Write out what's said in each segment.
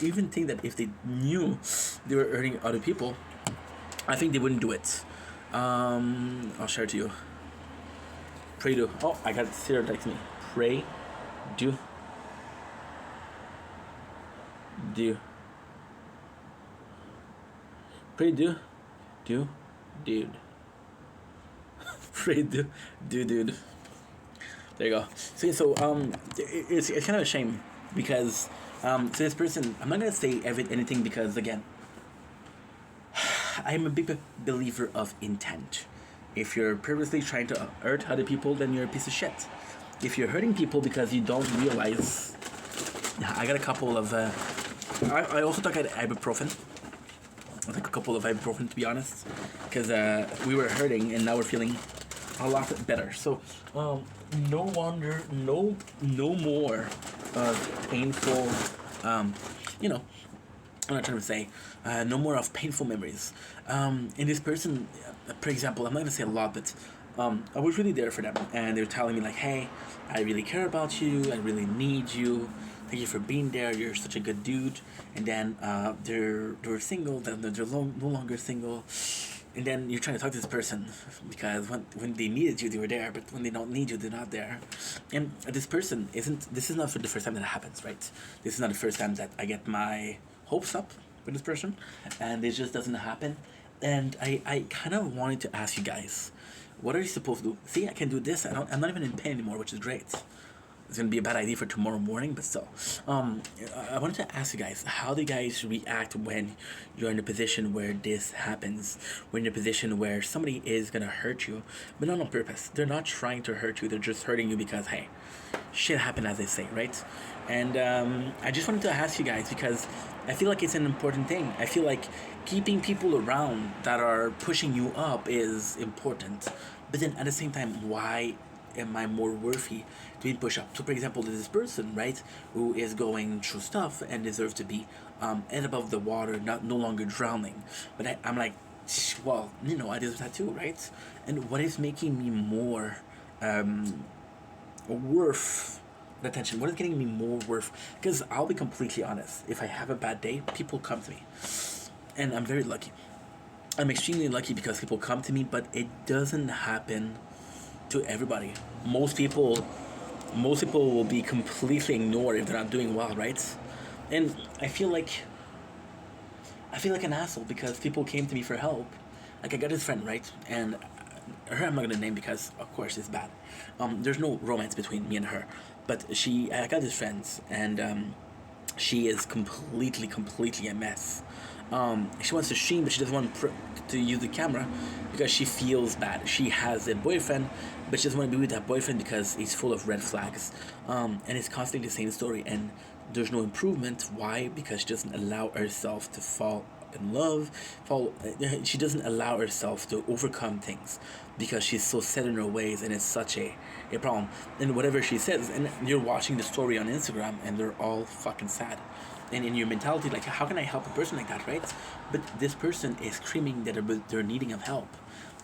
even think that if they knew they were hurting other people, I think they wouldn't do it. I'll share it to you. Pray do. Oh, I got Sarah text me. Pray do. Do. Pray do. Do. Dude. Pray do. Do, dude. There you go. It's kind of a shame because to this person, I'm not gonna say anything because again, I'm a big believer of intent. If you're purposely trying to hurt other people, then you're a piece of shit. If you're hurting people because you don't realize, I got a couple of. I also took ibuprofen. I took a couple of ibuprofen to be honest, because we were hurting and now we're feeling a lot better. So, no wonder, no more painful. You know, I'm not trying to say, no more of painful memories. And this person, for example, I'm not gonna say a lot, but I was really there for them, and they were telling me like, "Hey, I really care about you. I really need you. Thank you for being there. You're such a good dude." And then they're single. Then they're no longer single. And then you're trying to talk to this person because when they needed you, they were there, but when they don't need you, they're not there. And this person isn't. This is not for the first time that it happens, right? This is not the first time that I get my hopes up with this person, and it just doesn't happen. And I kind of wanted to ask you guys, what are you supposed to do? See, I can do this. I'm not even in pain anymore, which is great. It's gonna be a bad idea for tomorrow morning, but still. I wanted to ask you guys, how do you guys react when you're in a position where this happens? When you're in a position where somebody is gonna hurt you, but not on purpose. They're not trying to hurt you. They're just hurting you because hey, shit happened, as they say, right? And I just wanted to ask you guys because I feel like it's an important thing. I feel like keeping people around that are pushing you up is important, but then at the same time, why am I more worthy to be pushed up? So, for example, there's this person, right, who is going through stuff and deserves to be head above the water, not no longer drowning. But I'm like, well, I deserve that too, right? And what is making me more worth the attention? What is getting me more worth? Because I'll be completely honest. If I have a bad day, people come to me, and I'm very lucky. I'm extremely lucky because people come to me, but it doesn't happen to everybody. Most people will be completely ignored if they're not doing well, right? And I feel like an asshole because people came to me for help. Like I got this friend, right? And her I'm not gonna name because of course it's bad. There's no romance between me and her. But I got this friend and she is completely a mess. She wants to stream, but she doesn't want to use the camera because she feels bad. She has a boyfriend, but she doesn't want to be with that boyfriend because he's full of red flags. And it's constantly the same story, and there's no improvement. Why? Because she doesn't allow herself to fall in love. She doesn't allow herself to overcome things because she's so set in her ways, and it's such a problem. And whatever she says, and you're watching the story on Instagram, and they're all fucking sad. And in your mentality, like, how can I help a person like that, right? But this person is screaming that they're needing of help,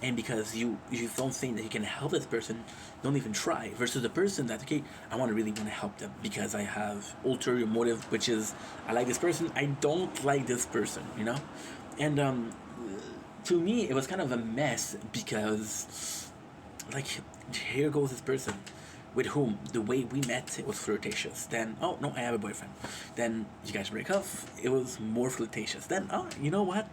and because you don't think that you can help this person, don't even try. Versus the person that, okay, I really want to help them because I have ulterior motive, which is I like this person, I don't like this person, and to me it was kind of a mess because, like, here goes this person with whom the way we met it was flirtatious. Then, oh no, I have a boyfriend. Then you guys break up. It was more flirtatious. Then, oh, you know what?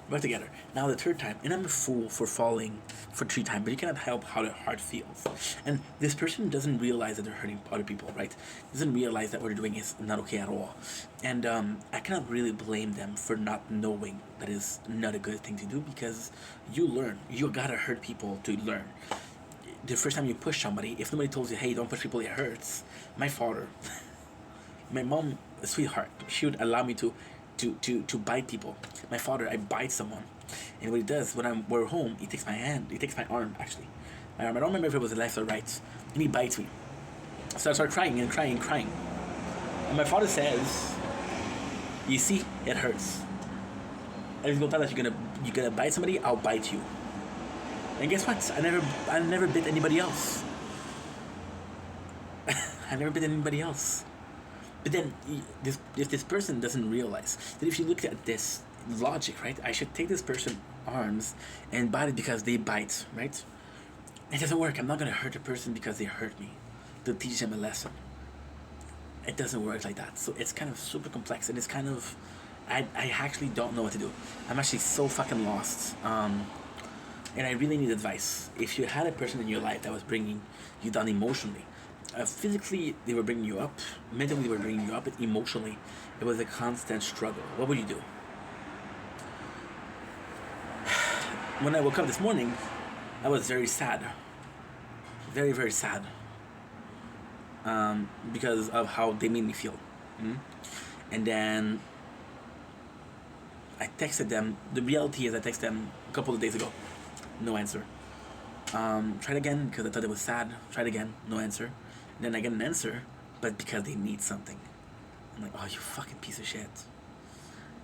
We're together. Now the third time, and I'm a fool for falling for 3 times. But you cannot help how the heart feels. And this person doesn't realize that they're hurting other people, right? Doesn't realize that what they're doing is not okay at all. And I cannot really blame them for not knowing that is not a good thing to do because you learn. You gotta hurt people to learn. The first time you push somebody, if nobody tells you, hey, don't push people, it hurts. My father, my mom, a sweetheart, she would allow me to bite people. My father, I bite someone, and what he does when we're home, he takes my hand, he takes my arm actually, my arm. I don't remember if it was the left or right, and he bites me. So I start crying and crying and crying, and my father says, "You see, it hurts. Every single time that you're gonna bite somebody, I'll bite you." And guess what? I never bit anybody else. I never bit anybody else. But then if this person doesn't realize that if you look at this logic, right, I should take this person's arms and bite it because they bite, right? It doesn't work. I'm not gonna hurt a person because they hurt me to teach them a lesson. It doesn't work like that. So it's kind of super complex, and it's kind of, I actually don't know what to do. I'm actually so fucking lost. And I really need advice. If you had a person in your life that was bringing you down emotionally, physically they were bringing you up, mentally they were bringing you up, but emotionally it was a constant struggle, what would you do? When I woke up this morning, I was very sad. Very, very sad. Because of how they made me feel. And then I texted them. The reality is I texted them a couple of days ago. No answer. Tried again because I thought it was sad. Tried again. No answer. And then I get an answer, but because they need something. I'm like, oh, you fucking piece of shit.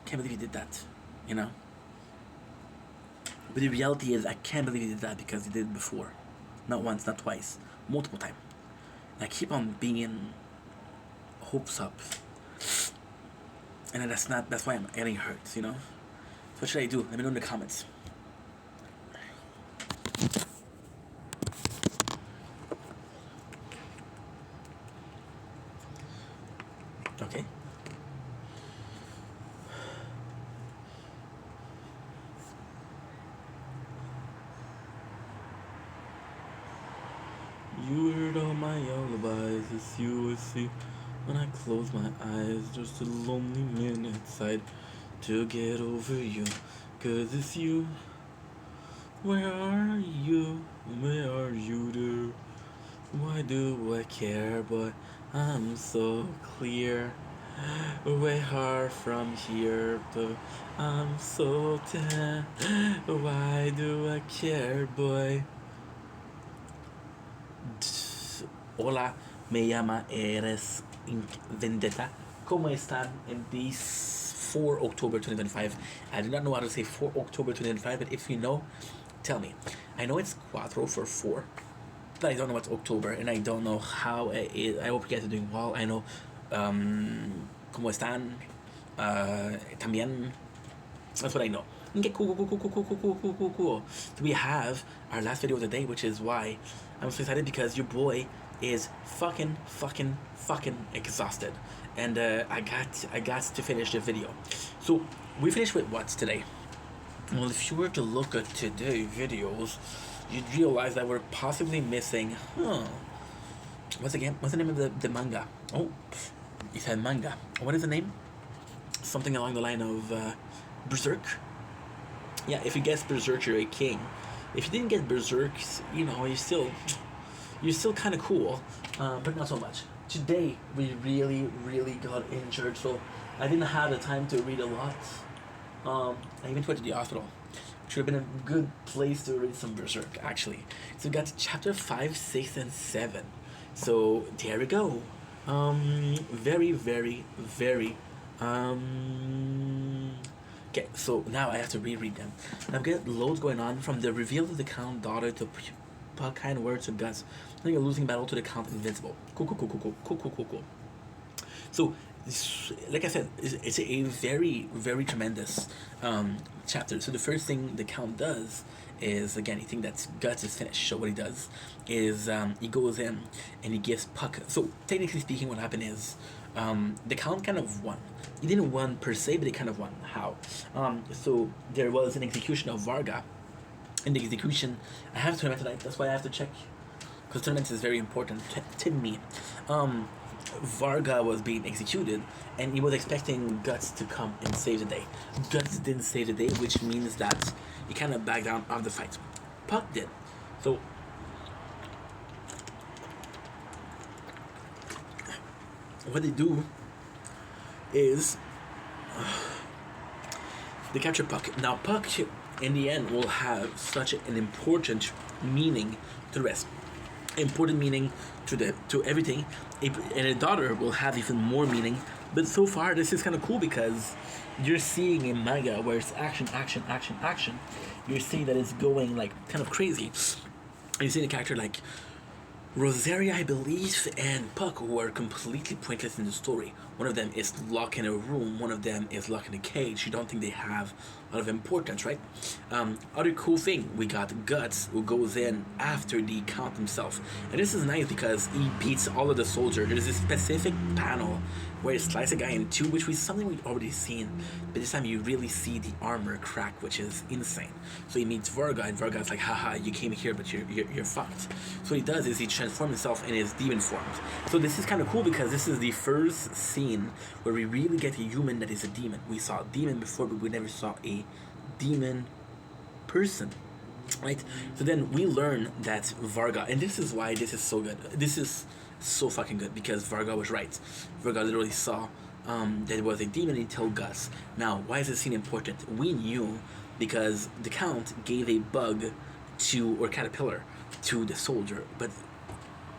Can't believe you did that. You know? But the reality is I can't believe you did that because you did it before. Not once, not twice. Multiple times. I keep on being hopes up, and that's why I'm getting hurt, you know. So what should I do? Let me know in the comments. Okay. You heard all my lullabies, it's you I see. When I close my eyes, just a lonely minute inside to get over you. Cause it's you. Where are you? Where are you, dear? Why do I care? But I'm so clear. Way hard from here, but I'm so tan. Why do I care, boy? Hola, me llama Eres Vendetta. ¿Cómo están in this 4 October 2025? I do not know how to say 4 October 2025, but if you know, tell me. I know it's cuatro for 4, but I don't know what's October, and I don't know how it is. I hope you guys are doing well. I know, ¿cómo están? También. That's what I know. Okay, cool. So we have our last video of the day, which is why I'm so excited, because your boy is fucking exhausted, and I got to finish the video. So we finished with what today? Well, if you were to look at today's videos, you'd realize that we're possibly missing. What's the name of the manga? Oh, you said manga. What is the name? Something along the line of Berserk. Yeah, if you guessed Berserk, you're a king. If you didn't get Berserk, you know, you're still kind of cool, but not so much. Today we really got injured, so I didn't have the time to read a lot. I even went to the hospital, which would have been a good place to read some Berserk, actually. So we got to chapter 5, 6, and 7. So there we go. Very. Okay, so now I have to reread them. And I've got loads going on, from the reveal of the Count daughter to kind words to guts. I think a losing battle to the Count invincible. Cool. So, like I said, it's a very tremendous chapter. So the first thing the Count does is, again, he thinks that Guts is finished. So what he does is he goes in and he gives Puck. So technically speaking, what happened is the Count kind of won. He didn't win per se, but he kind of won. How? So there was an execution of Varga. In the execution, I have a tournament tonight. That's why I have to check, because tournament is very important to me. Varga was being executed, and he was expecting Guts to come and save the day. Guts didn't save the day, which means that he kind of backed down of the fight. Puck did. So what they do is they capture Puck. Now Puck, in the end, will have such an important meaning to the rest. Important meaning to everything, and a daughter will have even more meaning. But so far, this is kind of cool, because you're seeing a manga where it's action. You're seeing that it's going like kind of crazy. And you're seeing a character like Rosaria, I believe, and Puck, who are completely pointless in the story. One of them is locked in a room. One of them is locked in a cage. You don't think they have a lot of importance, right? Other cool thing, we got Guts, who goes in after the Count himself. And this is nice because he beats all of the soldiers. There's this specific panel where he slices a guy in two, which was something we'd already seen, but this time you really see the armor crack, which is insane. So he meets Varga, and Varga's like, haha, you came here, but you're fucked. So what he does is he transforms himself in his demon form. So this is kind of cool because this is the first scene where we really get a human that is a demon. We saw a demon before, but we never saw a demon person, right? So then we learn that Varga, and this is why this is so good. This is so fucking good because Varga was right. Varga literally saw that it was a demon and he told Gus. Now, why is this scene important? We knew because the Count gave a bug or caterpillar to the soldier, but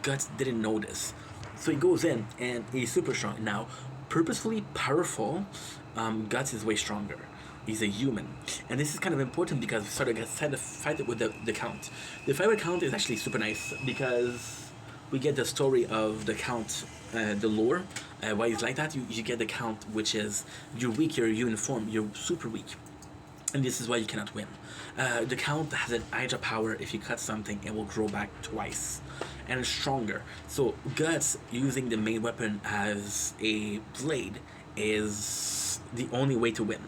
Guts didn't know this. So he goes in and he's super strong. Now, purposefully powerful, Guts is way stronger. He's a human. And this is kind of important because we started to fight it with the Count. The fight with the Count is actually super nice because we get the story of the Count, the lore, why he's like that. You get the Count, which is you're weak, you're human form, you're super weak. And this is why you cannot win. The Count has an Hydra power. If you cut something, it will grow back twice. And it's stronger. So Guts using the main weapon as a blade is the only way to win.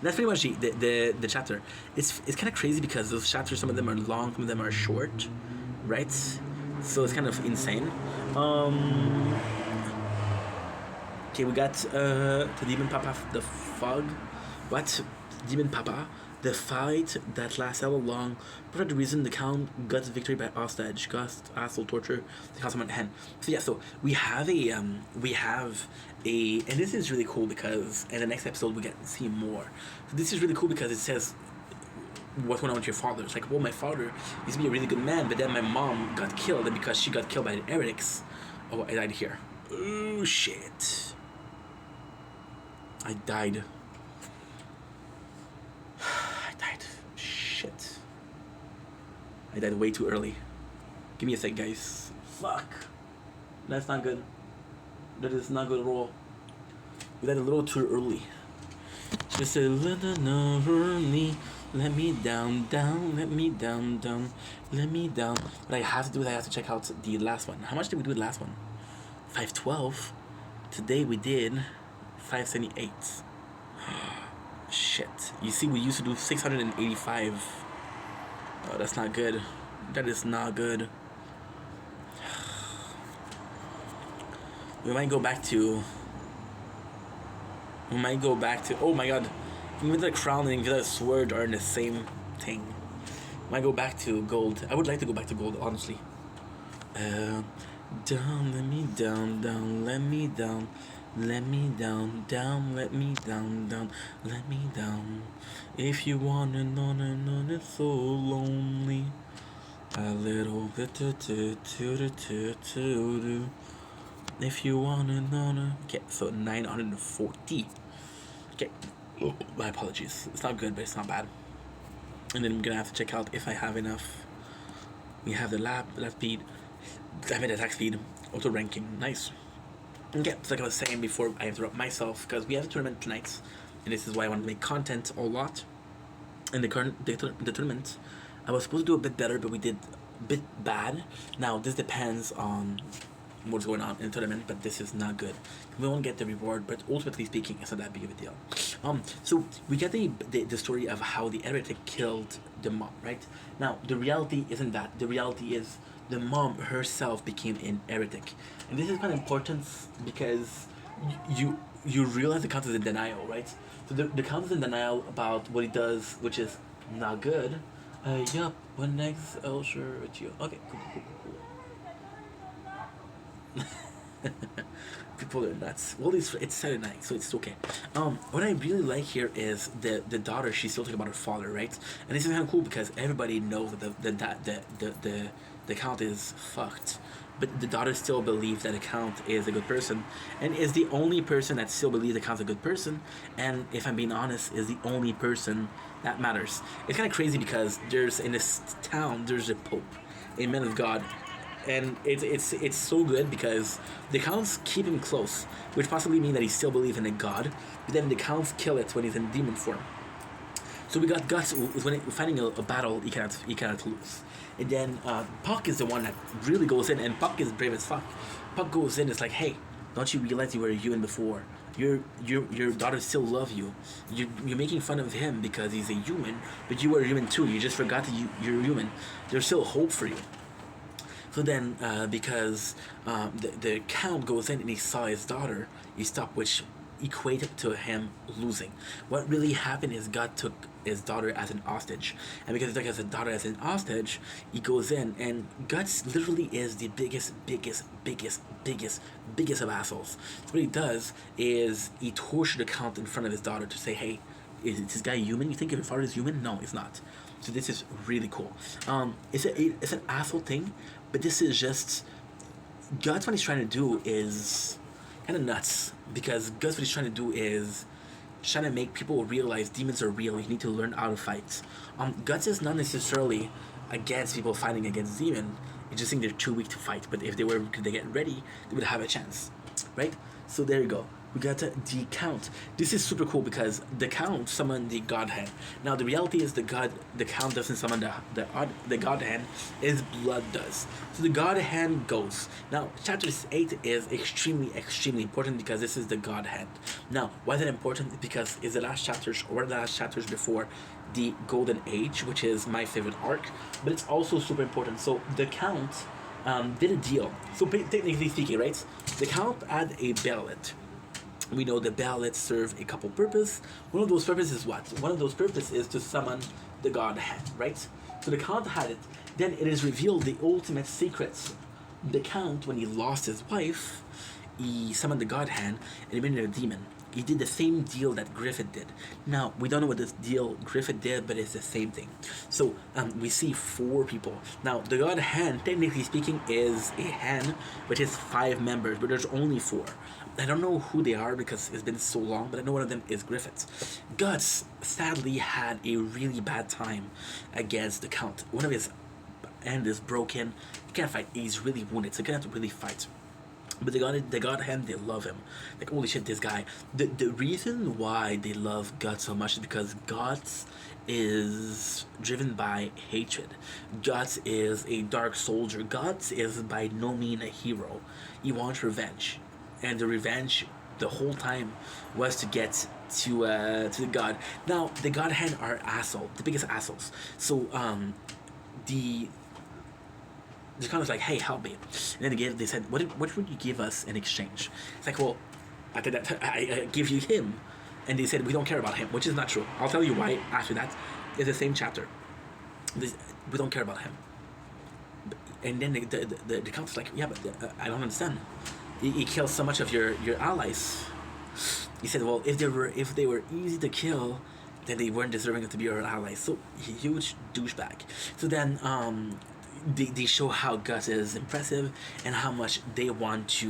That's pretty much the chapter. It's kind of crazy because those chapters, some of them are long, some of them are short, right? So it's kind of insane. Okay, we got the Demon Papa, the Fog. What? Demon Papa, the fight that lasts hella long. For the reason the Count got victory by hostage, cost, asshole, torture, the Count on hand. So yeah, so we have a, and this is really cool because in the next episode we get to see more. So this is really cool because it says, what went on with your father? It's like, well, my father used to be a really good man, but then my mom got killed, and because she got killed by the heretics, oh, I died here. Oh, shit. I died. Shit. I died way too early. Give me a sec, guys. Fuck. That's not good. That is not good at all. We died a little too early. Just a little early. Let me down, let me down, let me down. What I have to do is I have to check out the last one. How much did we do the last one? 512. Today we did 578. Shit. You see, we used to do 685. Oh, that's not good. That is not good. We might go back to... Oh my god. Even the crown and the sword are in the same thing. Might go back to gold. I would like to go back to gold, honestly. Down, let me down, let me down. Let me down, let me down, let me down. If you wanna know, it's so lonely. A little bit If you wanna know. Okay, so 940. Okay, oh, my apologies. It's not good, but it's not bad. And then I'm gonna have to check out if I have enough. We have the lap speed. I mean attack speed, auto ranking, nice. Okay, so like I was saying before I interrupt myself, because we have a tournament tonight, and this is why I want to make content a lot. In the tournament, I was supposed to do a bit better, but we did a bit bad. Now, this depends on what's going on in the tournament, but this is not good. We won't get the reward, but ultimately speaking, it's not that big of a deal. So we get the story of how the heretic killed the mom, right? Now, the reality isn't that. The reality is the mom herself became an heretic. And this is kind of important because you realize the Count is in denial, right? So the Count is in denial about what he does, which is not good. Yup, what next? I'll share with you. Okay, cool. People are nuts. Well, it's Saturday night, so it's okay. What I really like here is the daughter. She's still talking about her father, right? And this is kind of cool because everybody knows that the Count is fucked, but the daughter still believes that the Count is a good person, and is the only person that still believes the Count's a good person. And if I'm being honest, is the only person that matters. It's kind of crazy because in this town there's a pope, a man of God, and it's so good because the counts keep him close, which possibly mean that he still believes in a god, but then the counts kill it when he's in demon form. So we got Guts when fighting a battle he cannot lose, and then Puck is the one that really goes in, and Puck is brave as fuck. Puck goes in, it's like, hey, don't you realize you were a human before? Your daughter still love you. You're making fun of him because he's a human, but you were a human too. You just forgot that you're human. There's still hope for you. So then, because the count goes in and he saw his daughter, he stopped, which equated to him losing. What really happened is God took his daughter as an hostage, and because he took his daughter as an hostage, he goes in, and Guts literally is the biggest of assholes. So what he does is he tortures the count in front of his daughter to say, hey, is this guy human? You think your father is human? No, he's not. So this is really cool. It's an asshole thing, but this is just Guts. What he's trying to do is kind of nuts, because Guts, what he's trying to do is trying to make people realize demons are real. You need to learn how to fight. Guts is not necessarily against people fighting against demon. You just think they're too weak to fight. But if they get ready, they would have a chance, right? So there you go. We got the count. This is super cool because the count summoned the god hand. Now the reality is the count doesn't summon the god hand. His blood does. So the god hand goes. Now chapter 8 is extremely important because this is the god hand. Now why is it important? Because it's the last chapters or the last chapters before the golden age, which is my favorite arc. But it's also super important. So the count did a deal. So technically speaking, right? The count had a ballot. We know the ballots serve a couple purposes. One of those purposes is what? One of those purposes is to summon the god hand, right? So the count had it. Then it is revealed the ultimate secrets. The count, when he lost his wife, he summoned the god hand and he made it a demon. He did the same deal that Griffith did. Now, we don't know what this deal Griffith did, but it's the same thing. So, we see 4 people. Now, the god hand, technically speaking, is a hand which has 5 members, but there's only 4. I don't know who they are because it's been so long, but I know one of them is Griffith. Guts, sadly, had a really bad time against the count. One of his hand is broken. He can't fight. He's really wounded, so he can't really fight. But they got him, they love him. Like, holy shit, this guy. The reason why they love Guts so much is because Guts is driven by hatred. Guts is a dark soldier. Guts is by no means a hero. He wants revenge. And the revenge, the whole time, was to get to the god. Now, the god hand are the biggest assholes. So, the kind of like, hey, help me. And then they said, what would you give us in exchange? It's like, well, I give you him. And they said, we don't care about him, which is not true. I'll tell you why after that. It's the same chapter. We don't care about him. And then the count's like, yeah, but I don't understand. He kills so much of your allies. He said, well, if they were easy to kill, then they weren't deserving to be your allies. So, huge douchebag. So then, they show how Guts is impressive and how much they want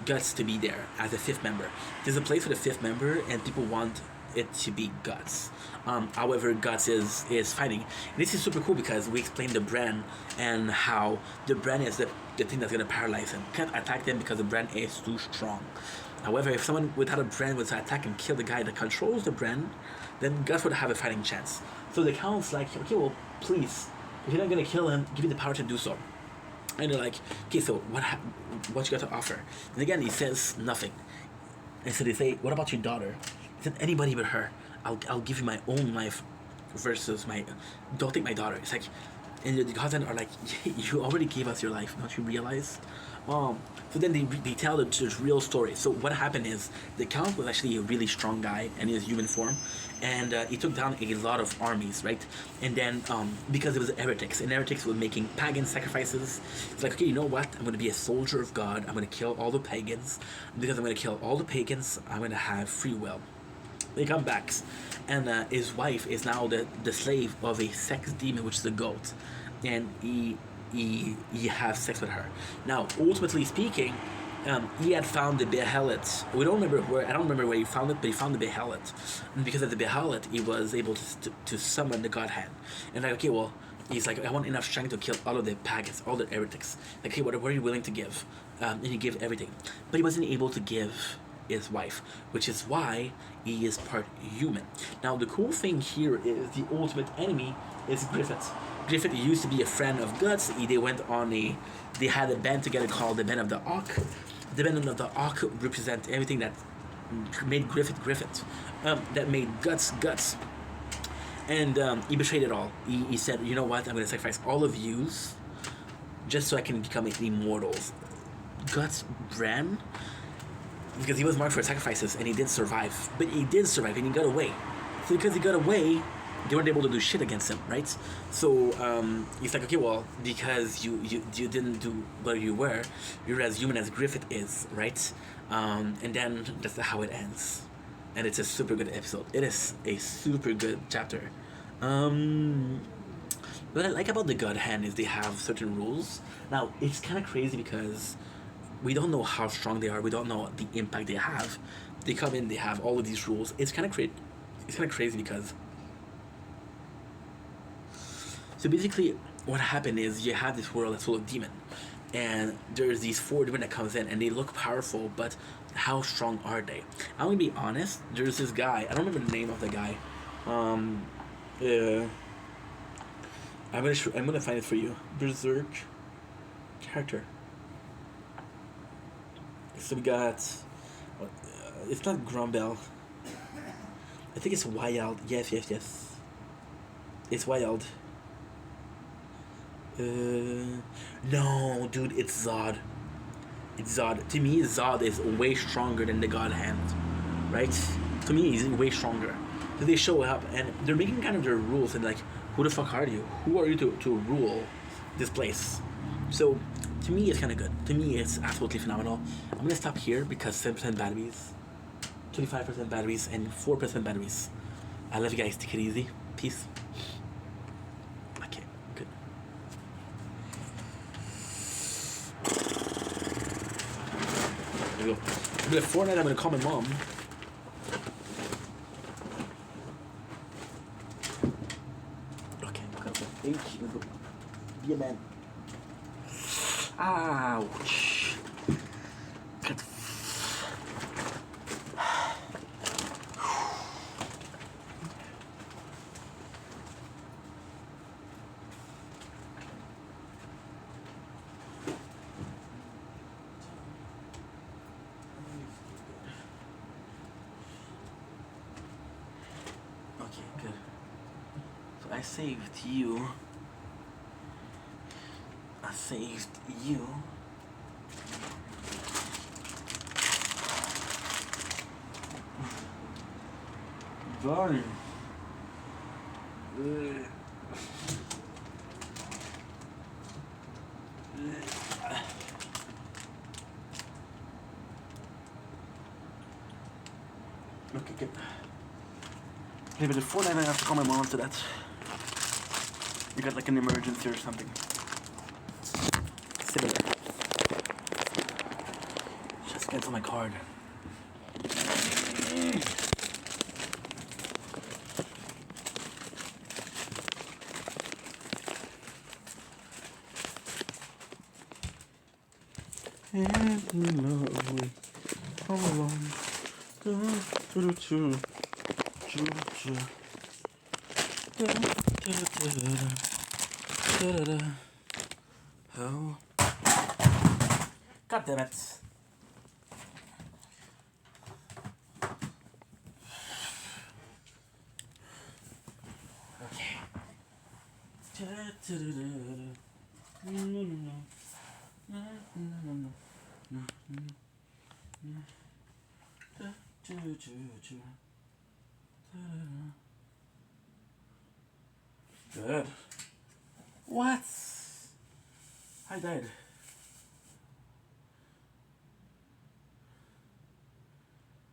Guts to be there as a 5th member. There's a place for the 5th member, and people want it to be Guts. However, Guts is fighting. And this is super cool because we explained the brand and how the brand is the thing that's going to paralyze him. Can't attack them because the brand is too strong. However, if someone without a brand was to attack and kill the guy that controls the brand, then Guts would have a fighting chance. So the count's like, okay, well, please, if you're not going to kill him, give me the power to do so. And they're like, okay, so what you got to offer? And again, he says nothing. And so they say, what about your daughter? He said, anybody but her. I'll give you my own life versus don't take my daughter. It's like, and the gods are like, you already gave us your life, don't you realize? So then they tell the real story. So what happened is the count was actually a really strong guy in his human form, and he took down a lot of armies, right? And then because it was heretics, and heretics were making pagan sacrifices, it's like, okay, you know what? I'm going to be a soldier of God. I'm going to kill all the pagans. Because I'm going to kill all the pagans, I'm going to have free will. They come back, and his wife is now the slave of a sex demon, which is a goat, and he has sex with her. Now, ultimately speaking, he had found the Behelit. I don't remember where he found it, but he found the Behelit. And because of the Behelit, he was able to summon the god hand. And like, okay, well, He's like, I want enough strength to kill all of the pagans, all the heretics. Like, hey, what are you willing to give? And he gave everything. But he wasn't able to give his wife, which is why he is part human. Now, the cool thing here is the ultimate enemy is Griffith. Griffith used to be a friend of Guts. They went on they had a band together called the Band of the Hawk. The Band of the Hawk represent everything that made Griffith Griffith, that made Guts Guts. And he betrayed it all. He said, you know what, I'm going to sacrifice all of yous just so I can become immortals. Guts ran because he was marked for sacrifices, and he did survive. But he did survive, and he got away. So because he got away, they weren't able to do shit against him, right? So he's like, okay, well, because you didn't do what you were, you're as human as Griffith is, right? And then that's how it ends. And it's a super good episode. It is a super good chapter. What I like about the God Hand is they have certain rules. Now, it's kind of crazy because we don't know how strong they are. We don't know the impact they have. They come in, they have all of these rules. It's kind of crazy because... So basically, what happened is you have this world that's full of demons. And there's these 4 demons that comes in, and they look powerful, but how strong are they? I'm gonna be honest. There's this guy. I don't remember the name of the guy. I'm gonna find it for you. Berserk character. So we got. It's not Grumbel. I think it's Wild. Yes. It's Wild. No, dude, it's Zod. It's Zod. To me, Zod is way stronger than the God Hand, right? To me, he's way stronger. So they show up, and they're making kind of their rules, and like, who the fuck are you? Who are you to rule this place? So, to me, it's kind of good. To me, it's absolutely phenomenal. I'm gonna stop here because 7% batteries, 25% batteries, and 4% batteries. I love you guys. Take it easy. Peace. Okay, good. There we go. But at Fortnite, I'm gonna call my mom. Okay, thank you. Be a man. Ouch. Good. Okay, good. So I saved you. Darn. Okay, good. Hey, but before that, I have to call my mom to that. We got like an emergency or something. Similar. Just cancel my card. And you know we all along. Oh. God damn it. Okay. Good. What? I died.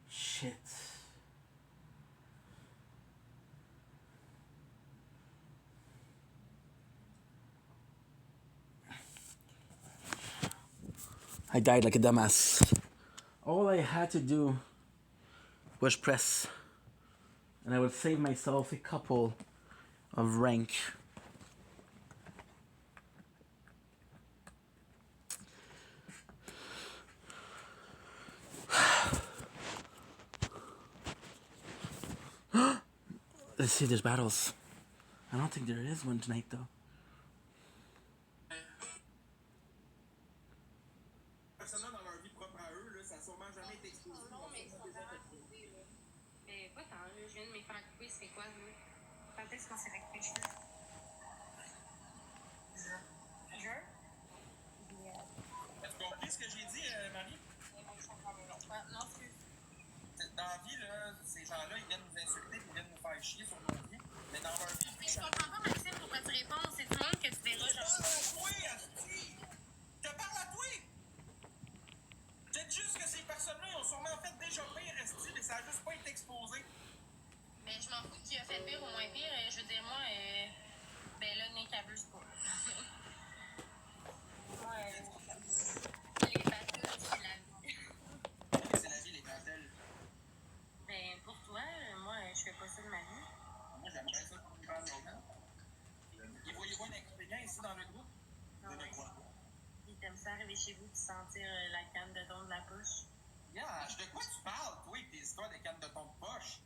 Shit. I died like a dumbass. All I had to do was press, and I would save myself a couple of rank. Let's see if there's battles. I don't think there is one tonight though. Personne dans leur vie propre à eux, là, ça a sûrement jamais été exposé. Non, mais ils sont vraiment coupés, là. Mais pas tant, là. Je viens de me faire couper, c'est quoi, là? Quand est-ce qu'on s'est récoupé les cheveux? Juin? As-tu compris ce que j'ai dit, Marie? Non, excuse. Dans la vie, là, ces gens-là, ils viennent nous insulter, ils viennent nous faire chier sur nos vies. Mais dans leur vie, Mais je comprends pas, Maxime, pourquoi tu réponds. C'est du monde que tu verras, je genre. parle à toi, Asti! Je te parle à toi! Peut-être juste que ces personnes-là, ils ont sûrement fait déjà pire, Asti, mais ça a juste pas été exposé. Mais je m'en fous que tu as fait pire ou moins pire. Je veux dire, moi, ben là, Nick abuse pas. Moi, les battles, c'est la vie. C'est la vie, les battles. Ben, pour toi, moi, je fais pas ça de ma vie. Moi, j'aimerais ça qu'on y parle longtemps. Et voyez-vous un inconvénient ici dans le groupe? Non, De ne mais quoi pas. si t'aimes ça arriver chez vous et sentir la canne de thon de la poche. Yeah, de quoi tu parles, toi, avec tes histoires de canne de ton de poche?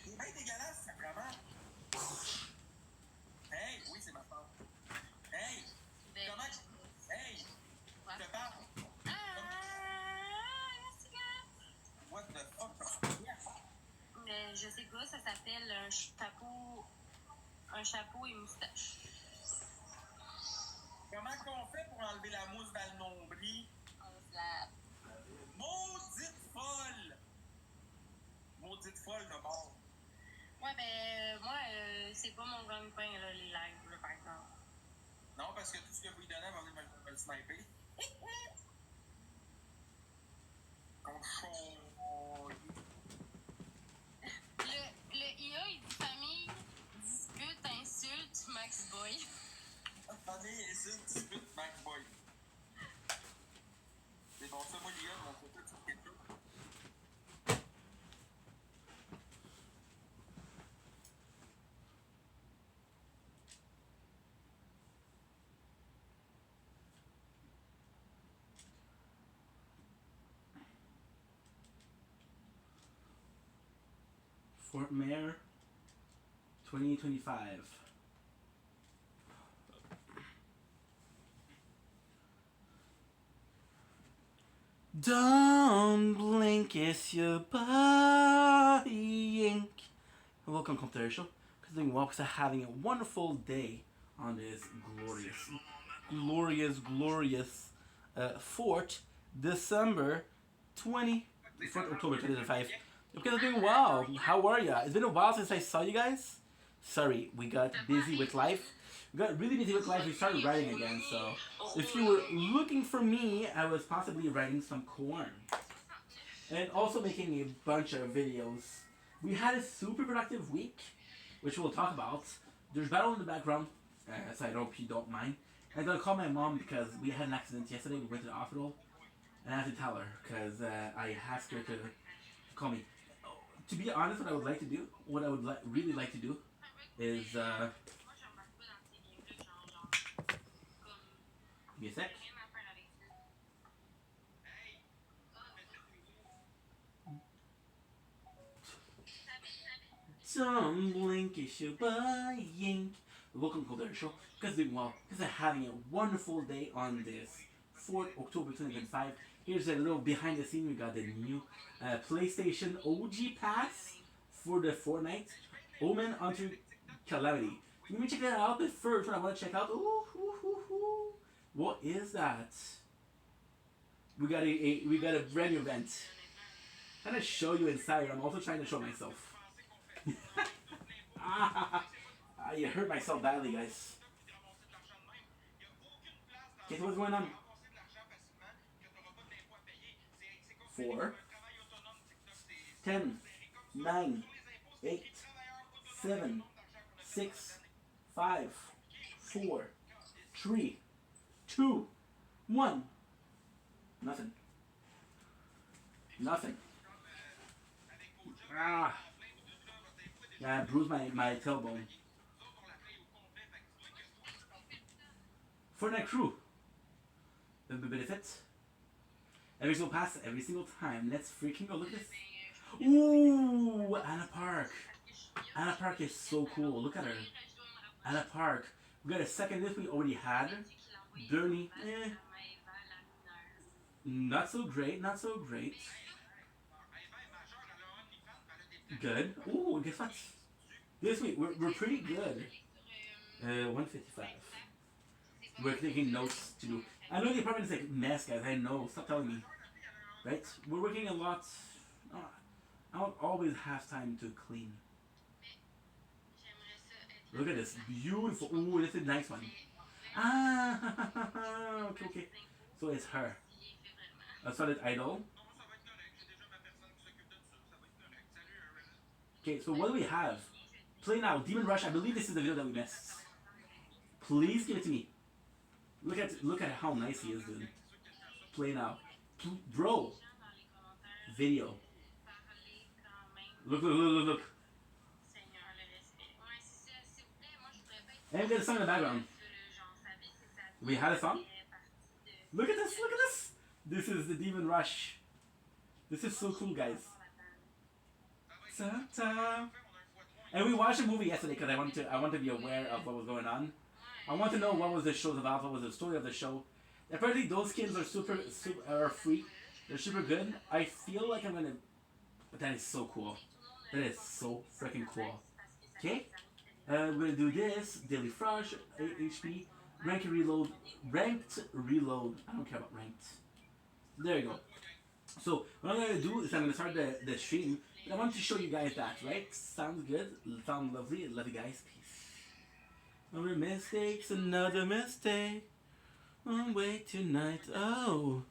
C'est bien dégueulasse, sacrément. Hey, oui, c'est ma femme. Hey, Ben, comment... Hey, quoi? je te parle. Merci, gars. What the fuck? Mais je sais pas, ça s'appelle un chapeau et moustache. Comment qu'on fait pour enlever la mousse dans le nombril? On se lave. Maudite folle! Maudite folle de mort. Ouais, ben, moi, c'est pas mon gagne-pain, là, les lives, là, par exemple. Non, parce que tout ce que vous lui donnez, elle va venir me le sniper. Qu'on chaud. Le IA, il dit famille, dispute, insulte, Max Boy. Attendez, insulte, dispute, Max Boy. C'est bon, ça, moi, l'IA, de mon côté, c'est quelque chose. Fort Mayor 2025. Don't blink, it's your body. Welcome, Computer, because doing well, because I'm having a wonderful day on this glorious 4th December 4th October 2005. Because I'm doing well. How are ya? It's been a while since I saw you guys. Sorry, we got busy with life. We got really busy with life. We started writing again, so if you were looking for me, I was possibly writing some corn. And also making a bunch of videos. We had a super productive week, which we'll talk about. There's battle in the background, so I hope you don't mind. I'm gonna call my mom because we had an accident yesterday. We went to the hospital, and I have to tell her because I asked her to call me. To be honest, what I would like to do, what I would really like to do, is Moi, je remarque pas dans ces games-là, genre, comme, give me a sec. rien à faire avec ça. Don't blink, it's your buying. Welcome to the show. Because doing well, because I'm having a wonderful day on this 4th October 2025. Here's a little behind the scene. We got the new PlayStation OG Pass for the Fortnite Omen Unto Calamity. Let me check that out. But first, what I want to check out. What is that? We got a brand new event. I'm trying to show you inside. I'm also trying to show myself. You hurt myself badly, guys. Guess what's going on? 4, 10, 9, 8, 7, 6, 5, 4, 3, 2, 1. Nothing. Nothing. Yeah, I bruised my tailbone. Fortnite crew. The benefit. Every single pass, every single time. Let's freaking go. Look at this. Ooh, Anna Park. Anna Park is so cool. Look at her. Anna Park. We got a second list we already had. Bernie, not so great, not so great. Good. Ooh, guess what? This week we're pretty good. 155. We're taking notes to do. I know the apartment is like mess, guys. I know. Stop telling me. Right? We're working a lot. I don't always have time to clean. Look at this. Beautiful. Ooh, this is a nice one. Ah, okay, okay. So it's her. I saw that idol. Okay, so what do we have? Play now. Demon Rush. I believe this is the video that we missed. Please give it to me. Look at how nice he is, dude. Play now. Bro. Video. Look. And there's a song in the background. We had a song? Look at this. This is the Demon Rush. This is so cool, guys. And we watched a movie yesterday because I want to be aware of what was going on. I want to know what was the show about, what was the story of the show. Apparently those skins are super are free. They're super good. I feel like I'm gonna, but that is so cool. That is so freaking cool. Okay, we're gonna do this daily flush, HP, ranked reload. I don't care about ranked. There you go. So what I'm gonna do is I'm gonna start the stream. But I want to show you guys that, right? Sounds good. Sounds lovely. Love you guys. Peace. Another mistake. On way tonight. Oh.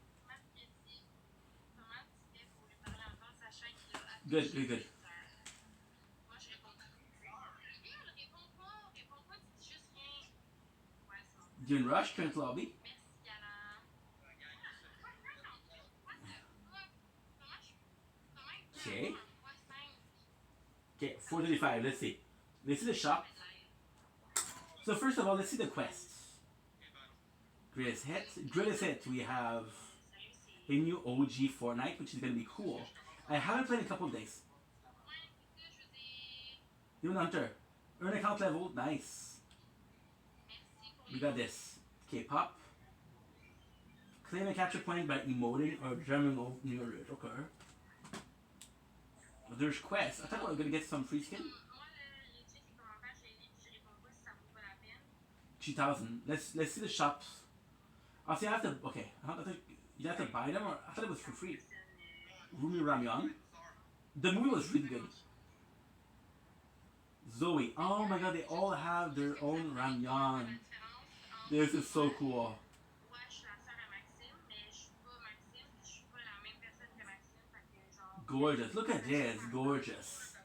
Good. Doing rush, current lobby. Okay, 435, let's see. This is the shop. So first of all, let's see the quests. Greatest hit, we have a new OG Fortnite, which is going to be cool. I haven't played in a couple of days. Demon Hunter. Earn account level, nice. We got this. K-pop. Claim and capture point by emoting or jamming near it. Okay. There's quests. I thought I was gonna get some free skin. 2,000. Let's see the shops. I'll see. I have to. Okay. I think you have to buy them, or I thought it was for free. Rumi Ramyeon. The movie was really good. Zoe. Oh my god, they all have their own ramyeon. This is so cool. Gorgeous. Look at this. Gorgeous.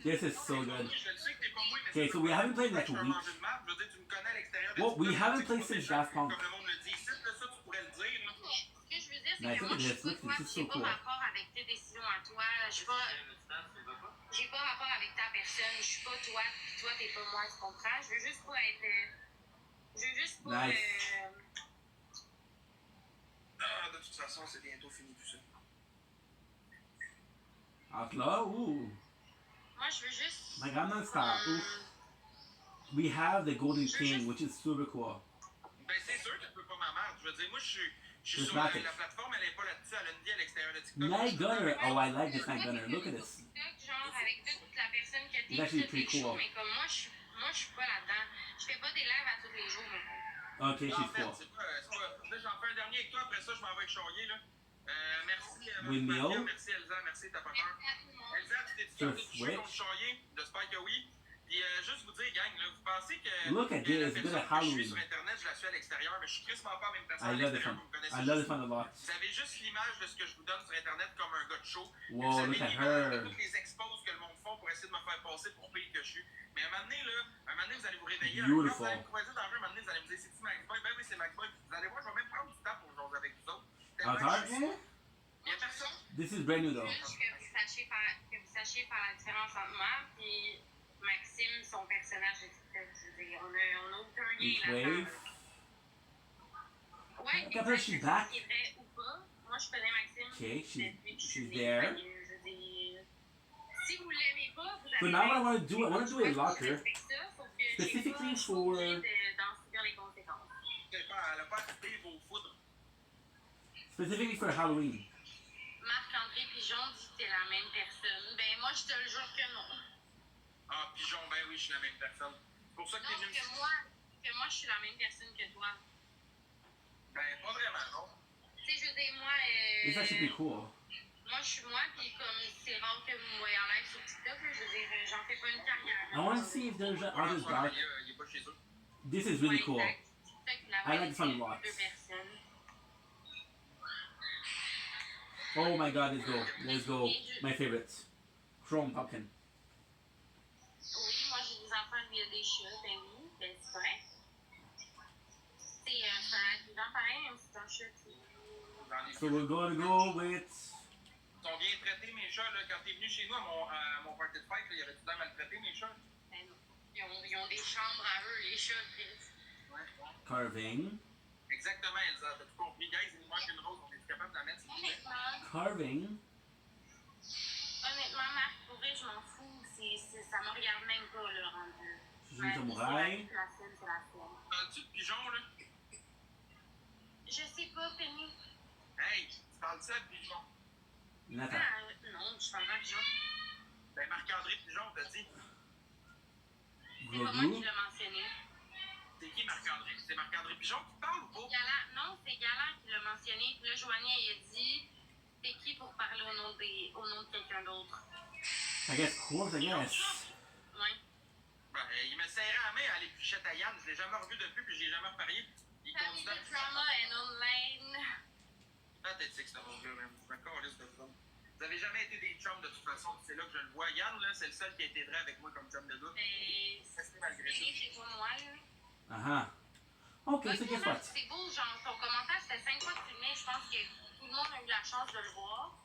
This is so good. Okay, so we haven't played in like a week. Well, we haven't played since Daft Punk. Nice, look at this. Look, this is so cool. J'ai pas rapport avec ta personne, je suis pas toi, puis toi t'es pas moi, tu comprends? Je veux juste pas être. Je veux juste pas. Nice. Ah, de toute façon, c'est bientôt fini tout ça. Outlaw, ooh. Moi, je veux juste. My Gangnam Style, ooh. We have the Golden King, which is super cool. Ben, c'est sûr qu'elle peut pas m'amarre. Je veux dire, moi, je suis sur la plateforme, elle est pas là-dessus, elle a une vie à l'extérieur de TikTok. Night Gunner, oh, I like this Night Gunner. Look at this. Genre, avec toute la personne que t'es, It's actually toutes les pretty shows, cool. mais comme moi, je suis pas là-dedans. Je fais pas des lives à tous les jours, mais. Okay, En she's fait, cool. c'est pas. Là, j'en fais un dernier avec toi, après ça, je m'en vais avec Choyer, là. Merci, Windmill. Mafia, merci Elsa, merci, t'as pas peur. Elsa, tu t'es dit que tu joues contre Choyer? J'espère que oui. Puis juste vous dire, gang, là, vous pensez que Look at que la this, personne look at que je suis Halloween. sur Internet, je la suis à l'extérieur, mais je suis crissement pas la même personne I à love this l'extérieur, one. vous me connaissez I love juste. this one a lot. Vous avez juste l'image de ce que je vous donne sur Internet comme un gars de show. Whoa, Vous avez look at l'image de her. toutes les exposes que le monde font pour essayer de me faire passer pour pire que je suis. Mais à un moment donné, là, vous allez vous réveiller. Beautiful. Quand vous allez me croiser dans le jeu, un moment donné, vous allez me dire, c'est-tu Max Boy? Ben oui, c'est Max Boy. Vous allez voir, je vais même prendre du temps pour jouer avec vous autres. Attends. Il y a personne. This is brand new though. Juste que vous sachiez faire la différence entre moi et Maxime, son personnage de TikTok. Je veux dire, on a aucun lien Wave. là-dedans. Ouais, Après, she's back. C'est vrai ou pas. Moi, je connais Maxime. Okay, depuis que je she's suis there. née. Je veux dire, si vous l'aimez pas, vous avez. So now what I want to do, I want to do a locker Avec ça, sauf que j'ai specifically pas for. d'en subir les conséquences. Elle a pas coupé vos foudres. Specifically for Halloween. Marc-André Pigeon dit que t'es la même personne. Ben, moi, je te le jure que non. Ah, Pigeon, ben oui, je suis la même personne. C'est pour ça que Non, t'es venu me que moi, je suis la même personne que toi. Ben, pas vraiment, non. Tu sais, je veux dire, moi. It's actually pretty cool. Moi, je suis moi, puis comme c'est rare que vous me voyez en live sur TikTok, là, je veux dire, j'en fais pas une carrière. I want to see if there's other François, dark. il est pas chez eux. This is really Ouais, cool. exact. TikTok, la I like vraie, this one a c'est lot. deux personnes. Oh my god, let's go. Let's go. My favorite. Chrome Pumpkin. Oui, moi, j'ai des enfants, lui, il y a des chats, ben oui, ben c'est vrai. C'est un adjuvant pareil, même si c'est un chat, tu sais. Dans les So we're gonna go with. Ils sont bien traités, mes chats, là. Quand t'es venu chez nous à mon party de fête, là, il y avait tout le temps maltraité, mes chats. Ben non. Ils ont des chambres à eux, les chats, Chris. Ouais. Carving. Exactement, Elsa, t'as tout compris. Guys, il nous manque une rose, on est capable de la mettre, s'il vous plaît? Carving. Honnêtement, Marc, pour vrai, je m'en fous. Ça me regarde même pas, le rendu. Je suis samouraï. C'est la sienne, c'est la sienne. Parles-tu de pigeon, là? Je sais pas, Penny. Hey, tu parles de ça de pigeon? Nathan. Non, je parle pas de gens. Ben, Marc-André Pigeon, t'as dit. C'est pas moi qui Grogu. l'ai mentionné. C'est qui Marc-André? C'est Marc-André Pigeon qui te parle ou pas? Non, c'est Galant qui l'a mentionné. Puis là, Joanie, elle a dit c'est qui pour parler au nom de quelqu'un d'autre. I guess course, I guess. Ouais. Ben, il me serrait la main à l'épluchette à Yann. Je l'ai jamais revu depuis, puis je l'ai jamais reparié. Il Family considère... drama and online. Pathétique, ce mon gars, même. Je me calisse de ça. Vous avez jamais été des chums de toute façon, c'est là que je le vois. Yann, là, c'est le seul qui a été vrai avec moi comme chum de doute. Mais C'est malgré tout. c'est pas moi, là. Okay, so guess what? C'est beau, genre, ton commentaire, c'était 5 fois que tu venais. Je pense que tout le monde a eu la chance de le voir.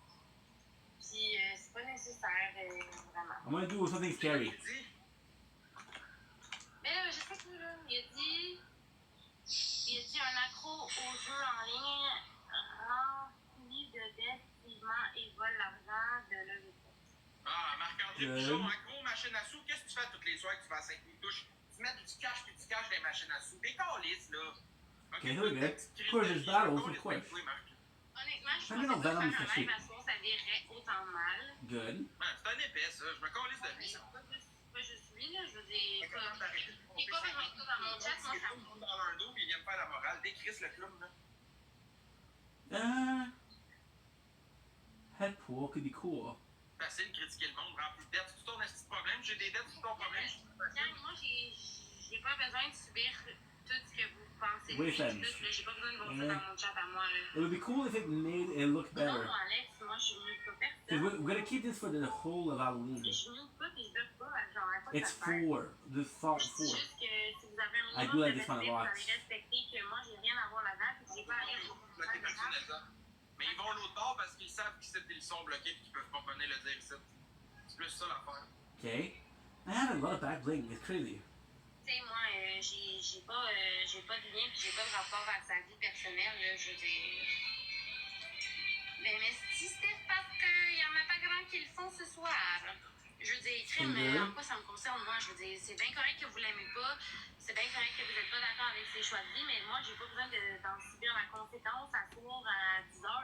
Puis, c'est pas nécessaire, vraiment. I'm gonna do something scary. Il dit, Mais là, je sais plus, là. Il a dit un accro aux jeux en ligne rempli de dettes, paiements et vole l'argent de l'œuvre. ah, Marc-André Pigeon, accro, machine à sous, qu'est-ce que tu fais toutes les soirs que tu vas à 5000 touches? Tu mets du cash puis du cash des machines à sous. Des calices, là. Okay, here we go. Courage battle, of course. Honnêtement, je I don't know, pensais pas Venom faire is un live actually- à source, ça virait autant mal. Good. C'est un épais, ça. Je me calisse de lui. Pas juste lui, là, je veux dire. Mais comment t'arrêter de Il est pas besoin de ça dans mon chat, moi, ça me me dans leur dos puis ils viennent faire la morale. Décrisse le clown, là. Head pool could be cool. Facile, critiquer le monde, rempli de dettes. C'est tout ton petit problème. J'ai des dettes, c'est ton problème. Je suis facile. Gang, moi, j'ai pas besoin de subir tout ce que vous pensez. Oui, Tout, Sam. là, j'ai pas besoin de voir ça Ouais. dans mon chat à moi. Là. It would be cool if it made it look Non, better. Alex, moi, je mute pas 'Cause personne. we're gonna keep this for the whole of Halloween. Je mute pas puis je bug pas. Genre, à quoi It's ça sert? 4. This thought Je dis 4. juste que si vous avez un I do minimum like de this one a respect, lot. vous allez respecter que moi, j'ai rien à voir là-dedans puis que j'ai pas à aller Bloquer personne là-dedans. Mais ils vont l'autre bord parce qu'ils savent qu'ils ils sont bloqués et qu'ils peuvent pas venir le dire ici. C'est plus ça l'affaire. Okay. I have a lot of back bling. It's crazy. Tu sais, moi, j'ai pas de lien puis j'ai pas de rapport à sa vie personnelle, là, je veux dire. Mais si c'était parce qu'il y en a pas grand qui le font ce soir. Je veux dire, crime, en quoi ça me concerne, moi, je veux dire, c'est bien correct que vous l'aimez pas, c'est bien correct que vous n'êtes pas d'accord avec ses choix de vie, mais moi, j'ai pas besoin d'en subir la conséquence à soir à 10h, là.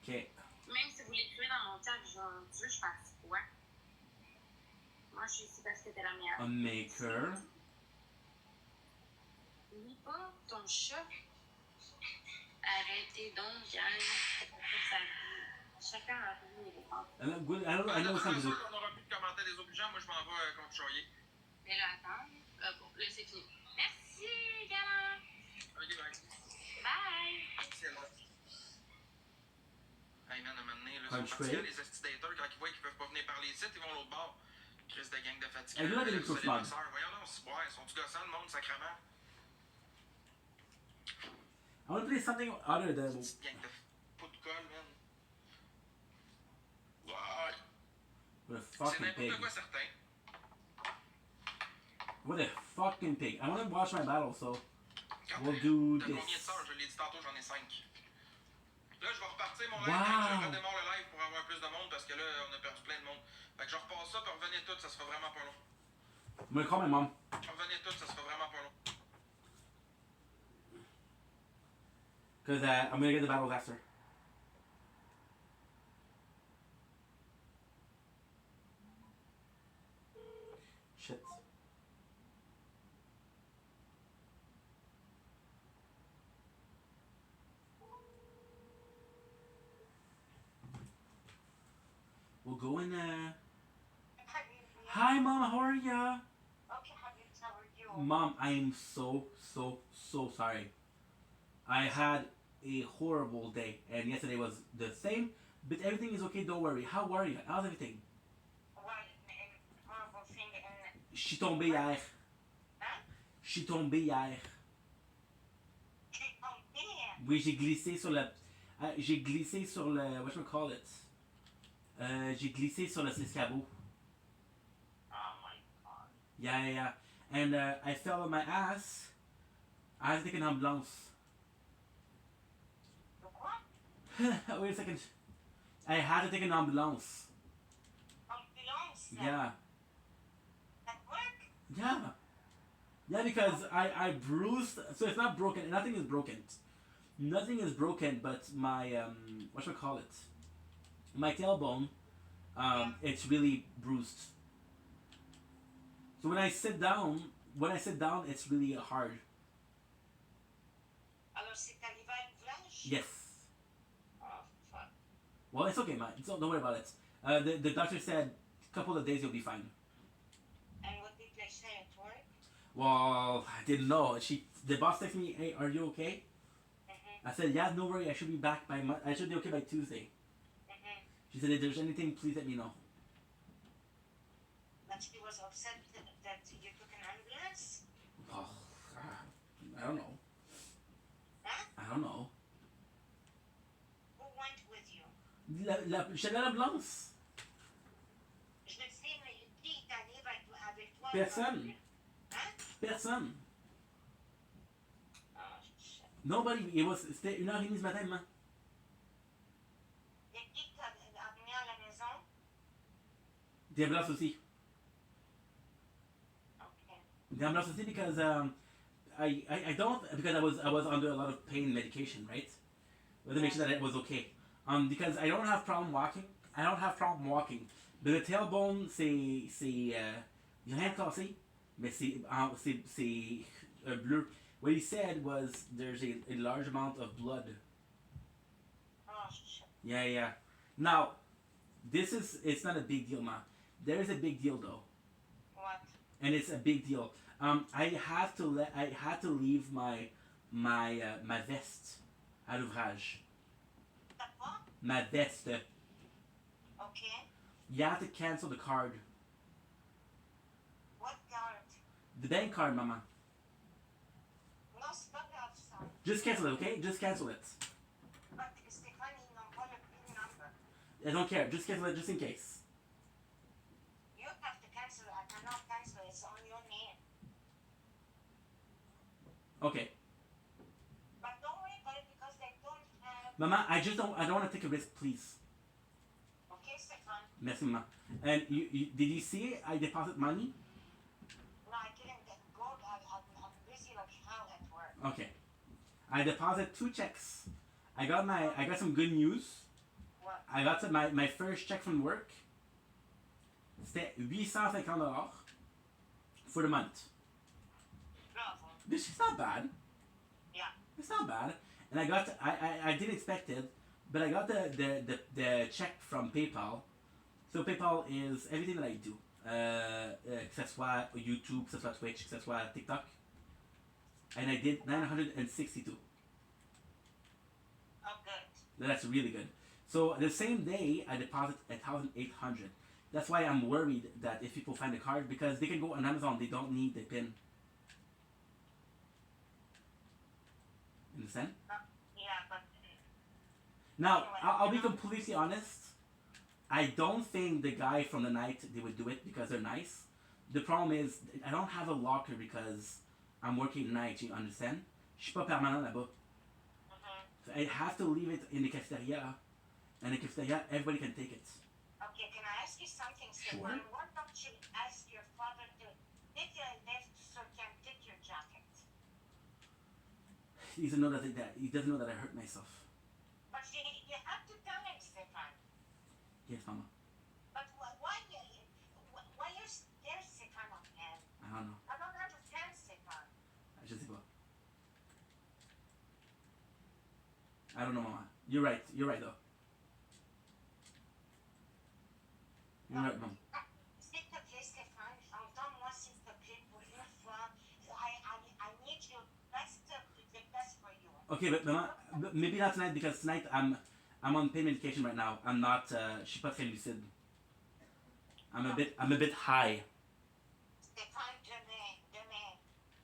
Okay. Même si vous l'écrivez dans mon chat, genre, tu veux, je fasse quoi? Moi, je suis ici parce que t'es la meilleure. A maker. Lis pas ton chat. Arrêtez donc, gang. Chacun a vu les défenses. I know C'est something. sûr qu'on n'aura plus de commentaires désobligeants. Moi, je m'en vais contre Choyer. Mais là, attends. Bon, là, c'est fini. Merci, gamin. Ok, bye. Bye. Merci, Elsa. Hey, man, à un moment donné, là, Punch sont partis, break. les estidateurs, quand ils voient qu'ils peuvent pas venir parler ici, ils vont l'autre bord. Crise de gang de fatigués. I do like the little fun. Voyons donc, c'est boire. Ils sont-tu gossants, le monde, sacrément? I want to play something other than. Petite gang de pot de colle, man. Ouais. What a C'est fucking n'importe pig. quoi, certain. What a fucking pig. I want to watch my battle, so. We'll do T'as combien de this. sœurs? Je l'ai dit tantôt, j'en ai 5. Là, je vais repartir mon live. Wow. Je redémarre le live pour avoir plus de monde parce que là, on a perdu plein de monde. Fait que je repasse ça, puis revenez toutes, ça sera vraiment pas long. I'm gonna call my mom. Revenez toutes, ça sera vraiment pas long. Because I'm gonna get the battles after. Shit. We'll go in there. Hi, Mom. How are ya? Okay, Habib, how are you? Mom, I am so sorry. I had a horrible day, and yesterday was the same. But everything is okay. Don't worry. How are you? How's everything? What horrible thing in... Je suis tombé hier. Hein? Je suis tombé hier. Tu es tombé? Oui, j'ai glissé sur le. J'ai glissé sur le. What should I call it? J'ai glissé sur le escabeau. Oh my god. Yeah. And I fell on my ass. I had to take an ambulance. What? Wait a second. I had to take an ambulance. Ambulance? Yeah. At work? Yeah. Yeah, because I bruised. So it's not broken. Nothing is broken. Nothing is broken, but my what should I call it? My tailbone. It's really bruised. So when I sit down, it's really hard. Alors c'est arrivé à l'ouvrage? Yes. Oh, fuck. Well, it's okay, man. Don't worry about it. The doctor said a couple of days you'll be fine. And what did they say at work? Well, I didn't know. The boss texted me, "Hey, are you okay?" Mm-hmm. I said, "Yeah, no worry. I should be back by. I should be okay by Tuesday." Mm-hmm. She said, "If there's anything, please let me know." But she was upset that you took an ambulance? Oh, I don't know. Huh? I don't know. Who went with you? J'allais à l'ambulance. Je le sais, mais qui est allé avec toi? Personne. Hein? Personne. Oh, shit. Nobody. C'était 1h30 ce matin, man. Et qui t'a amené à la maison? The ambulance aussi. Okay. The ambulance aussi because I don't because I was under a lot of pain medication, right? To make sure that it was okay. Because I don't have problem walking. But the tailbone, c'est il y a rien de cassé, mais c'est bleu. What he said was there's a large amount of blood. Oh, shit. Yeah. Now, it's not a big deal, man. There is a big deal though, What? and it's a big deal. I had to leave my veste à l'ouvrage. T'as pas? Ma veste. Okay. You have to cancel the card. What card? The bank card, mama. Non, c'est pas grave, ça. Just cancel it, okay? Just cancel it. But Stéphane, ils n'ont pas le PIN number. I don't care. Just cancel it just in case. You have to cancel it. I cannot cancel it. It's on your name. Okay. But don't worry about it because they don't have... Mama, I don't want to take a risk, please. Okay, Stéphane? Merci, mama. And did you see I deposit money? No, I didn't go. I'm busy like hell at work. Okay. I deposit 2 checks. I got some good news. What? I got my first check from work. C'était $850 for the month. Bravo. This is not bad. Yeah. It's not bad. And I didn't expect it, but I got the check from PayPal. So PayPal is everything that I do. Que ce soit YouTube, que ce soit Twitch, que ce soit TikTok. And I did 962. Oh, good. That's really good. So the same day I deposit 1,800. That's why I'm worried that if people find the card, because they can go on Amazon, they don't need the PIN. Understand? Yeah, but... Now, I'll be completely honest. I don't think the guy from the night, they would do it because they're nice. The problem is, I don't have a locker because I'm working night, you understand? Je suis pas permanent là-bas. Mhm. So I have to leave it in the cafeteria. And the cafeteria, everybody can take it. Okay, can I ask you something, Sure. Stefan? Why don't you ask your father to take a lift so he can take your jacket? He doesn't know that he doesn't know that I hurt myself. But you have to tell him, Stefan. Yes, Mama. But why you're scared, Stefan, of him? I don't know. I don't understand, Stefan. Je sais pas. I don't know, Mama. You're right. You're right, though. You're right, Mom. S'il te plaît, Stéphane, entends-moi s'il te plaît pour une fois. I need your best, the best for you. Okay, but Mama, maybe not tonight because tonight I'm on pain medication right now. I'm not. Je suis pas très lucide. I'm a bit high. Stéphane, demain.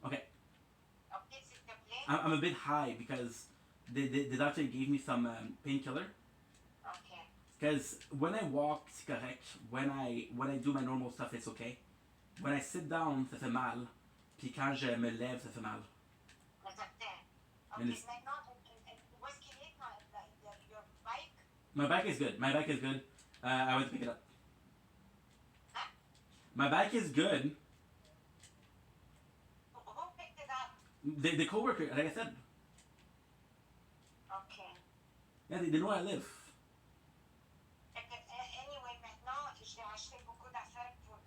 Okay. Ok, s'il te plaît. I'm a bit high because the doctor gave me some painkiller. Ok. Because when I walk, c'est correct. When I do my normal stuff, it's okay. When I sit down, ça fait mal. Puis quand je me lève, ça fait mal. Le docteur. Ok, And it's- maintenant, où est-ce qu'il est your bike? My bike is good. My bike is good. I went to pick it up. Huh? My bike is good. Who picked it up? The coworker, like I said, Ok. yeah, they know where I live. Anyway, maintenant, j'ai acheté beaucoup d'affaires pour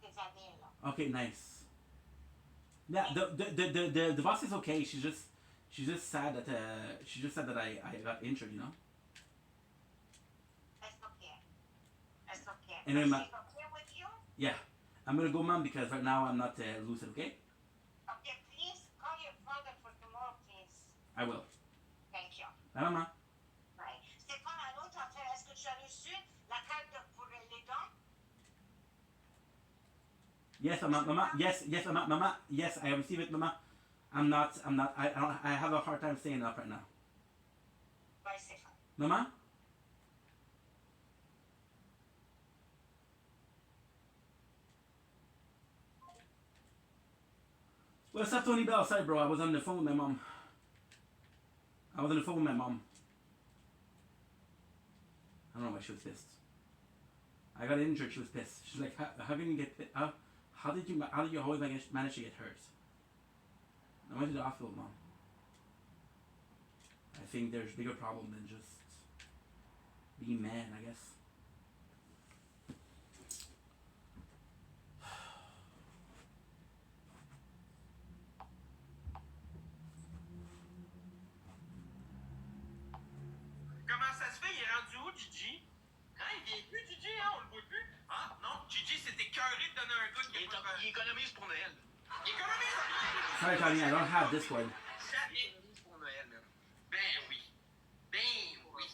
tes amis, là. Okay, nice. Yeah, the boss is okay. She's just sad that I got injured, you know. It's okay. It's okay. And then Is my- it okay with you? Yeah, I'm gonna go, Mom, because right now I'm not lucid. Okay, Okay, please call your father for tomorrow, please. I will. Thank you. Bye, Mama. Bye. Stéphane, un autre affaire. Est-ce que tu as reçu la carte pour les dents? Yes, Mama. Yes, Mama. Yes, I receive it, Mama. I'm not. I have a hard time staying up right now. Bye, Stéphane. Mama. What's up, Tony Bell? Sorry, bro. I was on the phone with my mom. I don't know why she was pissed. I got injured. She was pissed. She's like, how can you get? How did you always manage to get hurt? I went to the hospital, Mom. I think there's bigger problem than just being mad, I guess. Comment ça se fait? Il est rendu où, Gigi? Hein, il vient plus, Gigi, hein? On le voit plus. Ah, non, Gigi s'est écœuré de donner un gars qui est pas... Il économise pour Noël. Il économise! Sorry, Tony, I don't have Discord. Jamais. Il économise pour Noël, man. Ben oui. Ben oui.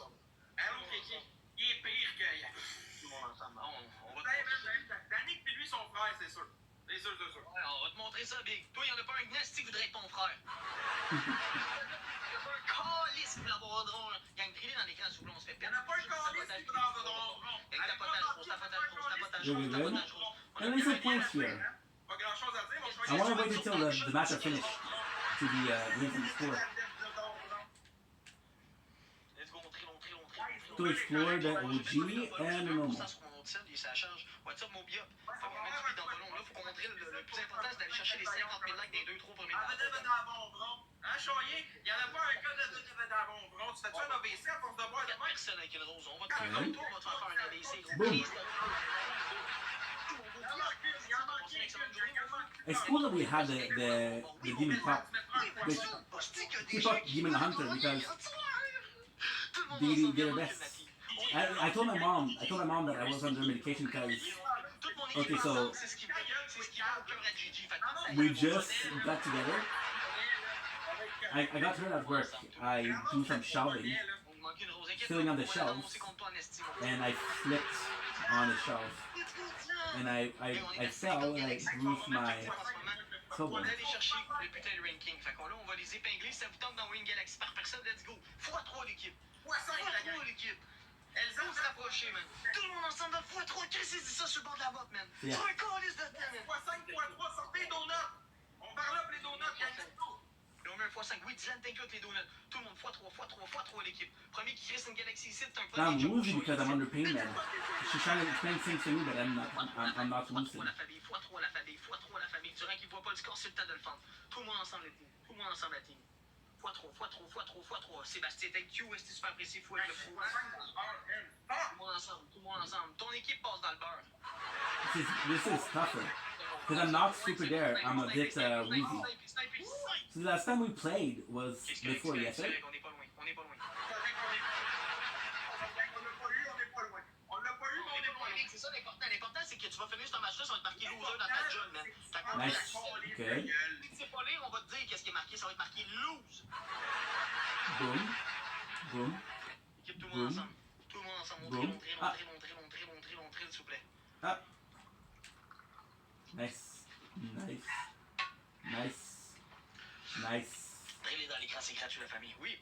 Allô, Kiki? Il est pire que... Tout le monde ensemble. On va te Ben, montrer ça. Danick puis lui, son frère, c'est sûr. C'est sûr, c'est sûr. Ouais, on va te montrer ça, Big. Toi, y'en a pas un gnasti qui voudrait être ton frère. Y'en a pas un calice qui voulait avoir drôle. Il y a une grillée dans l'écran, s'il vous plaît, on se fait Il y en a pas un calice qui voudrait avoir drôle. Il y a un tapotage, on se tapotage. You're good. And there's some points here. Pas grand chose à dire, mon I want to wait until the match are finished to be releasing the score. Let's go, on trill. To explore the OG and the normal. Ça sur mon autre sel, ça change. What's up, Mobia? Fait qu'on met du beat dans le ballon. Là, faut qu'on drill. Le plus important, c'est d'aller chercher les 50 000 likes des 2-3 premiers Ah, matchs. hein, Choyer? Il y en a pas un gars de Bonbron. Tu fais-tu un AVC à force de boire de 4 même? personnes avec une rose. On va te faire comme toi, on va te faire un AVC. Boom. It's cool that we have the Demon Pop, which keep up Demon Hunter because they did their best. I told my mom that I was under medication because Okay, so we just got together. I got hurt at work. I do some shelving, filling on the shelves, and I flipped on the shelf, and I fell and I bruised my On toe. va aller chercher le putain de ranking. Fait qu'on là, on va les épingler. Si ça vous tente d'envoyer une galaxie par personne, let's go. x3 l'équipe. x3 l'équipe. Elles vont se rapprocher, man. Tout le monde ensemble, x3. Qu'est-ce que c'est ça sur le bord de la botte, man? C'est Yeah. un calice de temps, man. x5, x3, sortez les donuts! On parle up les donuts, gang. Là, on met un x5. Oui, Dylan, thank you avec les donuts. Tout le monde, x3, x3, x3 l'équipe. Premier qui crée une Galaxy ici, c'est un Now I'm premier woozy because I'm under pain, man. She's trying to explain things to me, but I'm not woozy. x3 la famille, x3 la famille, x3 la famille. Durant qu'il voit pas le score, c'est le temps de le fendre. Tout le monde ensemble, la team. Tout le monde ensemble, la team. x3, x3, x3, x3. Sébastien, thank you. Est-ce que super apprécié? Fou avec le fou. Tout le monde ensemble, tout le monde ensemble. Ton équipe passe dans le beurre. This is tougher. Because I'm not super there. I'm a bit woozy. So the last time we played was before yesterday. On n'est pas loin, on n'est pas loin. On l'a pas eu, mais on est pas loin. C'est ça l'important. L'important, c'est que tu vas finir ce match-là, ça va être marqué loser dans ta job, man. Nice. Okay. Si c'est pas lire, on va te dire qu'est-ce qui est marqué. Ça va être marqué lose. Boom. Boom. Équipe tout le monde ensemble. Tout le monde ensemble. Montrez, s'il vous plaît. Ah. Nice. Nice. Nice. Nice. Drillez dans l'écran, c'est gratuit, la famille. Oui.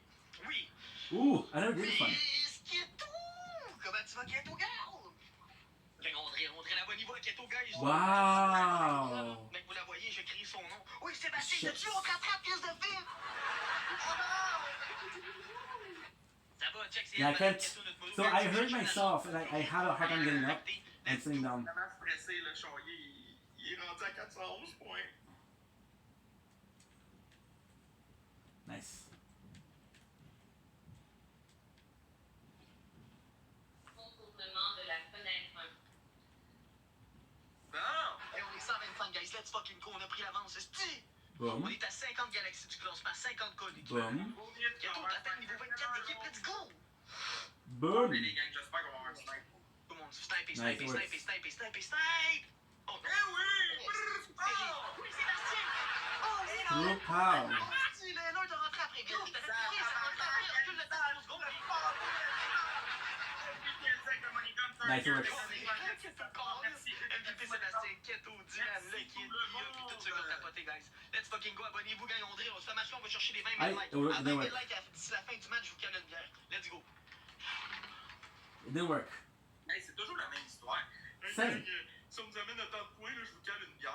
Oui. Ooh, I never did this one. Keto! Comment tu vas, Keto Girl? Montrez la bonne niveau à Keto Guys. Wow. Mec, vous la voyez, j'écris son nom. Oui, Sébastien, tu on te rattrape, pièce de film? Ça va, check, c'est Yeah, I can't. So I heard myself, and I had a hard time getting up and sitting down. Vraiment stressé, le Choyer, il est rendu à 411 points. Nice. Contournement de la fenêtre 1. Non! Hey, on est 125, guys. Let's fucking go. On a pris l'avance. C'est Boom. On est à 50 galaxies du classement, 50 codes. Boom. Keto, t'attends le niveau 24 d'équipe. Let's go! Boom. Les gangs, j'espère qu'on va avoir un snipe. Tout le monde, snipe. Nice Oh, Eh oui! Oui, Sébastien! Oh, oui, True power. Si, le N1 t'a rentré après. Bien, je t'avais prié, ça rentre après. Recule le temps, 12 secondes. Nice work. MVP Sébastien, Keto, Dylan, le kid, Pia, puis tout ce gars tapoté, guys. Let's fucking go, abonnez-vous, gang, on drill. Ce match-là, on va chercher les 20 000 likes. À 20 000 likes d'ici la fin du match, je vous cale une bière. Let's go. It didn't work. Hey, c'est toujours la même histoire. Same. Si on nous amène à tant de points, là, je vous cale une bière.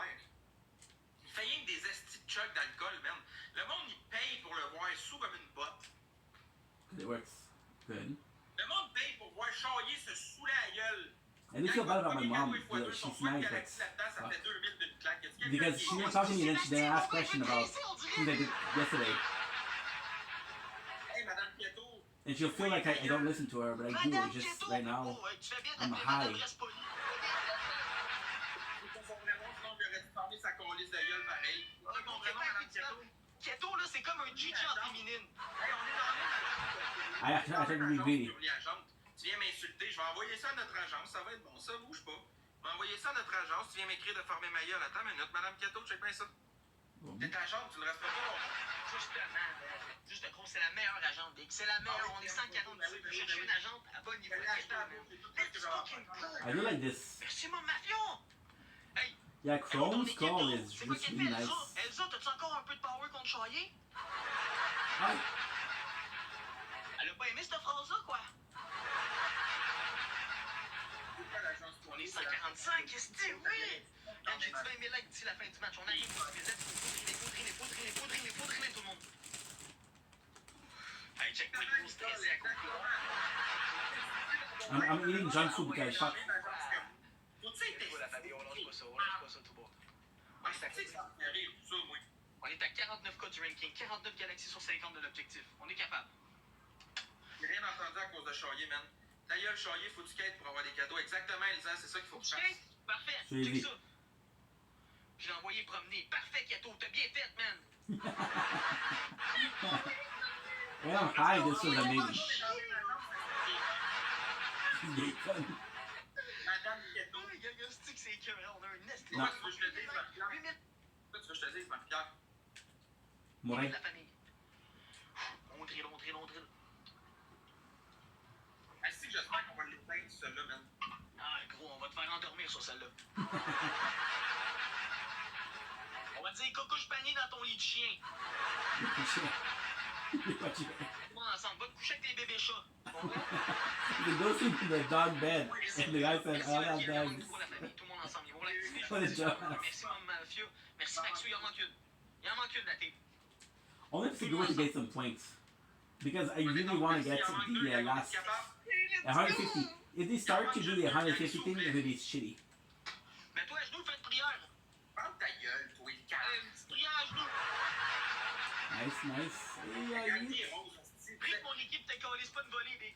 Il fait rien que des estis de chuck d'alcool, man. Le monde, il paye pour le voir sous comme une botte. It works. Good. Le monde paye pour voir Choyer se saouler à la gueule. I do feel bad about my mom. She's nice, but fuck. Because she was talking to me and then she didn't ask question about things I did yesterday. Hey, Madame Pieto. And she'll feel like I don't listen to her, but I do. It's just right now, I'm high. Sa colisse de gueule pareil. Keto, là, c'est comme un Gigi en féminine. Hey, on est dans I tried to be greedy. Tu viens m'insulter, je vais envoyer ça à notre agence, ça va être bon, ça bouge pas. Je vais envoyer ça à notre agence, tu viens m'écrire de former ma gueule. Attends une minute, Madame Keto, check bien ça. T'es agente, tu le restes pas Juste gros, c'est la meilleure agente, Big. C'est la meilleure, on est 140 ici. Vous cherchez une agente à bon niveau. Let's fucking go. I do like this. Merci, mon mafion. Hey. Yeah, Chrome's call is C'est quoi just qu'elle really fait, nice. Elsa? Elsa, t'as-tu encore un peu de power contre Choyer? Hi. Elle a pas aimé cette phrase-là, quoi. On est 145, qu'est-ce que tu oui? Quand j'ai dit 20 000 likes d'ici la fin du match, on arrive. Poudrez, tout le monde. Hey, check moi, il faut stresser à côté. I'm eating junk food because fuck. La famille, on lâche pas ça, tout bas. On est à 49 cas du ranking, 49 galaxies sur 50 de l'objectif. On est capable. J'ai rien entendu à cause de Choyer, man. Ta gueule, Choyer, faut du skate pour avoir des cadeaux. Exactement, Elsa, c'est ça qu'il faut que tu fasses. Parfait, Suivi. check ça. Je l'ai envoyé promener. Parfait, Keto, t'as bien fait, man. When I'm high, this was amazing. Bacon. Madame Keto. Il y a un stick, c'est écœurant. On a un nest. Non. Tu veux que je te dise, Marie-Pierre? Tu veux que je te dise, Marie-Pierre? Morin. La famille. On drill. Est-ce que j'espère qu'on va l'éteindre, celui-là, man? Ah, gros, on va te faire endormir sur celle-là. On va te dire coucouche panier dans ton lit de chien. Tout le monde ensemble, va te coucher avec tes bébés chats. They go sleep in the dog bed, and the guy said, "I'll have dogs." Tout le monde ensemble, ils vont l'activer. What a job. Merci, mon mafieux. Merci, Maxou, il en manque une. Il en manque une, la tape. Only if Segura to get some points. Because I really want to get to the last 150. If they start to do the 150 thing, it will be shitty. Mais toi, à genoux, fais une prière. Ferme ta gueule, toi, le calme. Une petite prière à genoux. Nice, nice. Regarde tes roses, hostie. Prie que mon équipe te calisse pas une volée, Big.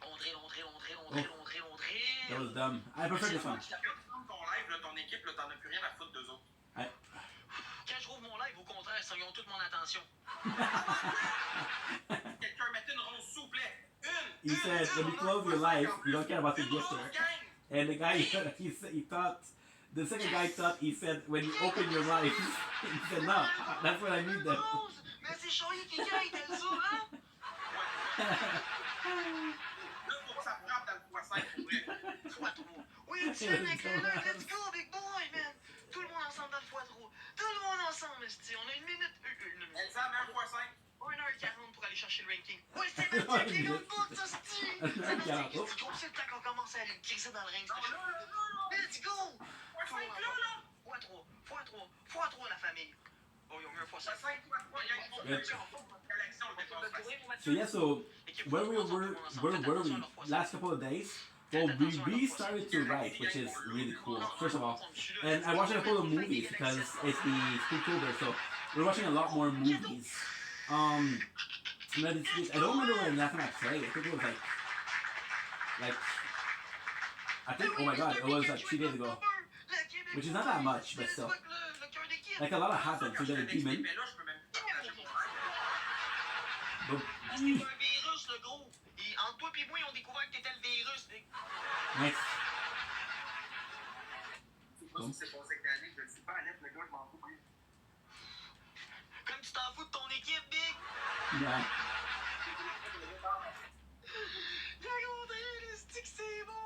On drill, on drill, on drill, on drill, on drill, on drill. That was dumb. I prefer this one. Tu fermes ton live, là, ton équipe, là, t'en as plus rien à foutre d'eux autres. Quand je rouvre mon live, au contraire, ils ont toute mon attention. Quelqu'un mette une rose, s'il vous plaît. He said, when you close your life, you don't care about the gifter. And the guy, he thought, the second guy thought, he said, when you open your life, he said, no, that's what I need them. Rose! Mais c'est Charlie qui gagne, t'as ça, hein? Là, faut que ça frappe dans le x5 pour vrai. x3. Oui, tiens, mec, let's go, big boy, man. Tout le monde ensemble dans le x3. Tout le monde ensemble, esti. On a une minute. Elsa, mets un x5. 1h40 pour aller chercher le ranking. Oui, c'est le ranking en bout, ça, esti. C'est le ranking. C'est le temps qu'on commence à aller crisser dans le ring. Let's go! x5 là. x3, la famille. Oh, ils ont mis un x5. So yeah, so where we were last couple of days, well, we started to write, which is really cool, first of all. And I watched a couple of movies because it's the Spooktober, so we're watching a lot more movies. But I don't remember when last time I played. I think it was oh my god, it was like 2 days ago. Which is not that much, but still. Like a lot of happened, so then a demon. Mais là, je peux même pas partager mon live. Boom. C'est un virus, le gros. Entre toi et moi, ils ont découvert que t'étais le virus. Nice. Je sais pas si c'est passé avec la ligue, je le sais pas, Annette, le gars, je m'en fous. Comme tu t'en fous de ton équipe, Big. Yeah. Regardez, les sticks, c'est bon.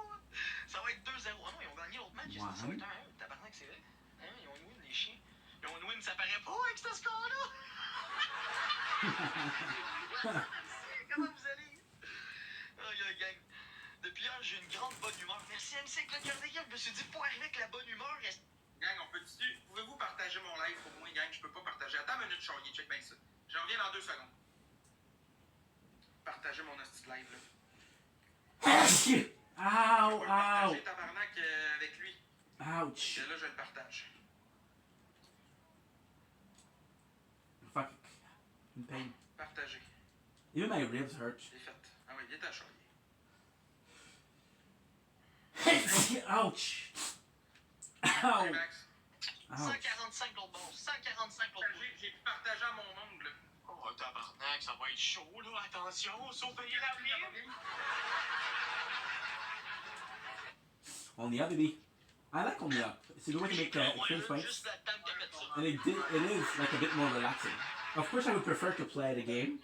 Ça va être 2-0. Ah non, ils ont gagné l'autre match. Ouais. Ça va être 1-1. Tabarnak, c'est vrai. Hein, ils ont une win, les chiens. Ils ont une win, ça paraît pas avec ce score-là. Comment vous allez? Oh, gang. Depuis hier, j'ai une grande bonne humeur. Merci, MC, avec le cœur d'équipe. Je me suis dit, faut arriver avec la bonne humeur. Gang, pouvez-vous partager mon live pour moi, gang? Je peux pas partager. Attends une minute, Charlie, check bien ça. J'en reviens dans 2 secondes. Partagez mon hostie de live, là. Ow, Partager ow. tabarnak avec lui. Ouch. Et là, je le partage. Fuck. In pain. Partagez. Even my ribs hurt. C'est fait. Ah oui, viens t'à Charlie. Ouch. Hey, Ow. Max. Ouch. 145 l'autre bord. 145 l'autre bord. J'ai pu partager à mon ongle. Oh, tabarnak, ça va être chaud, là. Attention, surveillez la ligne. On the up, baby. I like on the up. It's a good way to make experience fights. Juste la table de mettre ça. And it is like a bit more relaxing. Of course, I would prefer to play the game.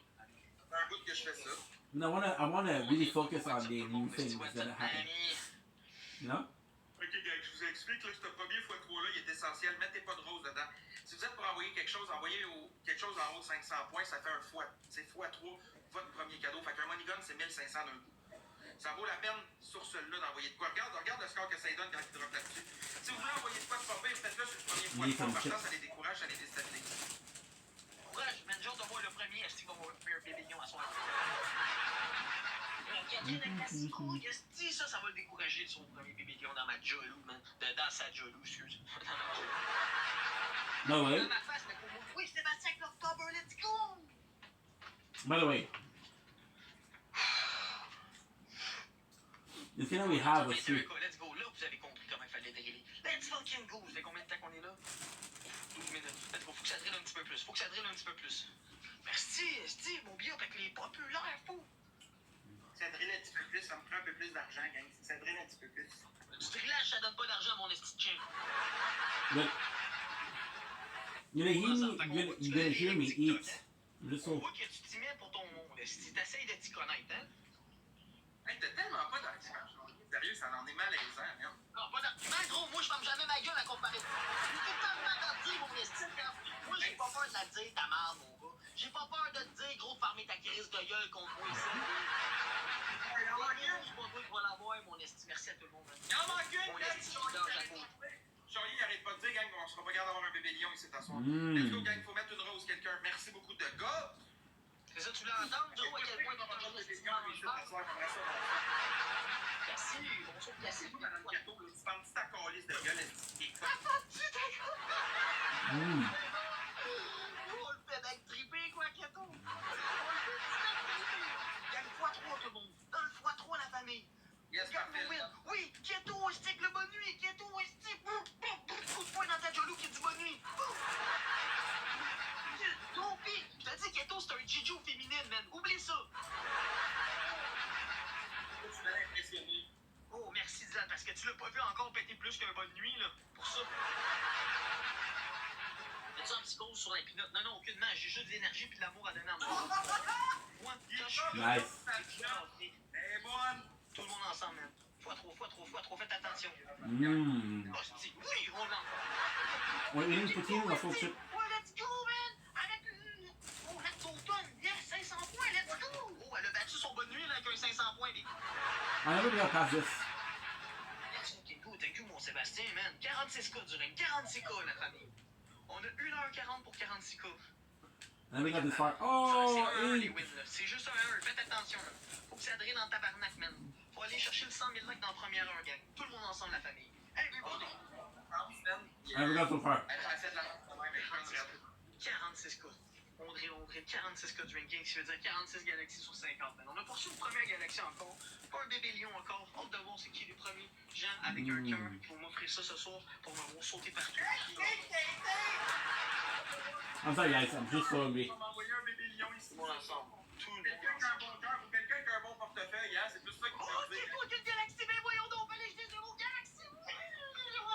C'est un bout que je fais ça. And I wanna really focus on the new things that happen. You know? Ok, gang, je vous explique, là, ce premier x3 là, il est essentiel. Mettez pas de rose dedans. Si vous êtes pour envoyer quelque chose, envoyez quelque chose en haut de 500 points, ça fait un x. C'est x3, votre premier cadeau. Fait qu'un money gun, c'est 1500 d'un coup. Ça vaut la peine sur celui-là d'envoyer de quoi. Regarde le score que ça donne quand il drop là-dessus. Si vous voulez envoyer de quoi de pas pire, faites-le sur le premier x3. Par ça les décourage, ça les déstabilise. Courage, mais genre de voir le premier, est-ce qu'il va voir un bébé à soir? Ça va le décourager de son premier bébé dans ma jolou, man. Dans sa jolou, excuse. No way. Dans ma face, mais pour moi. Oui, Sébastien avec l'October, let's go! By the way, the thing that we have was to. Let's go, là, vous avez compris comment il fallait driller. Let's fucking go! Ça fait combien de temps qu'on est là? 12 minutes. Let's go, faut que ça drille un petit peu plus. Merci, mon bio avec les populaires, fou! Ça drille un petit peu plus, ça me prend un peu plus d'argent, gang. Ça drille un petit peu plus. Du drillage, ça donne pas d'argent, mon esti de chien. But you're gonna hear me eat. Just On so. voit que tu t'y mets pour ton monde, si t'essayes de t'y connaître, hein? Hey, t'as tellement pas d'argument. Sérieux, ça en est malaisant, merde. Non, pas d'argument, gros, moi je ferme jamais ma gueule à comparer. C'est totalement gentil, mon esti, quand... Moi j'ai pas peur de la dire, ta mère, mon gars. J'ai pas peur de te dire, gros, de fermer ta crise de gueule contre moi ici. C'est pas toi qui vas l'avoir, mon esti. Merci à tout le monde. Il en manque une, Mon gang! esti, je dors, j'avoue. Charlie, il arrête pas de dire, gang, on sera pas capable d'avoir un bébé lion ici t'asseoir. Let's go, gang, faut mettre une rose quelqu'un. Merci beaucoup de gars. C'est ça, tu voulais entendre, Joe, à quel point t'as changé de Merci, bonjour, merci. Tu parles de ta calice de gueule, On le fait d'être trippé, quoi, Keto? On le fait trippé. Gagne x3, tout le monde. Donne x3 la famille. Yes, parfait. Oui, Keto, stick le bonne nuit. Keto, stick. Coup de poing dans ta jolou qui dit bonne nuit. Non, pis, je te dis, Keto, c'est un Jijo féminine, man. Oublie ça. Tu m'as impressionné. Oh, merci, Dylan, parce que tu l'as pas vu encore péter plus qu'un bonne nuit, là. Pour ça. Y'a-tu un psychose sur les pinottes? Non, aucunement. J'ai juste de l'énergie puis de l'amour à donner à moi. Moi, quand je suis Nice. Elle est bonne. tout le monde ensemble, man. Fois trop, faites attention. Hostie, oui, on l'a. We're eating poutine or full chip? Oh, let's go, man! Avec oh, Max Automne, yes, 500 points, let's go! Oh, elle a battu son bonne nuit, là, avec un 500 points. I never got past this. Thank you, mon Sébastien, man. 46K du ring, 46K, la famille. On a 1h40 pour 46K. And then we got this far. C'est Oh, un 1 les 8. wins, là. C'est juste un 1, faites attention, là. Faut que ça adresse dans le tabarnak, man. Faut aller chercher le 100 000 likes dans la première heure, gang. Tout le monde ensemble, la famille. Everybody! I never got so far. Elle a fait de la 46K. On drille 46K de ranking, ce qui veut dire 46 galaxies sur 50. Man. On a poursuivi une première galaxie encore. Pas un bébé lion encore. Hâte de voir c'est qui les premiers gens avec un cœur qui vont m'offrir ça ce soir pour m'avoir sauté partout. I'm sorry, guys. I'm just so hungry. On m'a envoyé un bébé lion ici. Tout le monde ensemble. Tout le monde Quelqu'un qui a un ensemble. bon cœur ou quelqu'un qui a un bon portefeuille, hein, c'est plus ça qu'il Oh, faut c'est dire. toi qu'une galaxie, mais voyons donc, fallait que je dise le mot galaxie.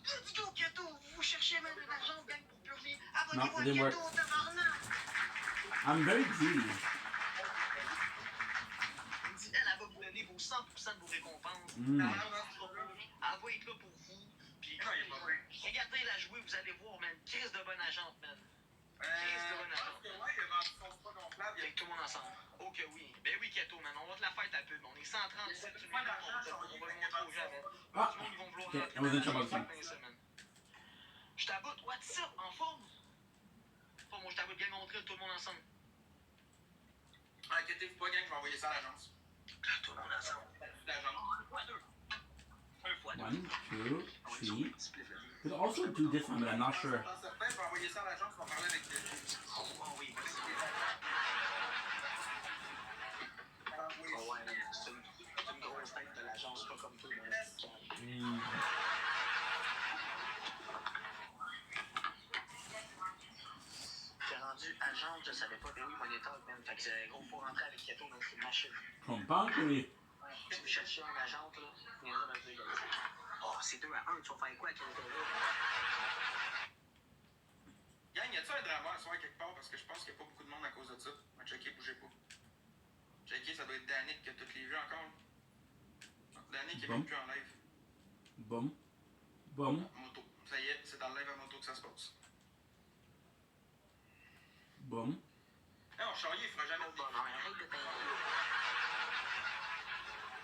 Let's go, Keto. Vous cherchez même de l'argent, gang, pour purger. Abonnez-vous à didn't work. Keto, tabarnak. I'm very greedy. Elle va vous donner vos 100% de vos récompenses. Mm. Elle va être là pour vous. Puis, Non, il est pas vrai. regardez-la jouer, vous allez voir, man. Crise de bonne agente, man. Je pense que ouais, il a vendu son spa gonflable. Avec tout le monde ensemble. Ok, oui. Ben oui, Keto, man. On va te la faire ta pub. On est 137 tu pas millions. d'argent, On va le montrer aux gens, man. Ah. Tout le monde, ils vont vouloir Okay, rentrer I wasn't dans sure la about chambre, ça, man. Je t'aboute, what's up, en forme? Pas moi, je t'aboute bien montrer tout le monde ensemble. Inquiétez-vous pas, gang, je vais envoyer ça à l'agence. Tout le monde ensemble. L'agence. Un fois deux. 1, 2, 3. Could also do this one, but I'm not sure. Dans certains, je vais envoyer ça à l'agence, on va parler avec Oh oui, merci. Oh ouais, c'est une grosse tête de l'agence, pas comme tout le monde. Mm. T'es rendu agent, je savais pas. Ben oui, Monétal, man. Fait que gros, faut rentrer avec Keto, man. C'est une machine. Compankery. Si vous cherchez un agent, là, viendra me dire. Oh, c'est 2 à 1, tu vas faire quoi avec le gars? Gang, y a-tu un drama à soir quelque part? Parce que je pense qu'il n'y a pas beaucoup de monde à cause de ça. On va checker, bougez pas. Checker, ça doit être Danick qui a toutes les vues encore. Danick est même plus en live. Boom. Boom. Moto. Ça y est, c'est dans le live à moto que ça se passe. Boom. Non, Charlie, il fera jamais de Bon, non, arrête de t'aider.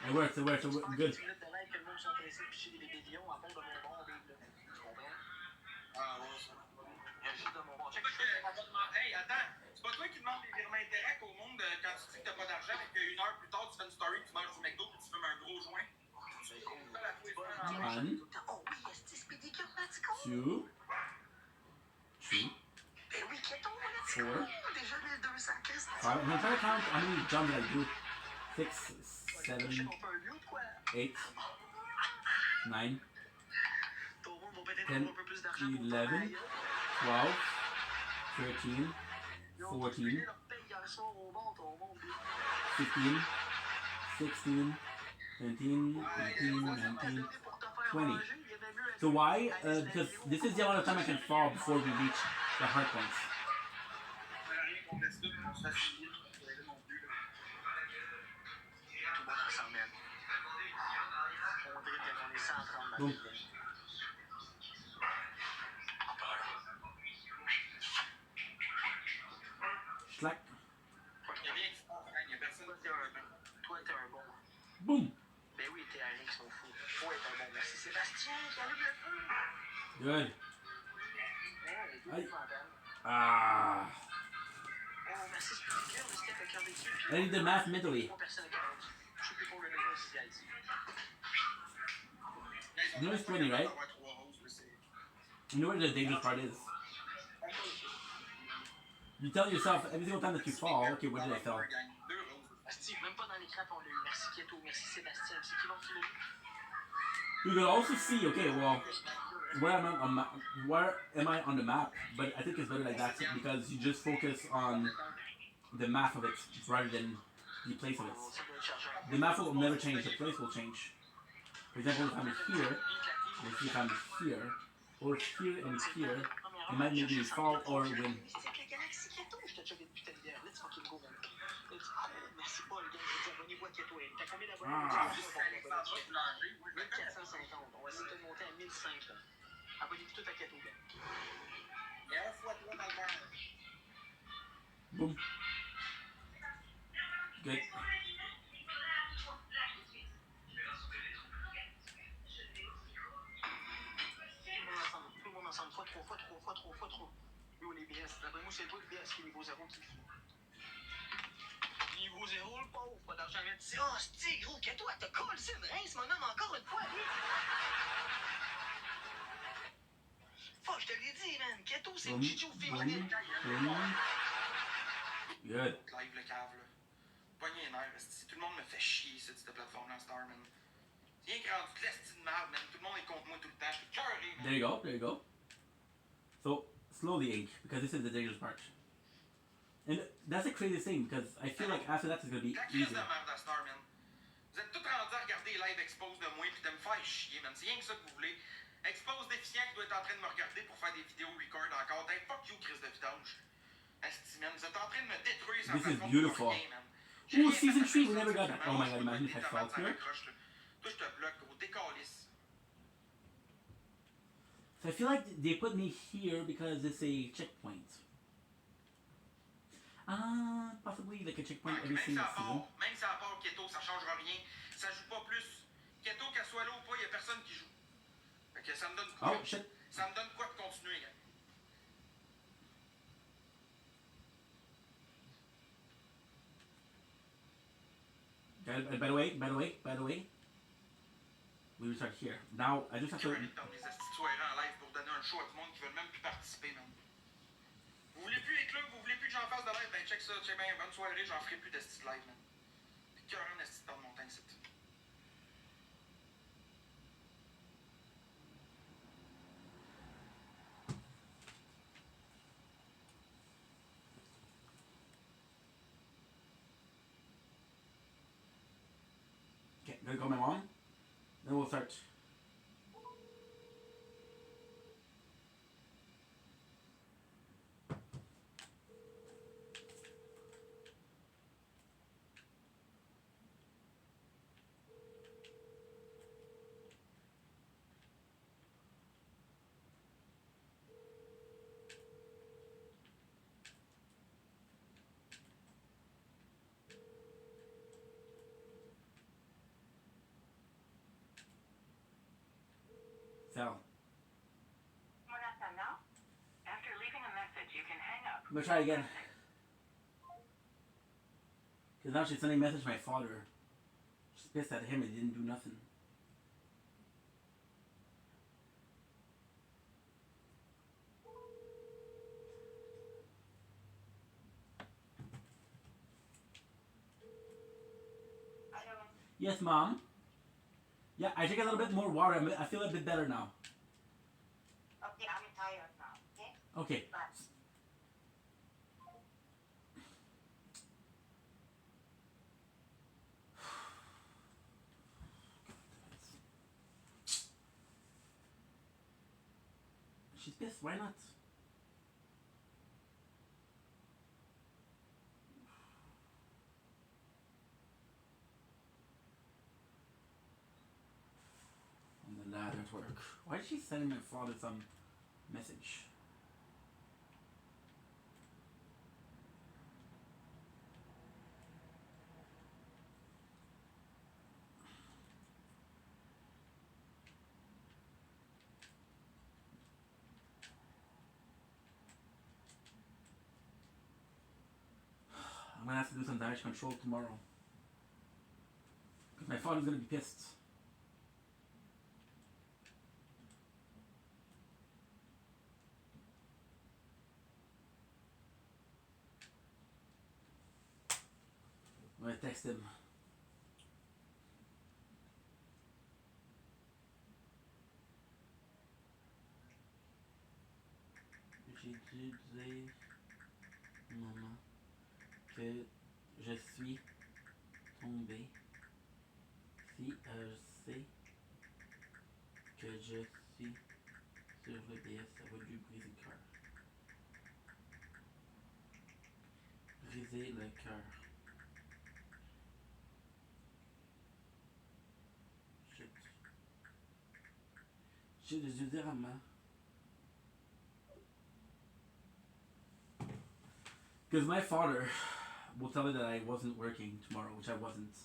It works, it works, it works. Good. 10 minutes de live que le monde sont pressés puis chez des millions à fond de mon bord, Dave, là. Tu comprends? Ah ouais, ça. Juste de mon bord. Check, Hey, attends, c'est pas toi qui demandes des virements intérêts au monde quand tu dis que t'as pas d'argent et qu'une heure plus tard tu fais une story, tu manges du McDo et tu fumes un gros joint. C'est ça la fouille. 1, oh oui, est-ce que pédicure, let's go! 2, 3, Ben oui, Keto, let's go! 4, Déjà 1200, Christ! 5. I'm gonna try to count how many jumps I do. 6, 7, On fait un lieu de quoi? 8, 9, Tout le monde va peut-être 10, avoir un peu plus d'argent pour 11, le travail. 12, 13, 14, 15, 16, 17, 18, 19, 20. So why? Because this is the amount of time I can fall before we reach the hard points. Rien qu'on laisse tout, on se fait chier. Non plus, là. Tout le monde ensemble, man. On dirait qu'on est 130 dans Boom. le village. Schlack. Il y a rien qui se passe, hein, il y a personne qui a un. Toi, t'es un bon. Boom. Ben oui, TRX sont fous. Faux est un bon. Merci Sébastien qui allume le feu. Good. Aïe. Ah. Oh, merci Speaker, le step avec cœur d'équipe. I need the math mentally. 3 personnes à 40. Je suis plus pour le numéro 6 guys. You know it's funny, right? You know what the dangerous part is? You tell yourself every single time that you fall, okay, where did I fall? Steve, même pas dans l'écran, on l'a eu. Merci Keto, merci Sébastien. C'est qui l'autre qui l'a eu? You can also see, okay, well, where am I on the map? But I think it's better like that because you just focus on the map of it rather than the place of it. The map will never change, the place will change. For example, if I'm here, let's see if I'm here, or here and here, it might make me fall or win. Merci Paul, abonnez-vous à Keto. T'as combien d'abonnés? Ah. 1450. On va essayer de monter à 1500. Abonnez-vous tout à Keto. Il y a un fois 3 dans le verre. Boom. Good. Tout le monde ensemble. Fois trop. Yo, les BS. D'après moi, c'est toi le BS qui est niveau 0 qui le fout. Niveau 0, le pauvre. Pas d'argent à mettre. Oh, c'est gros, Keto, elle te colle, c'est une rince, mon homme, encore une fois. Fuck, je te l'ai dit, man. Keto, c'est une chicho féminine. Good. Live le cave, là. Poignée nerf, tout le monde me fait chier, cette plateforme-là, Star, man. Rien que rendu de l'esti de merde, man. Tout le monde est contre moi tout le temps. Je suis cœuré, man. There you go. So, slowly ink, because this is the dangerous part. And that's the craziest thing, because I feel like after that it's going to be La crise easier. de merde à Star, man. Vous êtes tous rendus à regarder les live expose de moi pis de me faire chier, man. C'est rien que ça que vous voulez. Expose déficient qui doit être en train de me regarder pour faire des vidéos record encore. Hey, fuck you, crise de vidange. Esti, man. Vous êtes en train de me détruire sans This is façon beautiful. de rien, man. Ooh, season 3, we never got that. Oh my god, imagine if I fell here. Toi, je te bloque, gros. Décalisse. So I feel like they put me here because it's a checkpoint. Possibly like a checkpoint every single season. Même si à part Keto, ça changera rien. Ça joue pas plus. Keto, qu'elle soit là ou pas, y a personne qui joue. Fait que ça me donne quoi? Oh shit. Ça me donne quoi de continuer, gars? By the way, we will start here. Now I just have to. Les estis soirées en live pour donner un show à tout le monde qui veulent même plus participer, man. Vous voulez plus les clubs, vous voulez plus que j'en fasse de live, ben check ça, check bien, bonne soirée, j'en ferai plus d'estis de live, man. C'est cœur un esti de perdre mon temps ici. Okay, gonna call my mom. Then we'll start. Sal. After leaving a message, you can hang up. I'm gonna try again. Because now she's sending a message to my father. She's pissed at him and he didn't do nothing. Yes, Mom? Yeah, I drink a little bit more water. I feel a bit better now. Okay, I'm tired now, okay? Okay. Bye. She's pissed. Why not? On the ladder at work. Why is she sending my father some message? I'm gonna have to do some damage control tomorrow. Because my father's gonna be pissed. I'm gonna text him. J'ai dû dire, maman, que je suis tombé. Si elle sait que je suis sur le BS, ça va lui briser le cœur. Briser le cœur. J'ai dû dire à maman. Because my father will tell her that I wasn't working tomorrow, which I wasn't.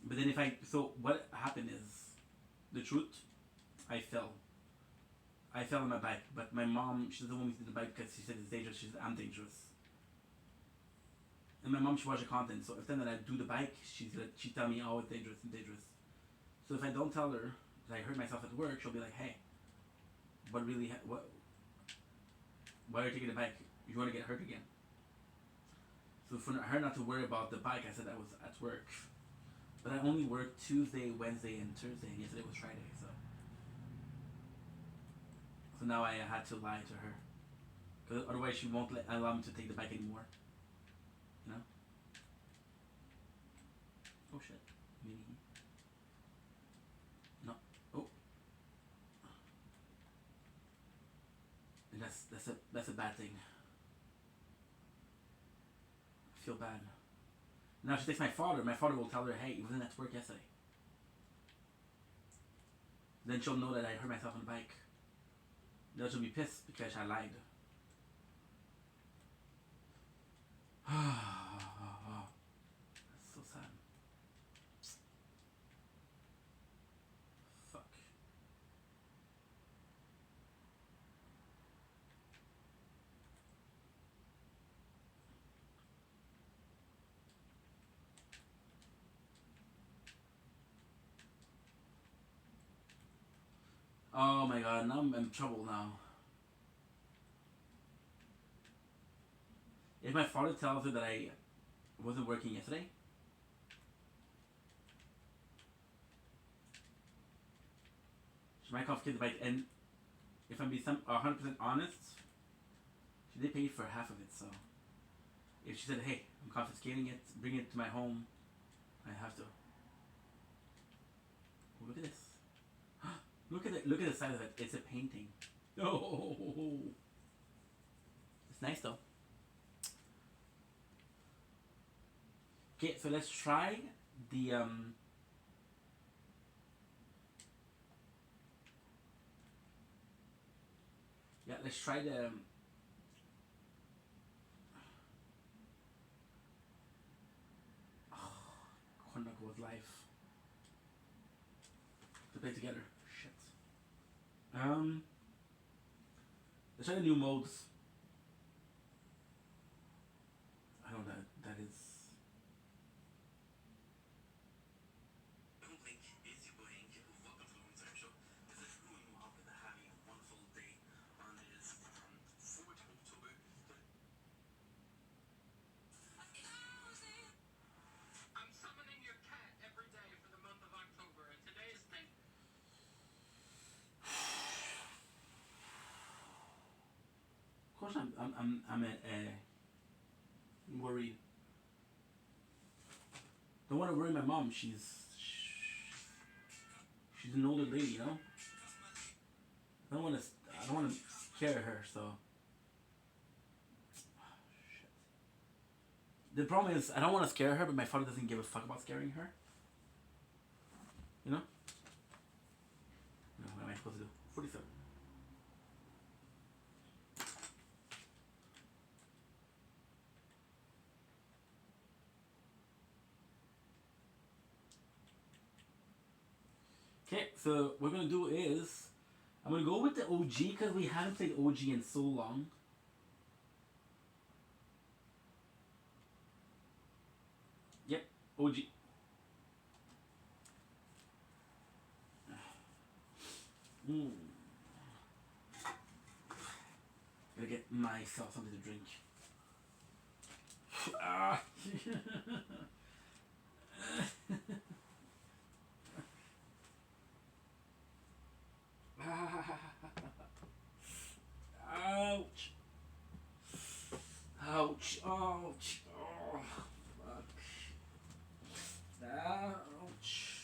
But then so what happened is, the truth, I fell. I fell on my bike, but my mom, she doesn't want me to do the bike because she said it's dangerous. She said I'm dangerous. And my mom, she watches content, so if then that I do the bike, she tell me, oh, it's dangerous, it's dangerous. So if I don't tell her that I hurt myself at work, she'll be like, hey, what really, why are you taking the bike? You want to get hurt again? So for her not to worry about the bike, I said I was at work. But I only worked Tuesday, Wednesday, and Thursday, and yesterday was Friday, so. So now I had to lie to her. Because otherwise she won't allow me to take the bike anymore. You know? Oh shit. Maybe. No. Oh. And that's a bad thing. I feel bad. Now she takes my father. My father will tell her, hey, he wasn't at work yesterday. Then she'll know that I hurt myself on the bike. Then she'll be pissed because I lied. That's so sad. Fuck. Oh my god, now I'm in trouble now. If my father tells her that I wasn't working yesterday, she might confiscate the bike. And if I'm being 100% honest, she did pay for half of it. So if she said, hey, I'm confiscating it, bring it to my home, I have to. Oh, look at this. Look at the side of it. It's a painting. Oh, it's nice though. Okay, so let's try the yeah, let's try the Quandaco with life to play together. Shit. Let's try the new modes. I know that is. Of course, I'm worried. Don't want to worry my mom. She's an older lady, you know. I don't want to scare her. So. Shit. The problem is I don't want to scare her, but my father doesn't give a fuck about scaring her. You know. No, what am I supposed to do? 47. Okay, so what we're gonna do is I'm gonna go with the OG because we haven't played OG in so long. OG. Gotta get myself something to drink. Ah. Ouch. Ouch. Ouch. Oh, fuck. Ouch.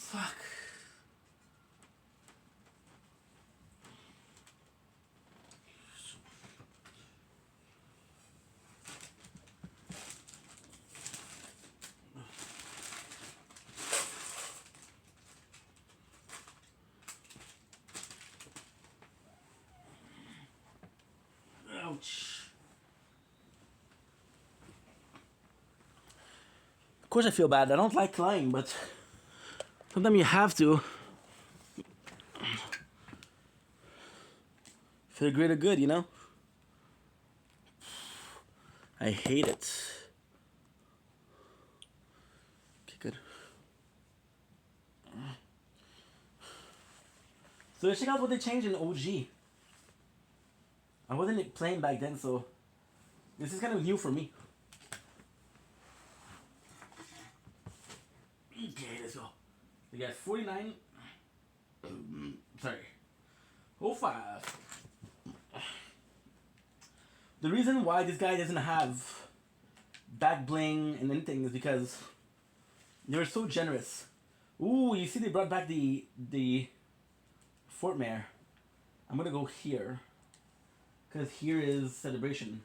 Fuck. Ouch. Of course I feel bad. I don't like lying, but sometimes you have to. For the greater good, you know? I hate it. Okay, good. So let's check out what they changed in OG. I wasn't playing back then, so this is kind of new for me. Okay, let's go. We got 49. Sorry. 05. The reason why this guy doesn't have back bling and anything is because they were so generous. Ooh, you see they brought back the Fort Mare. I'm gonna go here. Because here is celebration.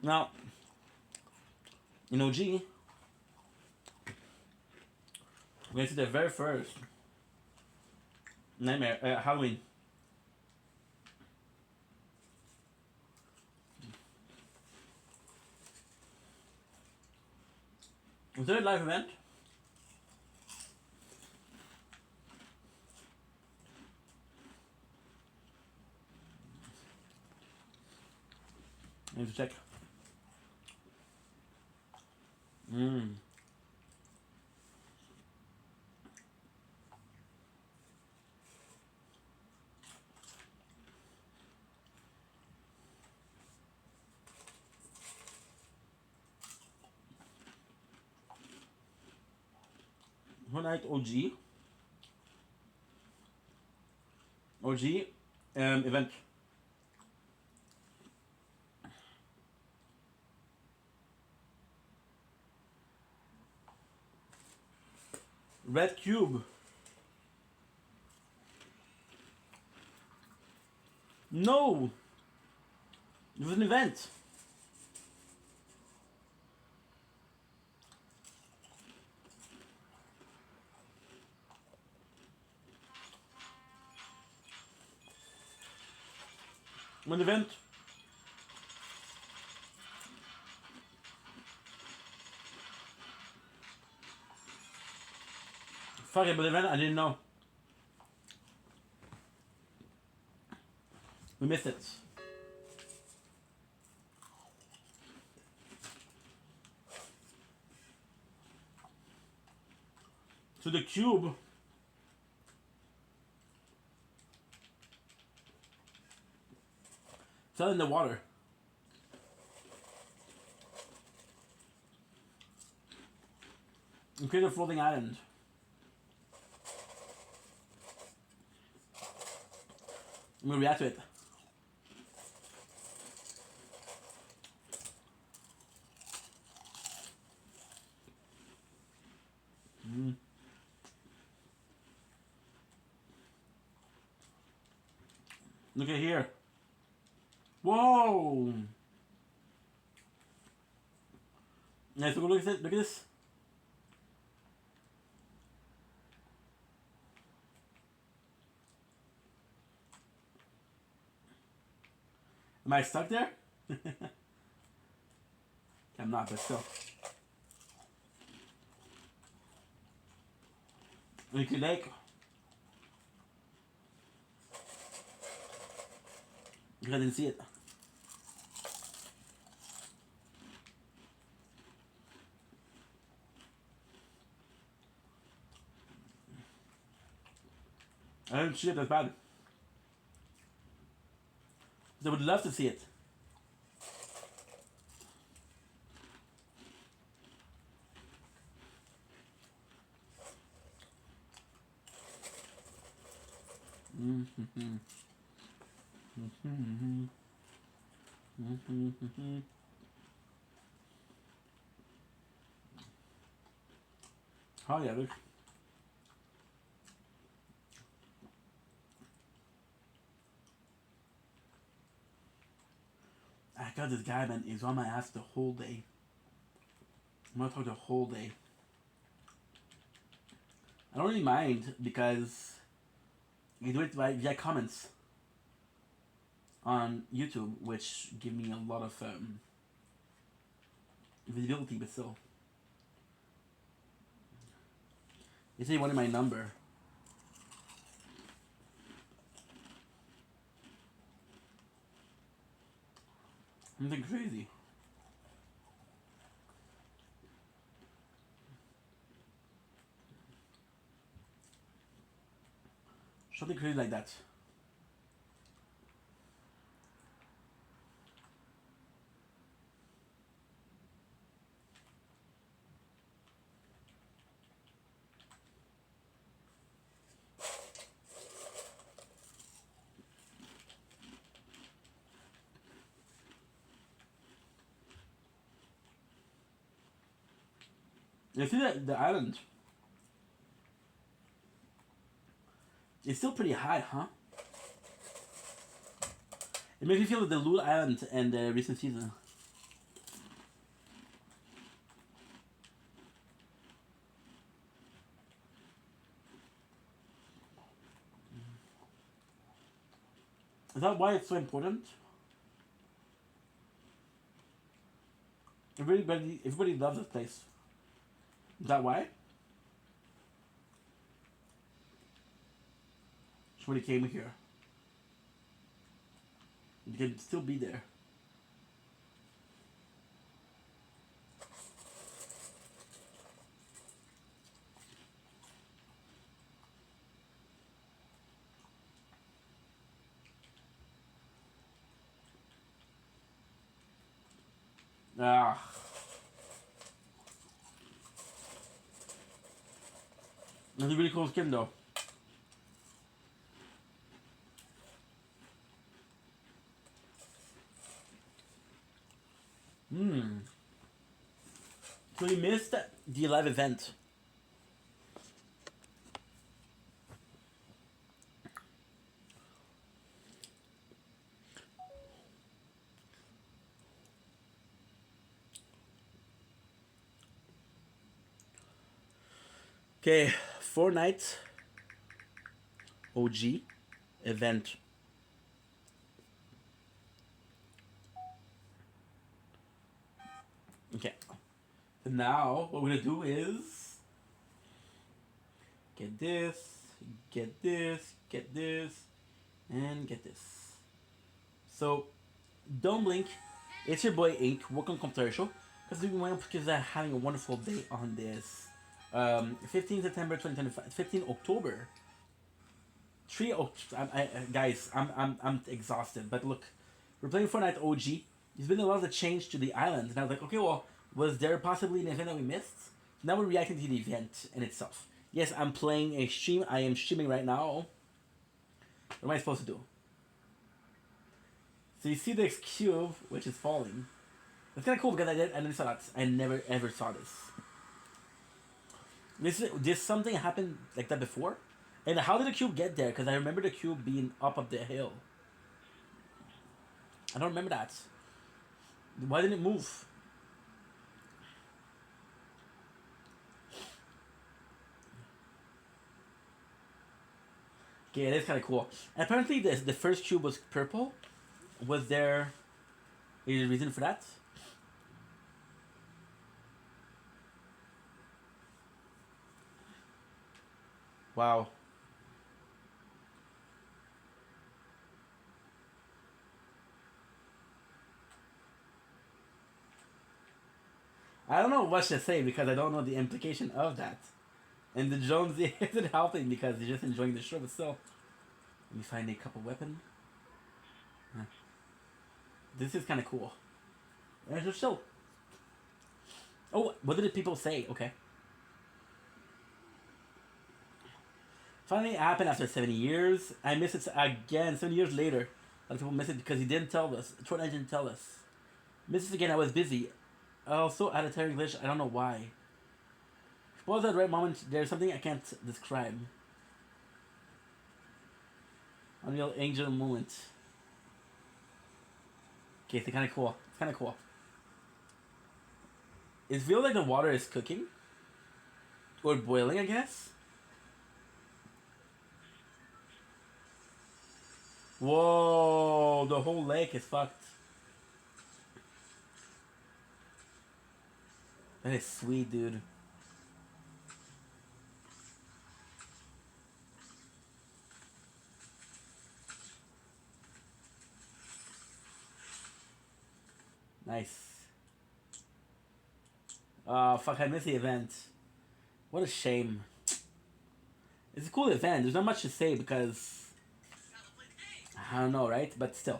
Now, in OG, we're going to see the very first Nightmare, Halloween. Was there a live event? I need to check. One night OG event. Red Cube. No! It was an event. An event. Fuck it, but event I didn't know. We missed it. So the cube fell in the water. And created a floating island. I'm gonna react to it. Look at here. Whoa! Nice, look at this. Look at this. Am I stuck there? I'm not, but still. Leaky Lake. Because I didn't see it. I didn't see it. That's bad. I would love to see it. Oh yeah, look. I got this guy, man. He's on my ass the whole day. I'm gonna talk the whole day. I don't really mind because you do it via comments on YouTube, which give me a lot of visibility, but still. He said he wanted my number. Something crazy. Something crazy like that. You see that the island? It's still pretty high, huh? It makes me feel like the Lula Island and the recent season. Is that why it's so important? Everybody loves this place. Is that why? Somebody came here. You can still be there. Ah. That's a really cool skin though. So we missed the live event. Okay, Fortnite OG event. Okay. So now what we're gonna do is get this, get this, get this, and get this. So don't blink. It's your boy Ink. Welcome to Computer Show. Because I'm having a wonderful day on this 15 September 2025, 15 October. Guys, I'm exhausted. But look, we're playing Fortnite OG. There's been a lot of change to the island, and I was like, okay, well, was there possibly an event that we missed? Now we're reacting to the event in itself. Yes, I'm playing a stream. I am streaming right now. What am I supposed to do? So you see this cube, which is falling. It's kind of cool because I never saw that. I never ever saw this. This something happened like that before? And how did the cube get there? Because I remember the cube being up the hill. I don't remember that. Why didn't it move? Okay, it is kind of cool. And apparently the first cube was purple. Was there a reason for that? Wow. I don't know what to say because I don't know the implication of that. And the Jones isn't helping because he's just enjoying the show, but still. Let me find a couple weapon. Huh. This is kind of cool. There's a show. Oh, what did the people say? Okay. Finally, it happened after 70 years. I miss it again. 70 years later. A lot of people miss it because he didn't tell us. Fortnite didn't tell us. Miss it again. I was busy. Also, out of Terry Glitch. I don't know why. Suppose at the right moment, there's something I can't describe. Unreal Angel moment. Okay, it's kind of cool. It's kind of cool. It feels like the water is cooking. Or boiling, I guess. Whoa, the whole lake is fucked. That is sweet, dude. Nice. Fuck, I missed the event. What a shame. It's a cool event. There's not much to say because... I don't know, right? But still.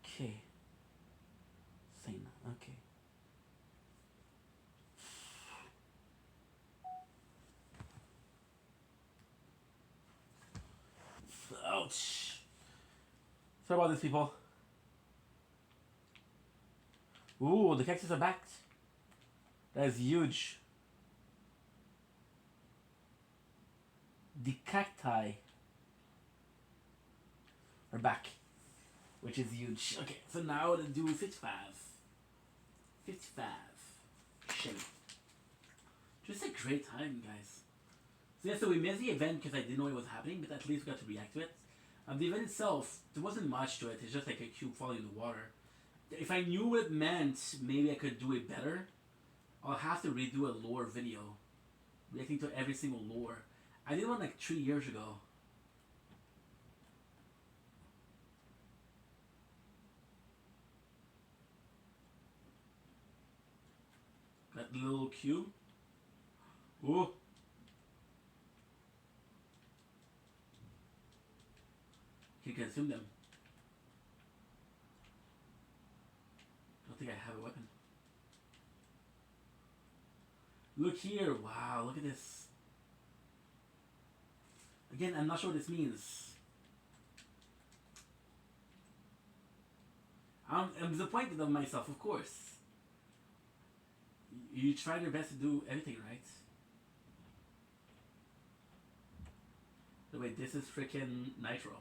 Okay. Same. Okay. Ouch. Sorry about this, people. Ooh, the cactus are back. That is huge. The cacti are back, which is huge. Okay, so now to do 55. 55. Shame. Just a great time, guys. So yeah, so we missed the event because I didn't know it was happening, but at least we got to react to it. The event itself, there wasn't much to it. It's just like a cube falling in the water. If I knew what it meant, maybe I could do it better. I'll have to redo a lore video, reacting to every single lore. I did one like 3 years ago. That little cube. Ooh. You can consume them. I don't think I have a weapon. Look here. Wow, look at this. Again, I'm not sure what this means. I'm disappointed of myself, of course. You try your best to do everything right. So wait, this is freaking Nitro.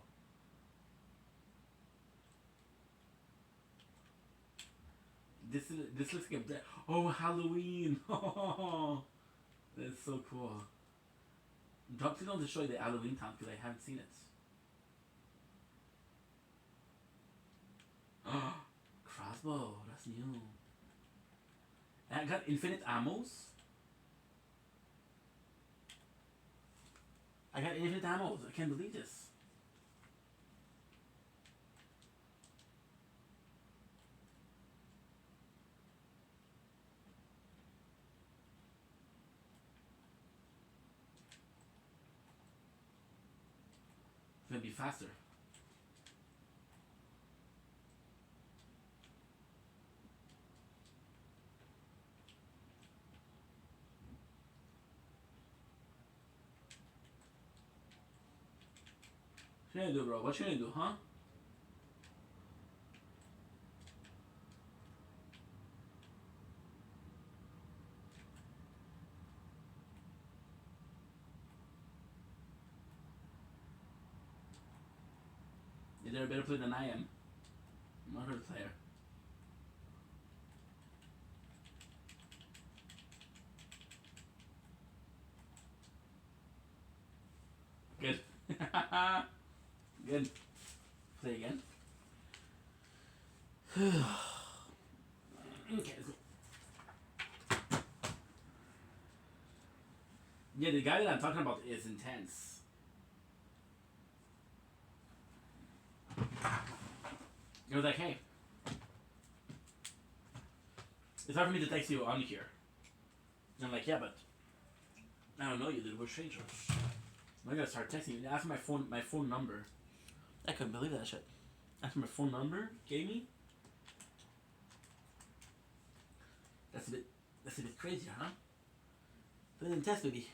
This looks like a... Oh, Halloween! That's so cool. Please don't destroy the Halloween town because I haven't seen it. Crossbow, that's new. And I got infinite ammos. I got infinite ammos. I can't believe this. It's gonna be faster. What you gonna do, bro? What you gonna do, huh? They're a better player than I am. I'm not a good player. Good. Good. Play again. Okay, let's go. Yeah, the guy that I'm talking about is intense. It was like, hey, it's hard for me to text you on here. And I'm like, yeah, but I don't know you, dude. We're strangers. I gotta start texting you. Ask my phone number. I couldn't believe that shit. Ask my phone number. Gave me. That's a bit crazy, huh? But then test, baby.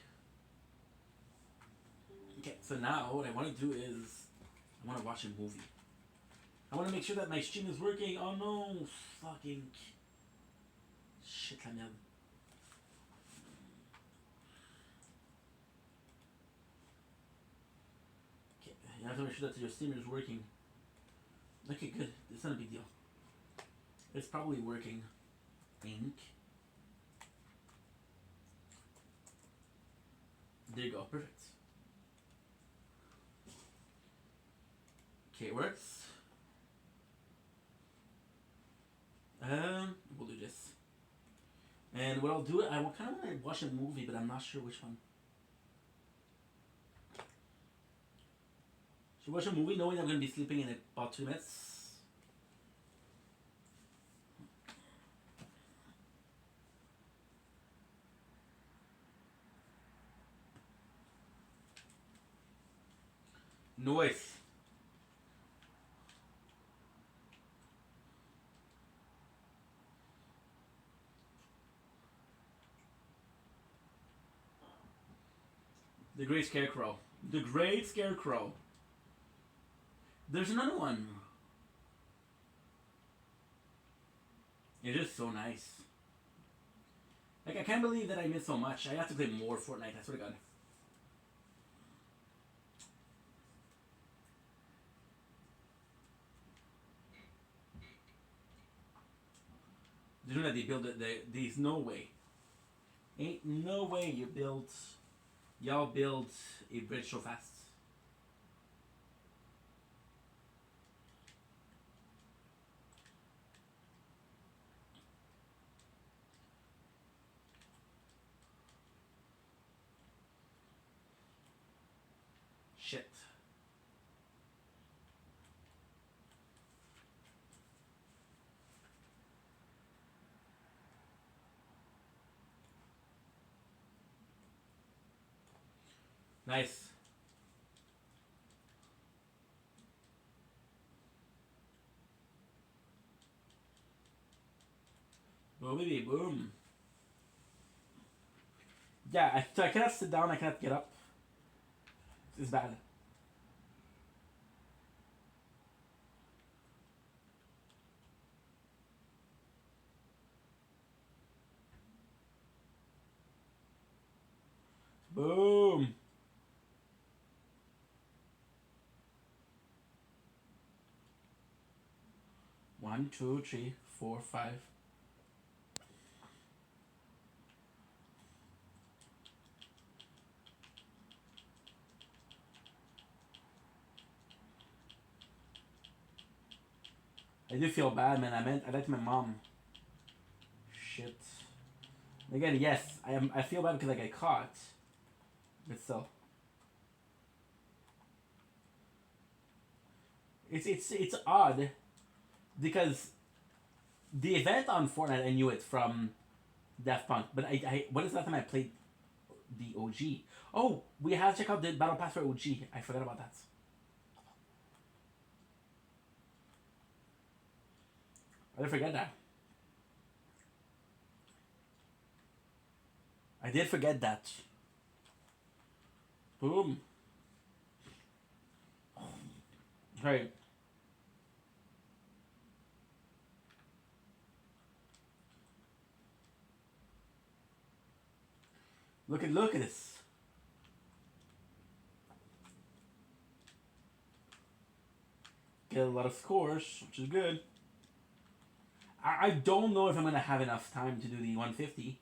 Okay, so now what I want to do is I want to watch a movie. I want to make sure that my stream is working. Oh no, fucking shit, la merde. Okay, you have to make sure that your streamer is working. Okay, good. It's not a big deal. It's probably working. Ink. There you go. Perfect. Okay, it works. We'll do this. And what I'll do, I kind of want to watch a movie, but I'm not sure which one. Should we watch a movie knowing I'm going to be sleeping in about 2 minutes? Noise. The Great Scarecrow. The Great Scarecrow. There's another one. It is so nice. Like, I can't believe that I missed so much. I have to play more Fortnite, I swear to God. You know that they build it, there's no way. Ain't no way y'all build a bridge so fast. Shit. Nice. Boom, baby, boom. Yeah, so I cannot sit down, I cannot get up. It's bad. Boom. One, two, three, four, five. I do feel bad, man. I like my mom. Shit. Again, yes, I feel bad because I get caught. But still. It's odd because the event on Fortnite, I knew it from Daft Punk, but when is the last time I played the OG? Oh, we have to check out the Battle Pass for OG. I forgot about that. I did forget that. I did forget that. Boom. Right. Look at this. Get a lot of scores, which is good. I don't know if I'm gonna have enough time to do the 150,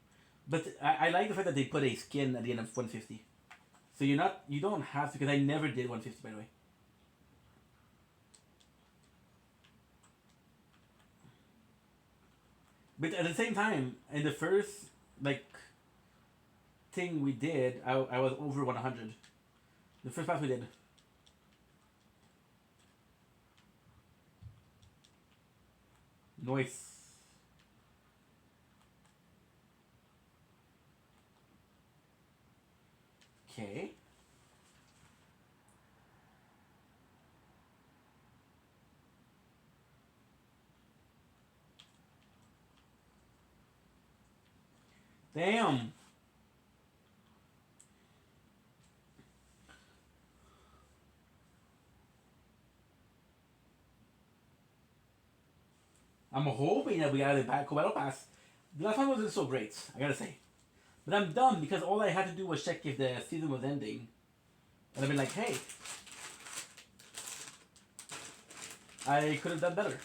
but I like the fact that they put a skin at the end of 150. So you don't have to, because I never did 150, by the way. But at the same time, in the first thing we did, I was over 100. The first pass we did. Noise. Okay. Damn. I'm hoping that we got a back battle pass. The last one wasn't so great, I gotta say. But I'm dumb because all I had to do was check if the season was ending. And I've been like, hey, I could have done better.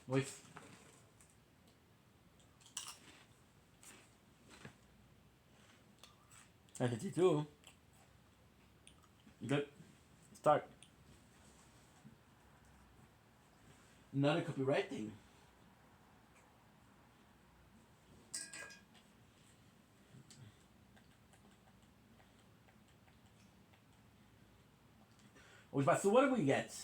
Voice. I 52. Good. Start. Another copyright thing. So what did we get?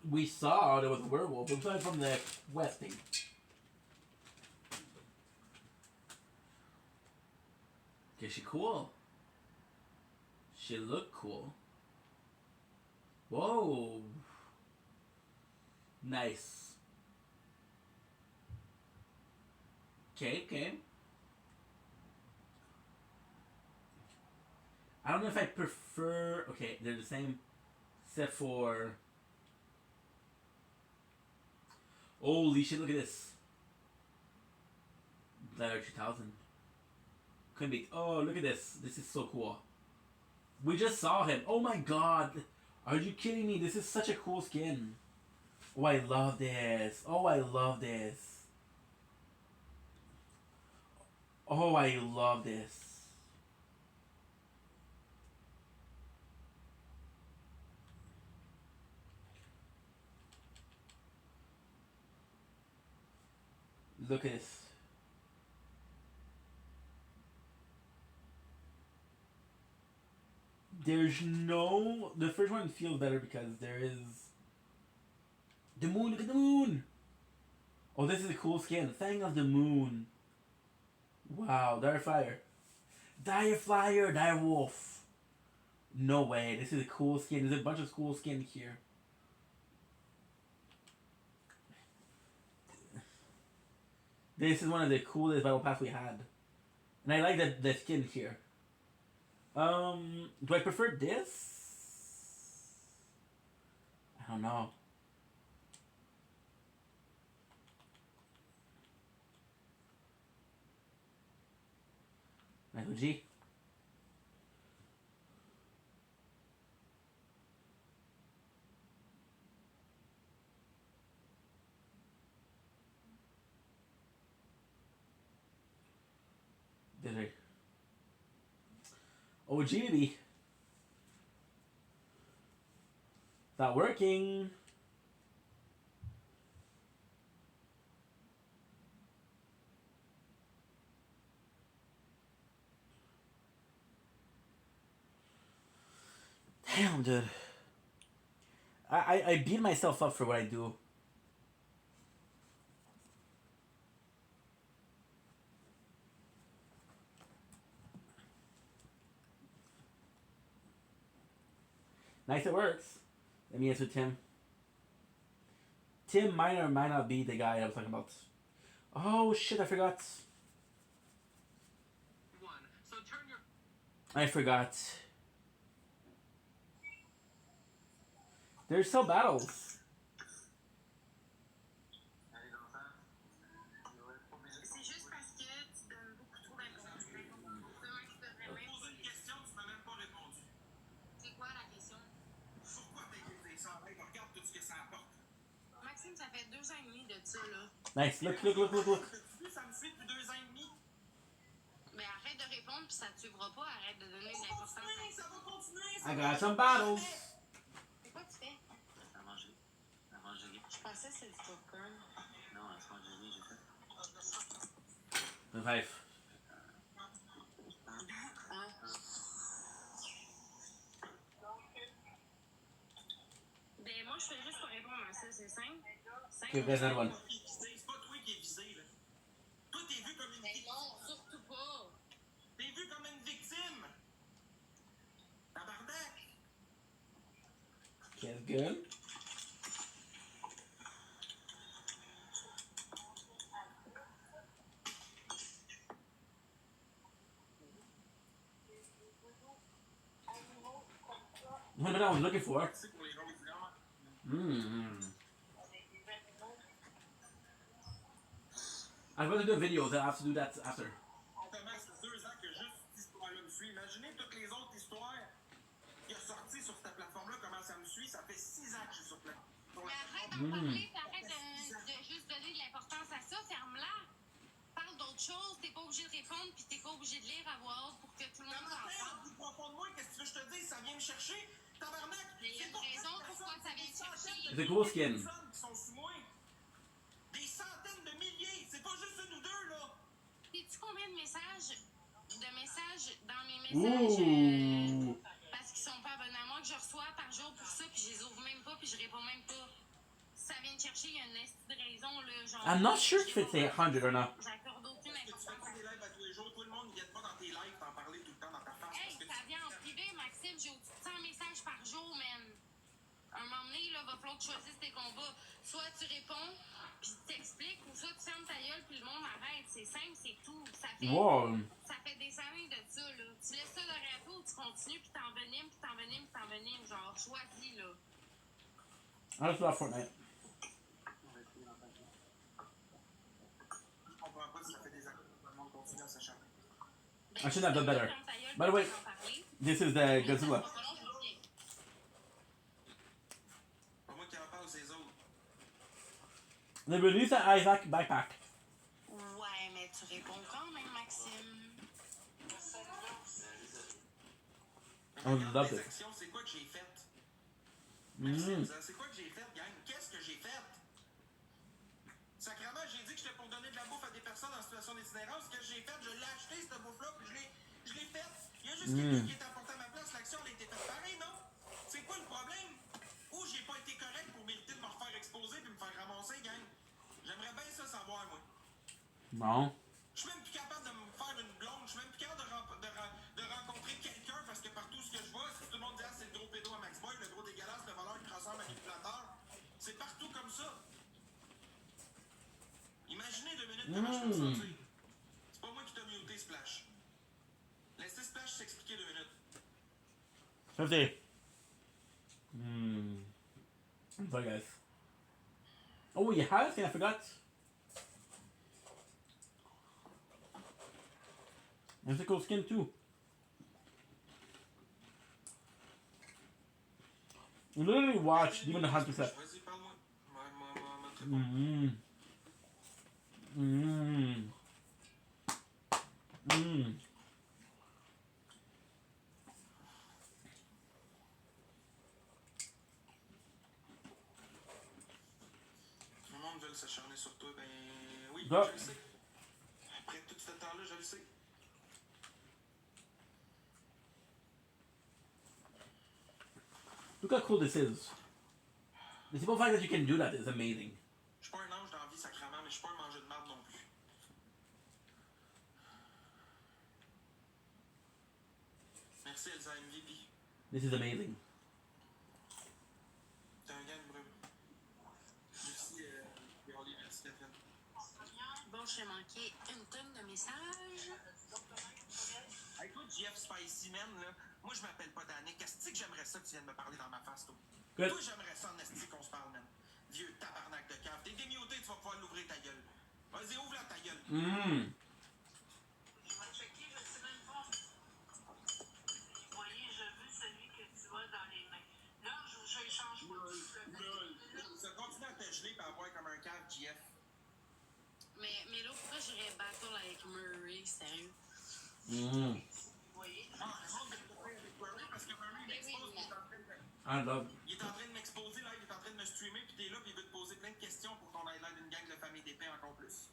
We saw there was a werewolf. It was from the west thing. Okay, she cool. She look cool. Whoa. Nice. Okay. I don't know if I prefer... Okay, they're the same. Except for... Holy shit, look at this. Ladder 2000. Couldn't be... Oh, look at this. This is so cool. We just saw him. Oh my god. Are you kidding me? This is such a cool skin. Oh, I love this. Oh, I love this. Oh, I love this. Look at this. There's no... The first one feels better because there is... The moon, look at the moon! Oh, this is a cool skin. Fang of the moon. Wow, Dire Flyer. Dire Flyer, Dire Wolf. No way, this is a cool skin. There's a bunch of cool skin here. This is one of the coolest battle pass we had. And I like the skin here. Do I prefer this? I don't know. Michael G. Did I? OG baby. Not working. Damn, dude. I beat myself up for what I do. Nice, it works. Let me answer Tim. Tim might or might not be the guy I was talking about. Oh shit, I forgot. I forgot. There's still battles. C'est juste parce que tu donnes beaucoup trop d'importance. Comment tu devrais même. Poser une question, tu m'as même pas répondu. C'est quoi la question? Pourquoi t'inquiètes ça? Regarde tout ce que ça apporte. Maxime, ça fait 2 ans et demi de ça, là. Nice, look. Ça me suit depuis 2 ans et demi. Mais arrête de répondre, puis ça te suivra pas. Arrête de donner de l'importance. Ça va continuer. I got some battles. C'est quoi que tu fais? À manger. À manger. Je pensais que c'est du popcorn. Non, à se manger, j'ai fait. The five. Moi, je fais juste pour répondre à ça, c'est simple. Okay, there's another one. C'est pas toi qui es visé, là. Toi, t'es vu comme une Mais victime. non, surtout pas. T'es vu comme une victime. Tabarnak. Okay, that's good. What I was looking for. C'est pour les rôles différents. I'm going to do a video, then I have to do that after. Thomas, c'est 2 ans que juste cette histoire-là me suit. Imaginez toutes les autres histoires qui ont sorti sur cette plateforme-là, comment ça me suit. Ça fait 6 ans que je suis sur la Mais arrête d'en parler, puis arrête de juste donner de l'importance à ça, ferme-la. Parle d'autre chose, t'es pas obligé de répondre, puis t'es pas obligé de lire à voix haute pour que tout le monde Tabarnak, s'entende. au plus profond de moi, qu'est-ce que tu veux que je te dise? Ça vient me chercher. Tabarnak, Mais il y a une raison pourquoi ça vient te chercher. It's a cool skin. personnes qui sont sous moi. Des centaines de milliers. C'est pas juste une ou deux, là. Sais-tu combien de messages dans mes messages Ooh. parce qu'ils sont pas abonnés à moi que je reçois par jour pour ça, puis je les ouvre même pas, puis je réponds même pas. Ça vient de chercher, il y a une esti de raison, là, genre... I'm not sure if it's 100 or not. J'accorde aucune Tu fais importance pas à des lives à tous les jours. Tout le monde ne vient pas dans tes lives t'en parler tout le temps dans ta face. Hey, ça vient en privé, Maxime, j'ai au-dessus de 100 messages par jour, man. À un moment donné, là, va falloir que tu choisisses tes combats. Soit tu réponds, puis tu t'expliques, ou soit tu fermes ta gueule, puis le monde arrête. C'est simple, c'est tout. Wow. Ça fait des années de ça, là. Tu laisses ça derrière toi, ou tu continues, puis t'envenimes, puis t'envenimes, puis t'envenimes. Genre, choisis, là. I just love Fortnite. Je comprends pas si ça fait des années que tout le monde continue à s'acharner. I should have done better. Ferme ta gueule, By the way, puis t'en parler. this is the Godzilla. Sinon, je reviens. Pas moi qui en parle, c'est les autres. They released an Isaac backpack. Ouais, mais tu réponds quand même, Maxime. I love Les it. actions, c'est quoi que j'ai fait? Mm. C'est quoi que j'ai fait, gang? Qu'est-ce que j'ai fait? Sacrément, j'ai dit que j'étais pour donner de la bouffe à des personnes en situation d'itinérance. Ce que j'ai fait, je l'ai acheté, cette bouffe-là, puis je l'ai faite. Il y a juste quelqu'un qui est apporté à ma place. L'action, elle a été faite pareil, non? C'est quoi le problème? Ou j'ai pas été correct pour mériter de me refaire exposer puis me faire ramasser, gang? J'aimerais bien ça savoir, moi. Bon. Je suis même plus capable de me faire une blonde. Je suis même plus capable de rencontrer quelqu'un parce que partout ce que je vois, c'est tout le monde dit ah, c'est le gros pédo à Max Boy, le gros dégueulasse, le voleur, le crasseur, manipulateur. C'est partout comme ça. Imaginez 2 minutes comment je peux me sentir. C'est pas moi qui t'ai muté, Splash. Laissez Splash s'expliquer 2 minutes. 50. Sorry, guys. Oh, you have a thing I forgot. There's a cool skin too. You literally watched Demon Hunter set. Vas-y, parle-moi. Moi, très bon. Tout le monde veut s'acharner sur toi, ben oui, Ah. je le sais. Après tout ce temps-là, je le sais. Look how cool this is. The simple fact that you can do that is amazing. Je suis pas un ange dans la vie sacrément, mais je suis pas un mangeur de marde non plus. Merci Elsa MVP. This is amazing. T'es un gars de brume. Merci Yoli, merci Catherine. Bon, j'ai manqué une tonne de messages. Hey, toi, GF Spicy Man, là, moi je m'appelle pas Danick. Est-ce que j'aimerais ça que tu viennes me parler dans ma face, toi? Good. Toi, j'aimerais ça en esti qu'on se parle, man. Vieux tabarnak de cave. T'es démuté, tu vas pouvoir l'ouvrir ta gueule. Vas-y, ouvre-la ta gueule. Je vais checker, je sais même pas. Vous voyez, je veux celui que tu as dans les mains. Là, je échange pas. Ça continue à te geler et à avoir comme un cave, GF. Mais là, pourquoi j'irais battle avec Murray, sérieux? Vous voyez? Ah, raison de te faire avec Murray parce que Murray m'expose. I love. Il est en train de m'exposer, là, il est en train de me streamer, puis t'es là, puis il veut te poser plein de questions pour qu'on aille là d'une gang de famille d'épée encore plus.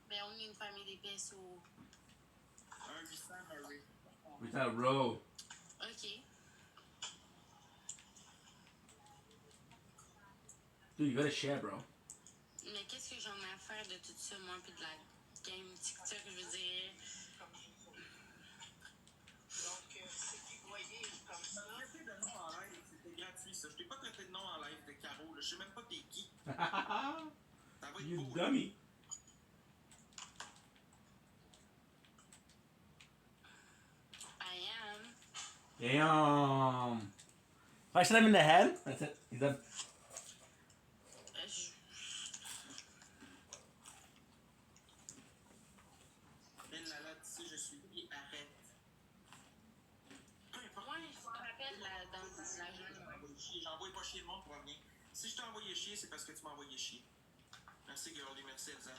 Ben, on est une famille d'épais au... Un 800 Murray. With that row. Ok. Dude, you gotta share, bro. Mais qu'est-ce que j'en ai à faire de tout ça, moi, puis de la game TikTok, je veux dire. Donc, ceux qui voyaient comme ça. Traiter de nom en live, c'était gratuit, ça. Je t'ai pas traité de nom en live de Caro, là. Je sais même pas t'es qui. Ça va être You beau. dummy. I am. Damn. If I shoot him in the head, that's it. He's done. Ben là, là, tu sais, je suis qui arrête. Peu importe. Moi, je me rappelle dans la journée. J'envoie pas chier le monde pour rien. Si je t'ai envoyé chier, c'est parce que tu m'as envoyé chier. Merci, Girlie. Merci, Elsa.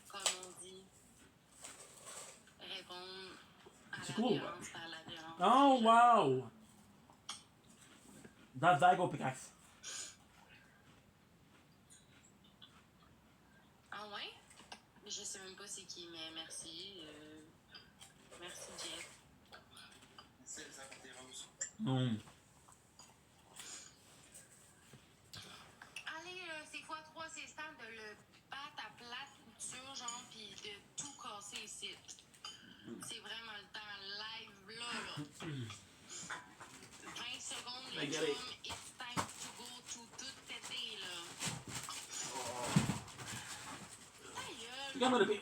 Comme on dit, répondre à C'est la cool, violence par la violence. Oh, wow. That's Zygo pickaxe. Ah ouais? Je sais même pas c'est qui, mais merci. Merci, Jeff. Merci, Elsa, pour tes roses. Mm. Allez, c'est x3, c'est temps de le battre à plate couture, genre, pis de tout casser ici. C'est vraiment le temps live là. 20 secondes, les get it. chums, it's time to go to tout péter, là. Ta gueule, You got me to be-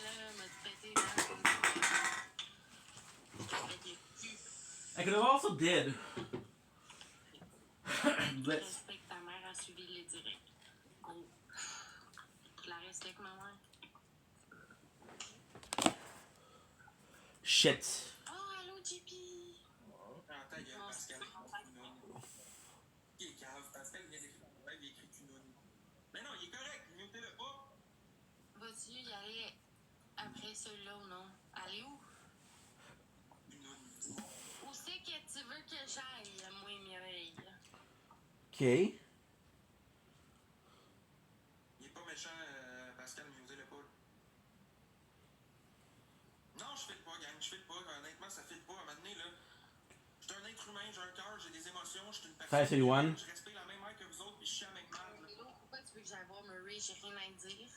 là, m'a pété, là, comme ça. Je te pète le cul. I could have also did. Let's. Respecte ta mère, a suivi les directs. Go. Je la respecte, ma mère. Shit. Oh, allô, JP. Ah, ta gueule, Non, Pascal. c'est Il est cave. Pascal vient d'écrire dans le live, il écrit Cunoun. Mais non, il est correct. Mutez-le pas. Vas-tu y aller après celui-là ou non? Aller où? Cunoun. Où c'est que tu veux que j'aille, moi et Mireille? Okay. Il est pas méchant, Pascal, musez-le pas. Non, je file pas, gang. Je file pas. Honnêtement, ça file pas. À un moment donné, là. Je suis un être humain, j'ai un cœur, j'ai des émotions, je suis une personne. Ça, c'est Luan. Je respecte la même mère que vous autres, puis je suis avec merde. Mais là, pourquoi tu veux que j'aille voir Murray? J'ai rien à te dire.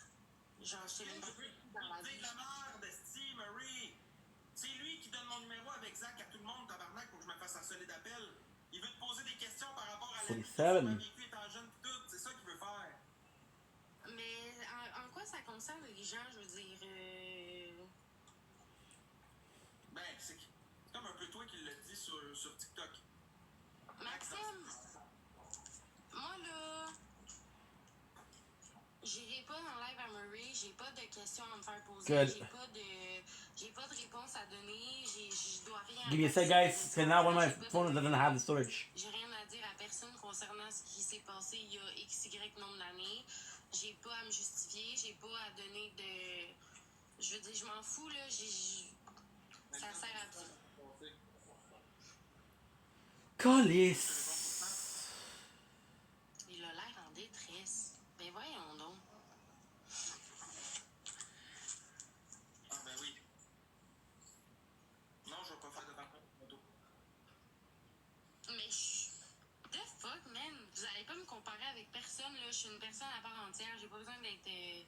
Genre, je sais même pas dans la C'est vie. de la merde, Steve, Murray. C'est lui qui donne mon numéro avec Zach à tout le monde, tabarnak, pour que je me fasse un solide appel. Il veut te poser des questions par rapport à la vie que tu 47. as vécu étant jeune pis tout. C'est ça qu'il veut faire. Mais en quoi ça concerne les gens, je veux dire... Ben, c'est comme un peu toi qui l'as dit sur TikTok. Maxime, moi là, j'irai pas dans live à Murray, j'ai pas de questions à me faire poser, Good. j'ai pas de réponse à donner, je dois rien à Give me a sec, personne. guys. Because now one of my phones doesn't have the storage. J'ai rien à dire à personne concernant ce qui s'est passé il y a XY nombre d'années. J'ai pas à me justifier, j'ai pas à donner de... Je veux dire, je m'en fous, là, ça sert à tout. Calice. Il a l'air en détresse. Ben voyons donc. Ah, ben oui. Non, je vais pas faire de rencontre moto. Mais the fuck, man? Vous allez pas me comparer avec personne, là. Je suis une personne à part entière. J'ai pas besoin d'être...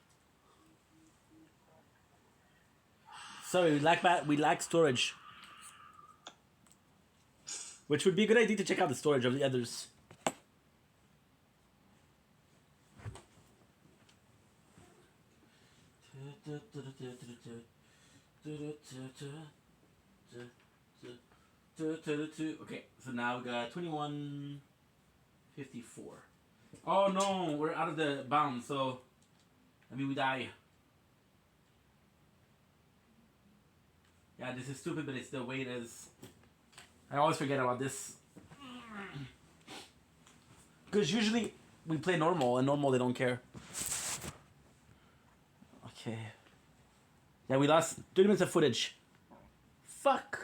Sorry, we lack storage. Which would be a good idea to check out the storage of the others. Okay, so now we got 21:54. Oh no, we're out of the bounds, so I mean we die. Yeah, this is stupid, but it's the way it is. I always forget about this. Because usually we play normal, and normal they don't care. Okay. Yeah, we lost 30 minutes of footage. Fuck.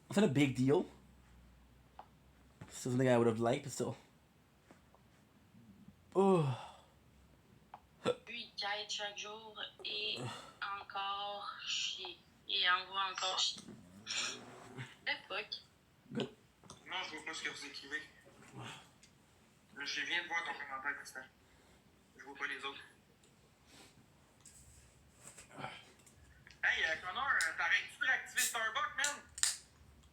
It's not a big deal. Still something I would have liked, but still. Oh. Lui, il guide chaque jour et encore chier. Et envoie encore chier. The fuck? Good. Non, je vois pas ce que vous écrivez. Je viens de voir ton commentaire, Tristan. Je vois pas les autres. Hey, Connor, t'arrêtes-tu de réactiver Starbucks, man?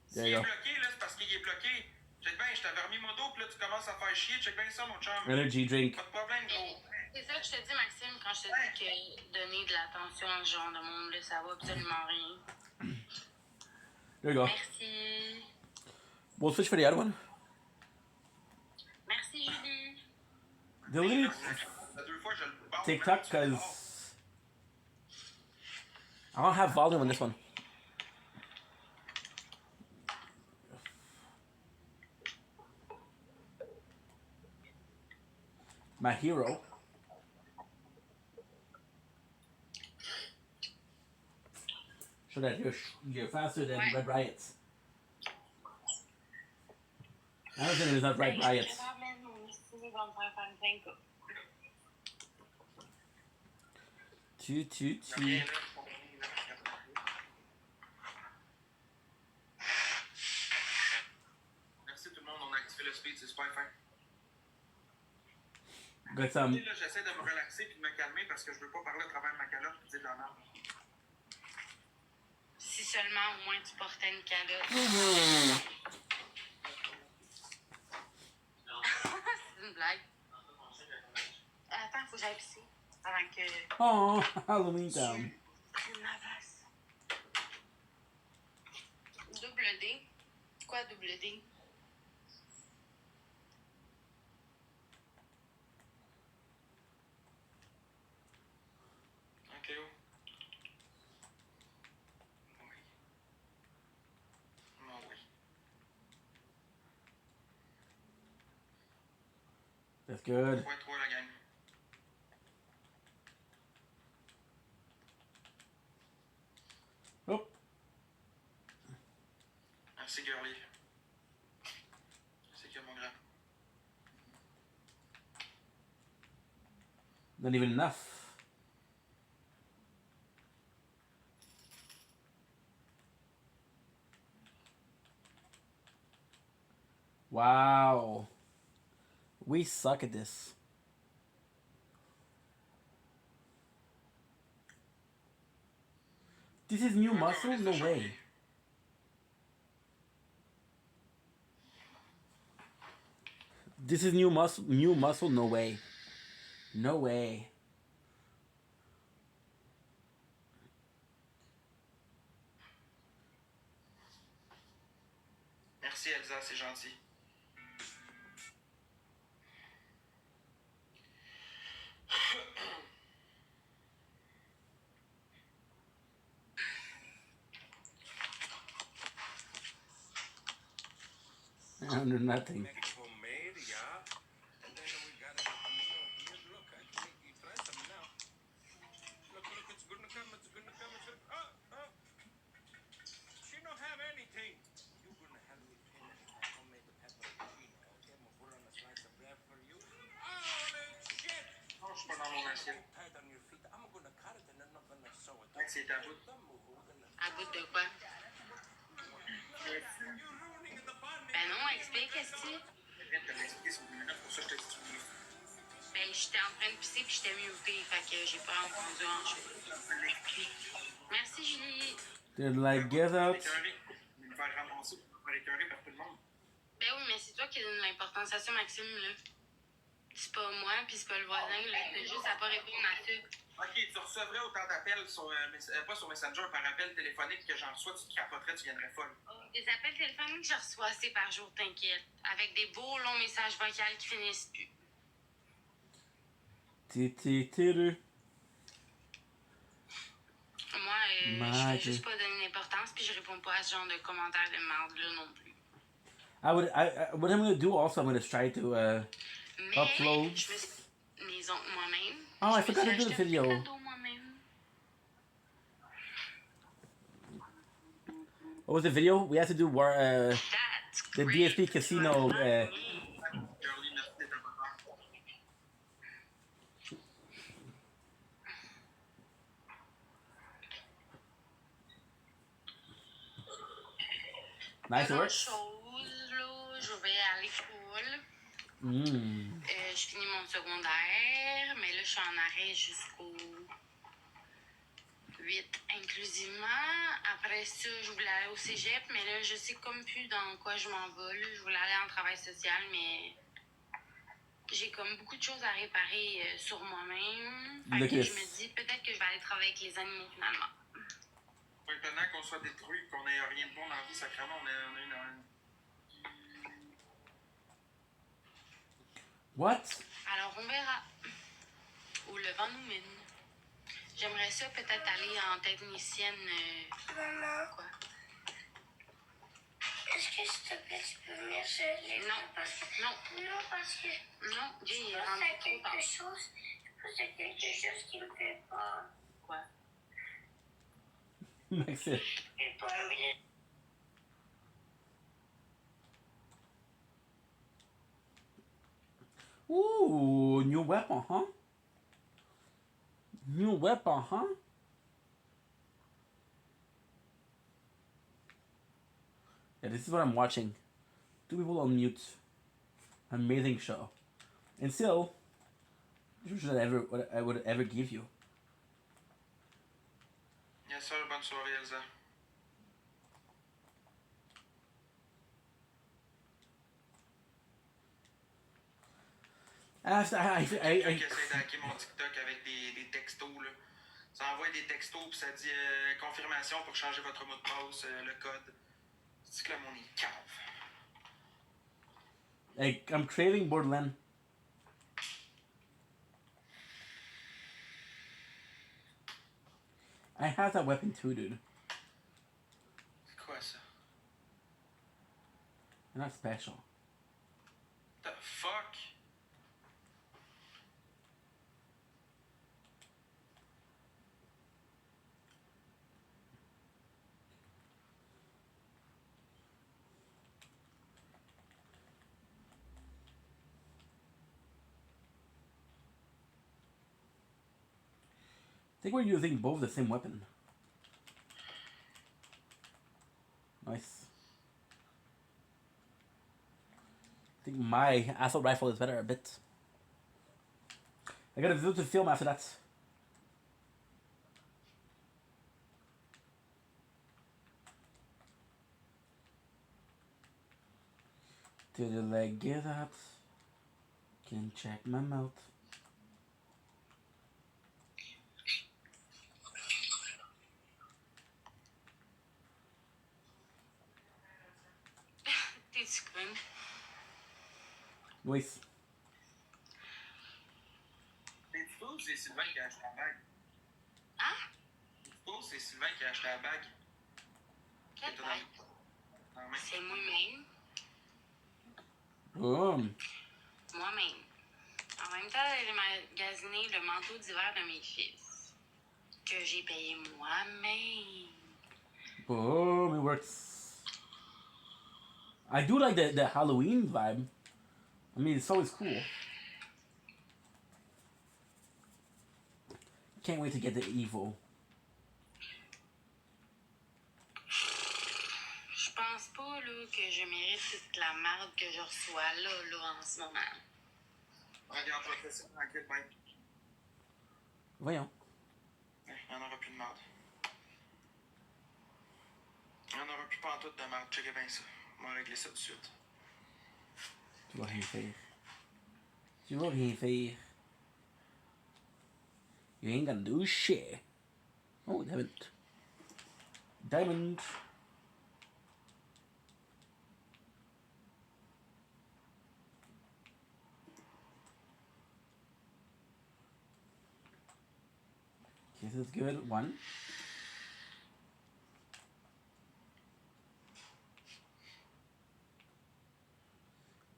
S'il est bloqué, là, c'est parce qu'il est bloqué. Check bien, je t'avais remis mon dos, puis là, tu commences à faire chier. Check bien ça, mon chum. Energy drink. Pas de problème, gros. C'est ça que je te dis, Maxime, quand je te dis que donner de l'attention à ce genre de monde-là, ça vaut absolument rien. There you go. Merci. We'll switch for the other one. Merci, Julie. Delete La deux fois, je le barre, TikTok because I don't have volume on this one. my hero. So that you're faster than Red Riots. I don't think it's not Red Riots. Two. Merci tout le monde, on a activé le speed, c'est super fin. Got some. Là, j'essaie de me relaxer puis de me calmer parce que je veux pas parler à travers ma calotte et dire de la merde. Si seulement au moins tu portais une calotte. C'est une blague. Attends, faut que j'aille pisser. Avant que. Oh, Halloween Town. Prenne ma place. Double D. Quoi, double D? Ok, oh. Oui. Non, oui. That's good. 3 la gang. Oh, Merci, girly. C'est que mon grand. not even enough. Wow. We suck at this. This is new muscle? No way. This is new muscle. New muscle? No way. No way. Merci, Elsa, c'est gentil. Under nothing. Mexico made, yeah. And then we got it. Here, look, I think you try some now. Look, it's gonna come, it's gonna come, it's gonna. Oh. She don't have anything. You're gonna help me finish my homemade pepperoncino, okay? I'm gonna put on a slice of bread for you. Holy shit! Non, je suis pas dans mon assiette. Tight on your feet. I'm gonna cut it and then I'm gonna sew it. Ouais, c'est à bout. À bout de quoi? You're ruining the bonding. Ben non, explique, qu'est-ce que c'est? Je viens de te l'expliquer, c'est pour ça que je t'ai dit. Ben, j'étais en train de pisser puis j'étais mutée, fait que j'ai pas entendu en chose. Merci, Julie. They're like, get out. Écœuré. Me faire ramasser pour me faire écœurer par tout le monde. Ben oui, mais c'est toi qui donne l'importance à ça, Maxime, là. C'est pas moi, puis c'est pas le voisin, là. T'as juste à pas répondre à ça. Ok, tu recevrais autant d'appels sur, pas sur Messenger, par appel téléphonique que j'en reçois, tu te capoterais, tu viendrais folle. Des appels téléphoniques que je reçois assez par jour, t'inquiète. Avec des beaux longs messages vocaux qui finissent plus. Tiru. Moi, je fais juste pas donner d'importance, puis je réponds pas à ce genre de commentaires de merde-là non plus. What I'm gonna do also, I'm gonna try to Mais upload. je me suis maison moi-même. Oh, I Je me forgot suis to do the acheté un video. petit cadeau moi-même. What was the video? We had to do That's the great. DSP casino. Girlie, merci d'être un peu Nice Pas work. grand-chose, là. Je finis mon secondaire, mais là, je suis en arrêt jusqu'au 8 inclusivement. Après ça, je voulais aller au cégep, mais là, je sais comme plus dans quoi je m'en vais. Là. Je voulais aller en travail social, mais j'ai comme beaucoup de choses à réparer sur moi-même. Fait que je me dis, peut-être que je vais aller travailler avec les animaux finalement. Maintenant qu'on soit détruit, qu'on n'ait rien de bon dans la vie, sacrément, on a une... What? Alors, on verra. Où le vent nous mène. J'aimerais ça peut-être aller en technicienne. Maman. Quoi? Est-ce que s'il te plaît, tu peux venir geler? Non. Parce que... Non. Non, parce que... Non, Jay, il je rentre pense à trop tard. quelque chose. Je pense à quelque chose qui me fait peur. Quoi? Maxime. J'ai pas envie de... Ooh, new weapon, huh? New weapon, huh? Yeah, this is what I'm watching. Two people on mute. Amazing show. And still, this is what I would ever give you. Bien sûr, bonne soirée, Elsa. I Quelqu'un qui essaie d'hacker mon TikTok avec des textos, là. Ça envoie des textos, puis ça dit confirmation pour changer votre mot de passe, le code. C'est que là, mon est cave. I'm craving Borderlands. I have that weapon too, dude. C'est quoi ça? They're not special. The fuck? I think we're using both the same weapon. Nice. I think my assault rifle is better a bit. I got a video to film after that. Till the leg get up. Can check my mouth. T'es-tu conne? Nice. Mais tu trouves c'est Sylvain qui a acheté la bague? Hein? Tu trouves c'est Sylvain qui a acheté la bague? Quelle Que t'as bague? dans la main? C'est moi-même. Boom. Moi-même. En même temps, j'ai magasiné le manteau d'hiver de mes fils. Que j'ai payé moi-même. Boom. It works. I do like the Halloween vibe. I mean, it's always cool. Can't wait to get the evil. Je pense pas là, que je mérite toute la merde que je reçois là, en ce moment. Regarde, je vais te laisser tranquille, ben. Voyons. Il n'y en aura plus de merde. Il n'y en aura plus pantoute de merde. Checkez bien ça. On va régler ça tout de suite. Tu vas rien faire. Tu vas rien faire. You ain't gonna do shit. Oh, diamond. Diamond. Okay, this is good. One.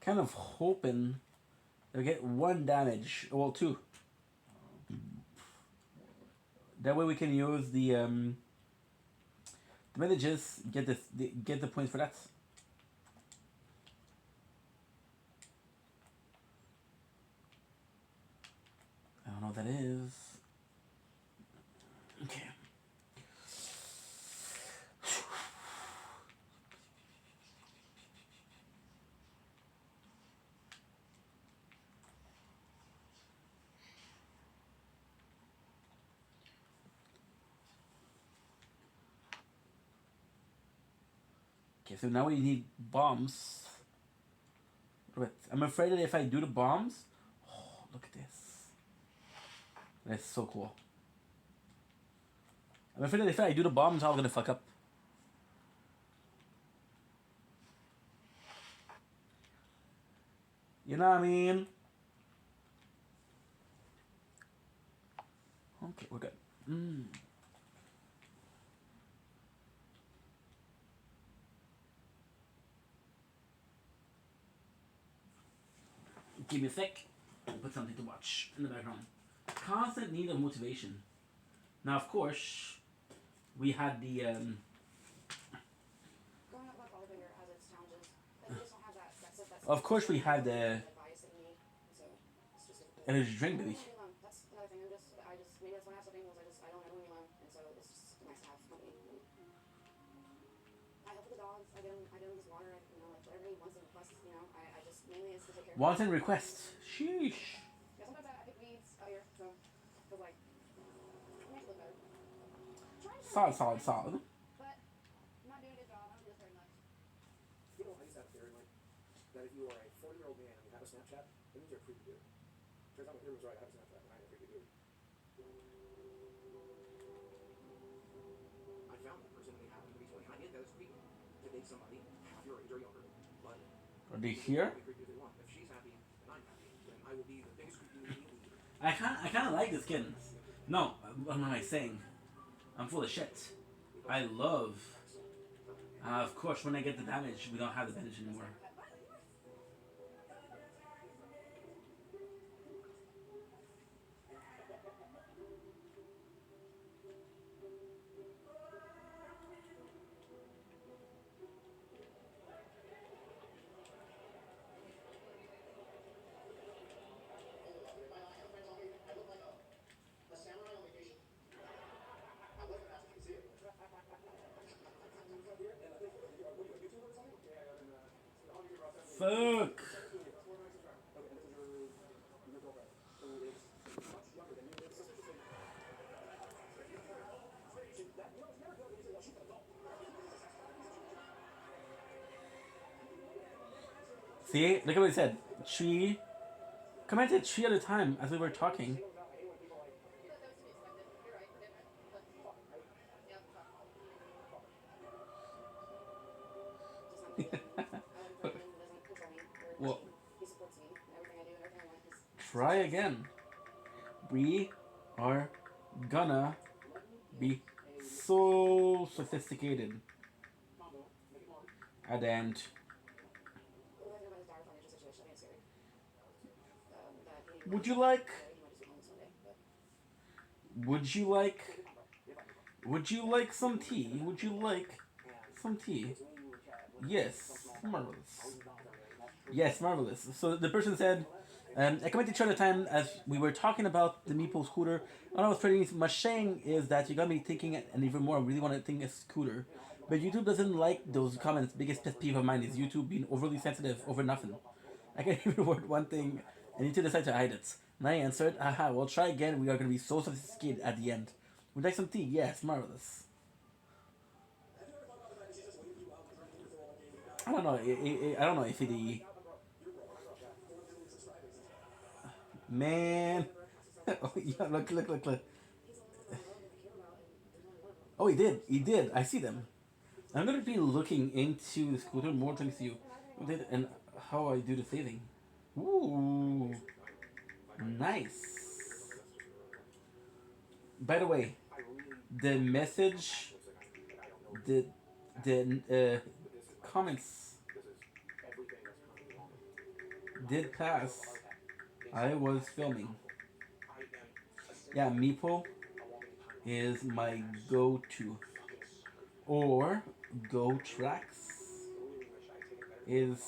Kind of hoping they'll get one damage. Well, two. That way we can use the bandages, get the points for that. I don't know what that is. Okay. Okay, so now we need bombs. Wait, I'm afraid that if I do the bombs, oh, look at this. That's so cool. I'm afraid that if I do the bombs, I'm gonna fuck up. You know what I mean? Okay, we're good. Give me a sec. Put something to watch in the background. Constant need of motivation. Now, of course, we had the Growing up with bodybuilder has its challenges, but you just don't have that of course we had the advice that you need. So it's just difficult. energy drink, baby. That's another thing. I just maybe that's why I have something was I don't leave me alone, and so it's just nice to have company. I help with the dogs. I get them this water. Like whatever he wants and requests. I just mainly is to take care of. Wants and requests. Sheesh. Yeah, sometimes I pick weeds out here, so it like it makes it look better. Solid. But I'm not doing a good job. I don't do this very much. You know, I used to have a theory, like, that if you are a 40-year-old man and you have a Snapchat, it means you're a creepy dude. Turns out my theory was right. I have a Snapchat and I am a creepy dude. I found that person when they happen to be 20. And I get that it's creepy to date somebody half your age or younger. But Are they here? be creepy if they want. If she's happy and I'm happy, then I will be the biggest creepy leader. I kind of like the skins. No, what am I saying? I'm full of shit. I love. Of course, when I get the damage, we don't have the damage anymore. Fuck. See, look at what he said. She commented she at a time as we were talking. Well, try again. We are gonna be so sophisticated. At the end. Would you like some tea? Would you like some tea? Yes, marvelous. Yes, marvelous. So the person said, I commented to you at the time as we were talking about the Meeple scooter. What I was pretty much saying is that you're gonna be thinking, and even more, I really want to think a scooter. But YouTube doesn't like those comments. Biggest pet peeve of mine is YouTube being overly sensitive over nothing. I can't even word one thing, and YouTube decided to hide it. And I answered, haha, well try again, we are gonna be so sophisticated at the end. Would you like some tea? Yes, marvelous. I don't know. I don't know if it. Man. Oh, yeah, look. Oh, he did. I see them. I'm gonna be looking into the scooter more thanks to you. And how I do the saving. Ooh. Nice. By the way, the message, the comments did pass. I was filming. Yeah, Meeple is my go-to. Or Go Tracks is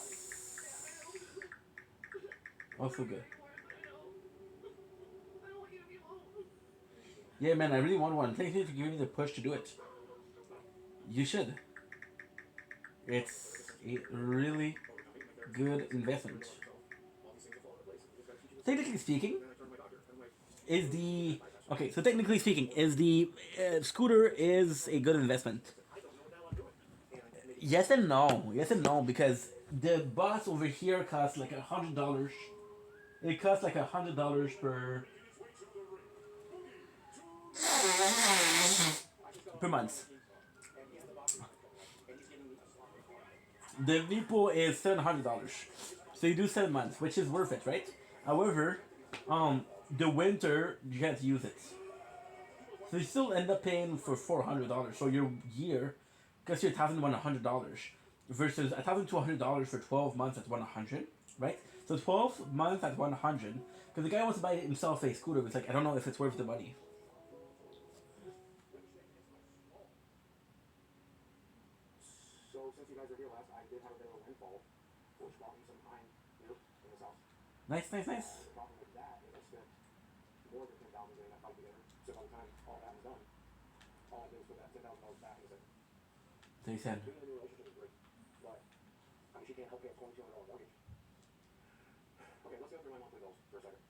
also good. Yeah, man, I really want one. Thank you for giving me the push to do it. You should. It's a really good investment. Technically speaking, is the scooter is a good investment. Yes and no. Yes and no, because the bus over here costs like $100. It costs like $100 per month. The Vipo is $700. So you do 7 months, which is worth it, right? However, the winter you can't use it. So you still end up paying for $400. So your year, because you're $1,100 versus $1,200 for 12 months at 100, right? So 12 months at 100, because the guy wants to buy himself a scooter. It's like, I don't know if it's worth the money. So since you guys are here last, I did have a bit of a windfall, which bought me some time here in this house. Nice, nice, nice. The problem with that is I spent more than 10,000 getting that fight together. So by the time all that was done, all I did was put that $10,000 back in a second. So you said. Being in a new relationship is great, but I mean she can't help pay a $2,200 mortgage. Okay, let's go through my monthly bills for a second.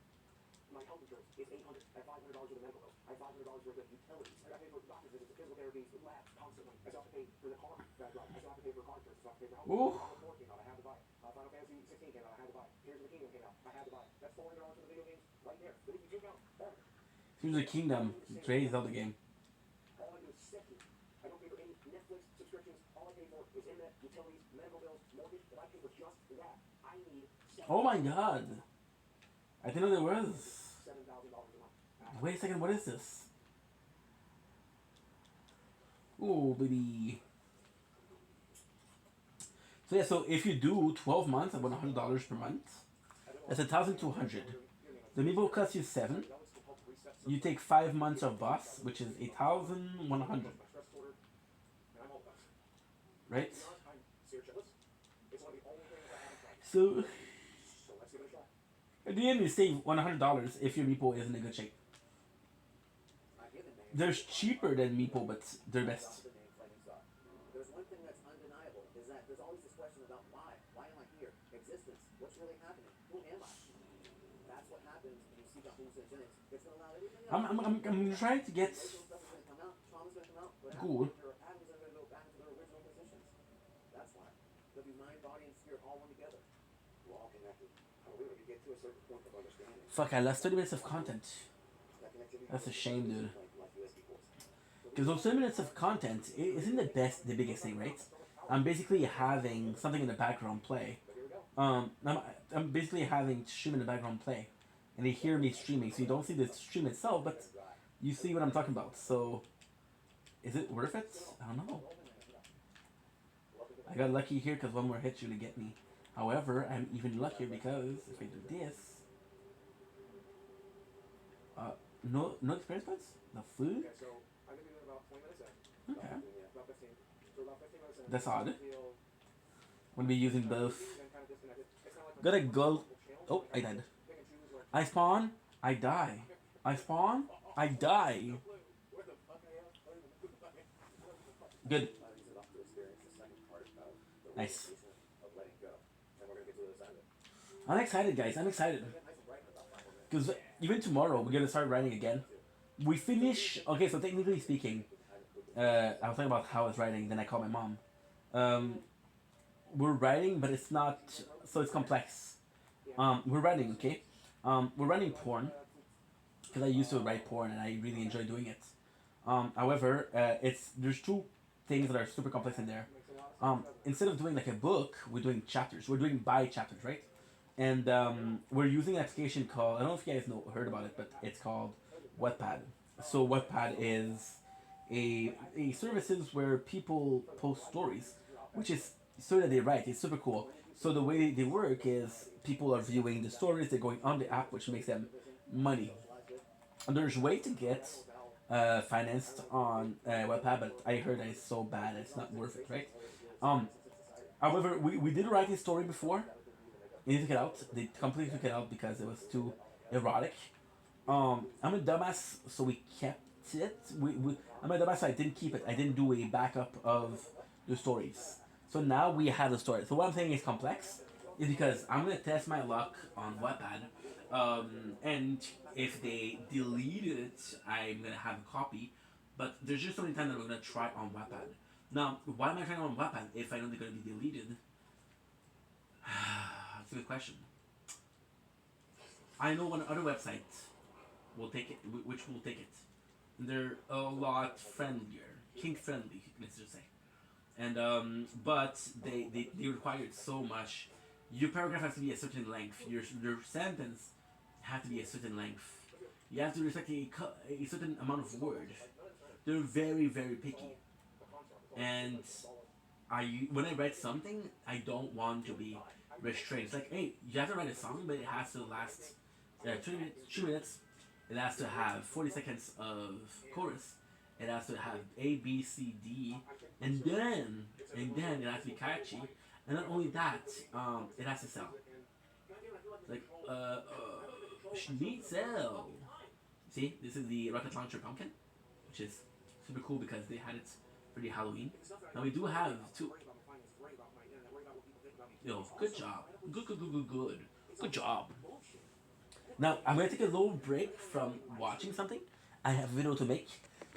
My health insurance is $800. I have $500 worth of medical bills. I have $500 worth of utilities. I got to pay for doctor's visits, physical therapies, labs, constantly. I still have to pay for the car that I drive. I still have to pay for car insurance. I still have to pay for health insurance. Final 4 came out. I had to buy it. Final Fantasy 16 came out. I had to buy it. Tears of the Kingdom came out. I had to buy it. That's $400 for the video games right there. But if you took out all of it, Tears of the Kingdom. Trey Zelda game. all I do is sit here. I don't pay for any Netflix subscriptions. All I pay for is internet, utilities, medical bills, mortgage. If I pay for just that, I need Oh my god. I didn't know there was. $7,000 a month. Wait a second, what is this? Oh, baby. So yeah, so if you do 12 months at $100 per month, that's $1,200. The Mevo costs you $7. You take 5 months of bus, which is $1,100. Right? So at the end, you save $100 if your Meepo is in a good shape. There's cheaper than Meepo, but they're best. There's one thing that's undeniable is that there's always this question about why. Why am I here? Existence. What's really happening? Who am I? That's what happens when you seek out hallucinations. It's gonna allow everything else. I'm trying to get Stuff is gonna come out. Trauma's gonna come out. But cool. your atoms are gonna go back to their original positions. That's why. They'll be mind, body, and spirit all one together. We're all connected. However, you get to a certain point of understanding. Fuck, I lost 30 minutes of content. That's a shame, dude. Because those 30 minutes of content isn't the biggest thing, right? I'm basically having something in the background play. I'm basically having stream in the background play, and they hear me streaming. So you don't see the stream itself, but you see what I'm talking about. So, is it worth it? I don't know. I got lucky here because one more hit should get me. However, I'm even luckier because if I do this, no experience points, no food. Okay, so I'm gonna be doing about 20 minutes in. Okay. About 15. So about 15 minutes in. That's odd. I feel I'm gonna be using both. been kind of disconnected. It's not like Gotta go. Oh, I died. pick and choose where I spawn. I die. I spawn. I die. where the fuck I am. Where the fuck I am. Good. He's about to experience the second part of the Nice. realization of letting go. And we're gonna get to the other side of it. I'm excited, guys. I'm excited. Get nice and bright in about 5 more minutes. Because even tomorrow, we're gonna start writing again. We finish. Okay, so technically speaking, I was talking about how I was writing. Then I called my mom. We're writing, but it's not. So it's complex. We're writing, okay. We're writing porn because I used to write porn and I really enjoy doing it. However, there's 2 things that are super complex in there. Instead of doing like a book, we're doing chapters. We're doing by chapters, right? And we're using an application called, I don't know if you guys heard about it, but it's called Wattpad. So Wattpad is a services where people post stories, which is so that they write. It's super cool. So the way they work is people are viewing the stories, they're going on the app, which makes them money. And there's a way to get financed on Wattpad, but I heard that it's so bad it's not worth it, right? However, we did write a story before. They took it out. They completely took it out because it was too erotic. I'm a dumbass, so we kept it. I'm a dumbass, so I didn't keep it. I didn't do a backup of the stories. So now we have the story. So what I'm saying is complex, is because I'm gonna test my luck on Wattpad, and if they deleted it, I'm gonna have a copy. But there's just so many times that we're gonna try on Wattpad. Now, why am I trying on Wattpad if I know they're going to be deleted? That's a good question. I know one other website will take it, which will take it. They're a lot friendlier, kink friendly, let's just say. And but they require so much. Your paragraph has to be a certain length. Your sentence has to be a certain length. You have to respect a certain amount of word. They're very very picky. And when I write something, I don't want to be restrained. It's like, hey, you have to write a song, but it has to last 2 minutes. It has to have 40 seconds of chorus. It has to have A, B, C, D, and then it has to be catchy. And not only that, it has to sell. Like, Schnitzel. See, this is the rocket launcher pumpkin, which is super cool because they had it for the Halloween. Now we do have two. Yo, good job. Good job. Now I'm gonna take a little break from watching something. I have a video to make,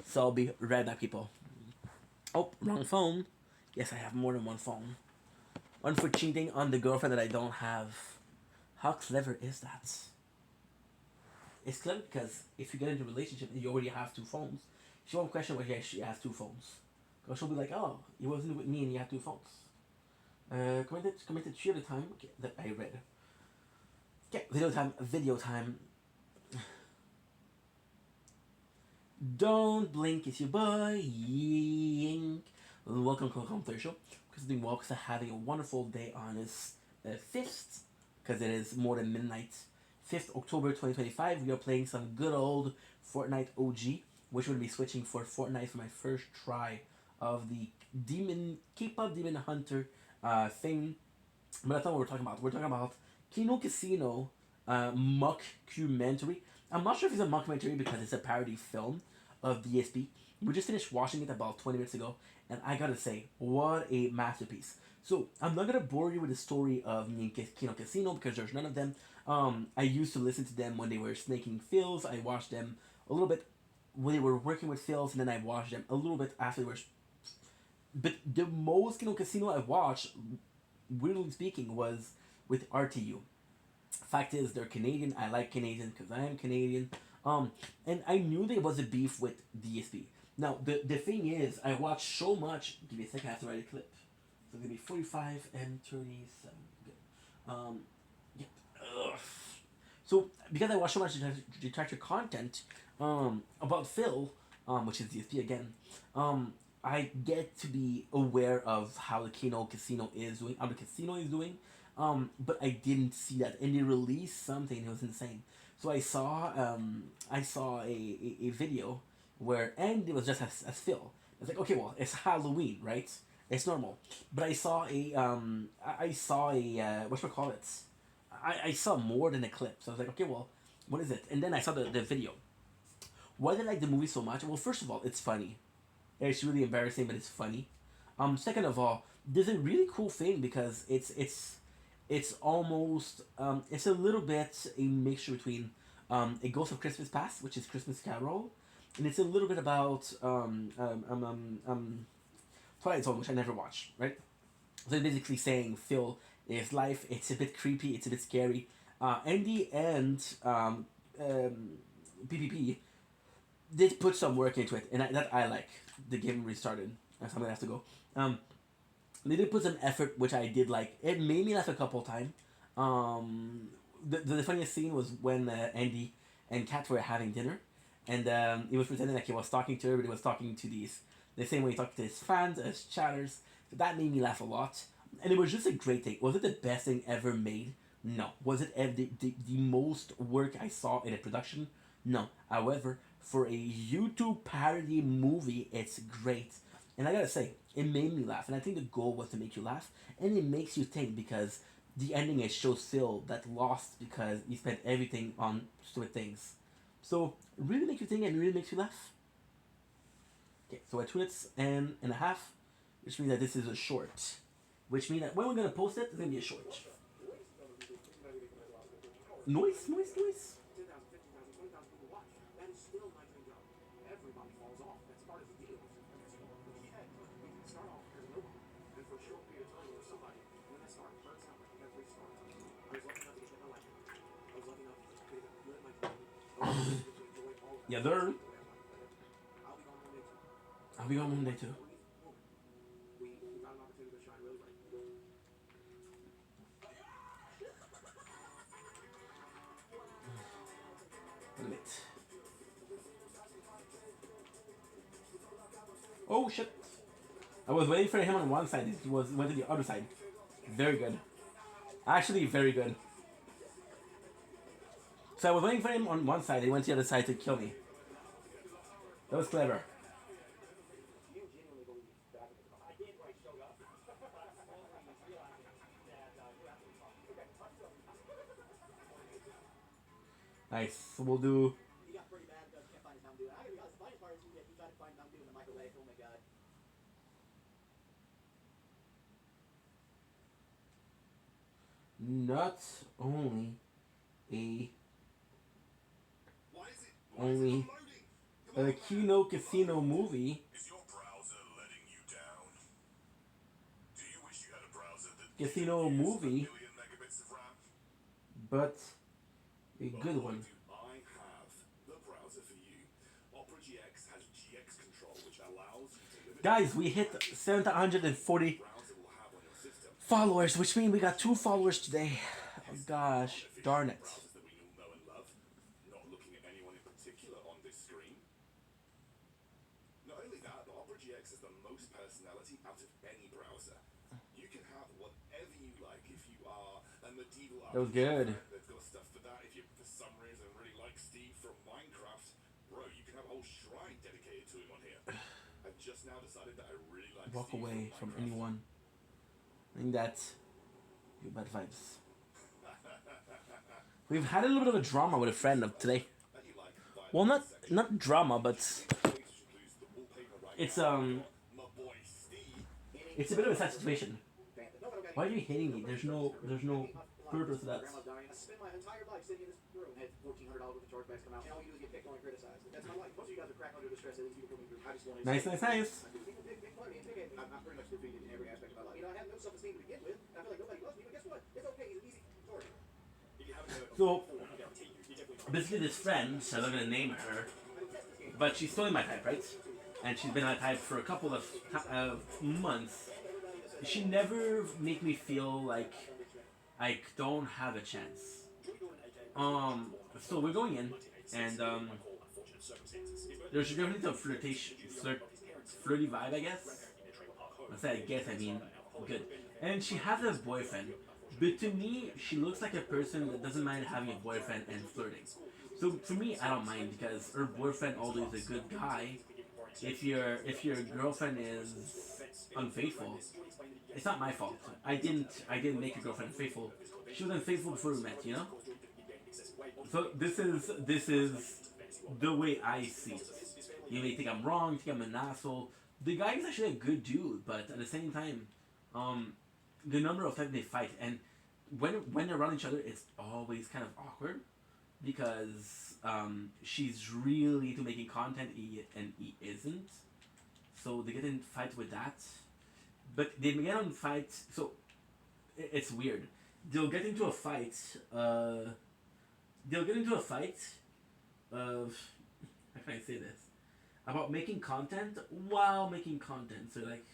so I'll be right back, people. Oh, wrong phone. Yes, I have more than one phone. One for cheating on the girlfriend that I don't have. How clever is that? It's clever because if you get into a relationship and you already have two phones, she won't question why she has two phones. Because she'll be like, oh, you wasn't with me and you have two phones. Committed 3 at a time. Okay, that I read. Okay, video time. Don't blink, it's your boy, Yink. Welcome to the Commentary Show. Because doing well, because I'm having a wonderful day on this 5th, because it is more than midnight. 5th October 2025, we are playing some good old Fortnite OG, which will be switching for Fortnite for my first try of the K-pop Demon Hunter thing. But that's not what we're talking about. We're talking about Kino Casino mockumentary. I'm not sure if it's a mockumentary because it's a parody film of DSP. We just finished watching it about 20 minutes ago, and I gotta say, what a masterpiece. So, I'm not gonna bore you with the story of Kino Casino because there's none of them. I used to listen to them when they were snaking fills. I watched them a little bit when they were working with fills, and then I watched them a little bit after they were. But the most Kino Casino I watched, weirdly speaking, was with RTU. Fact is, they're Canadian. I like Canadian because I am Canadian. And I knew there was a beef with DSP. Now, the thing is, I watched so much. Give me a second, I have to write a clip. So it's gonna be 45 and 37. Good. Yeah. Ugh. So because I watched so much detractor content about Phil, which is DSP again, I get to be aware of how the Kino Casino is doing, how the casino is doing. But I didn't see that, and they released something. It was insane. So I saw a video where, and it was just as Phil. It's like, okay, well, it's Halloween, right? It's normal. But I saw whatchamacallit? I saw more than a clip. So I was like, okay, well, what is it? And then I saw the video. Why did I like the movie so much? Well, first of all, it's funny. It's really embarrassing, but it's funny. Second of all, there's a really cool thing because it's almost it's a little bit a mixture between A Ghost of Christmas Past, which is Christmas Carol, and it's a little bit about Twilight Zone, which I never watched, right? So it's basically saying Phil is life. It's a bit creepy. It's a bit scary. In the end, PPP did put some work into it, and that I like. The game restarted. Something has to go. They did put some effort, which I did like. It made me laugh a couple times. The funniest scene was when Andy and Kat were having dinner, and he was pretending like he was talking to her, but he was talking to the same way he talked to his fans, his chatters. So that made me laugh a lot, and it was just a great thing. Was it the best thing ever made? No. Was it the most work I saw in a production? No. However, for a YouTube parody movie, it's great. And I gotta say, it made me laugh. And I think the goal was to make you laugh. And it makes you think because the ending is shows Phil that lost because he spent everything on stupid things. So, it really makes you think and really makes you laugh. Okay, so at 2 minutes and a half, which means that this is a short. Which means that when we're gonna post it, it's gonna be a short. Noise. 10,000, 50,000, 20,000 people watch. That is still my dream job. Everybody falls off. That's part of the deal. We can start off Yeah, they're. I'll be gone one day too. I'll be gone Monday too. We found an opportunity to shine really bright. Limit. Oh shit! I was waiting for him on one side. He went to the other side. Very good. Actually, very good. So I was waiting for him on one side. He went to the other side to kill me. That was clever. Do you genuinely believe that I did why I showed up? Nice. So we'll do. He got pretty mad because he can't find his Mountain Dew. And I gotta be honest, the funny part is he tried to find Mountain Dew in the microwave. Oh my god. Not only a Why is it only loading? a Kino Casino movie, Is your browser letting you down? Do you wish you had a browser that Casino could use movie, 1 million megabits of RAM? but a good one. I have the browser for you. Opera GX has GX control, which allows you to limit Guys, we hit 740 the browser will have on your system. followers, which means we got 2 followers today. Oh gosh, darn it. Browsers that we all know and love. Not looking at anyone in particular on this screen. Not only that, but Opera GX has the most personality out of any browser. You can have whatever you like if you are a medieval That was RPG good. fan. They've got stuff for that. If you, for some reason, really like Steve from Minecraft, bro, you can have a whole shrine dedicated to him on here. I've just now decided that I really like Walk Steve away from Minecraft. anyone. I think that's you bad vibes. We've had a little bit of a drama with a friend of today. That you like, via Well, the section. not drama, but Which includes the wallpaper right it's now. My boy Steve. it's a bit of a sad situation. Why are you hitting me? There's no purpose to that. Grandma's dying. I spent my entire life sitting in this room, had $1,400 worth of chargebacks come out, and all you do is get picked on and criticized. That's my life. Most of you guys are crack under the stress that these people put me through. I just want to Nice, nice, nice. People pick fun of me and pick at me. I'm pretty much defeated in every aspect of my life. You know, I have no self-esteem to begin with, and I feel like nobody loves me, but guess what? It's okay. He's an easy story. If you haven't heard of So I guarantee you definitely basically, this friend, so I'm not gonna name her, but she's still in my type, right? And she's been in my type for a couple of months. She never make me feel like I don't have a chance. So we're going in, and there's definitely a flirty vibe, I guess. I say I guess, I mean good. And she has a boyfriend, but to me, she looks like a person that doesn't mind having a boyfriend and flirting. So for me, I don't mind because her boyfriend although is a good guy. If your girlfriend is unfaithful, it's not my fault. I didn't make your girlfriend unfaithful. She was unfaithful before we met, you know. So this is the way I see it. You may think I'm wrong, you think I'm an asshole. The guy is actually a good dude, but at the same time, the number of times they fight and when they're around each other, it's always kind of awkward because she's really into making content and he isn't. So they get in fight with that. But they get on fight, so it's weird. They'll get into a fight. They'll get into a fight of how can I say this about making content while making content. So like,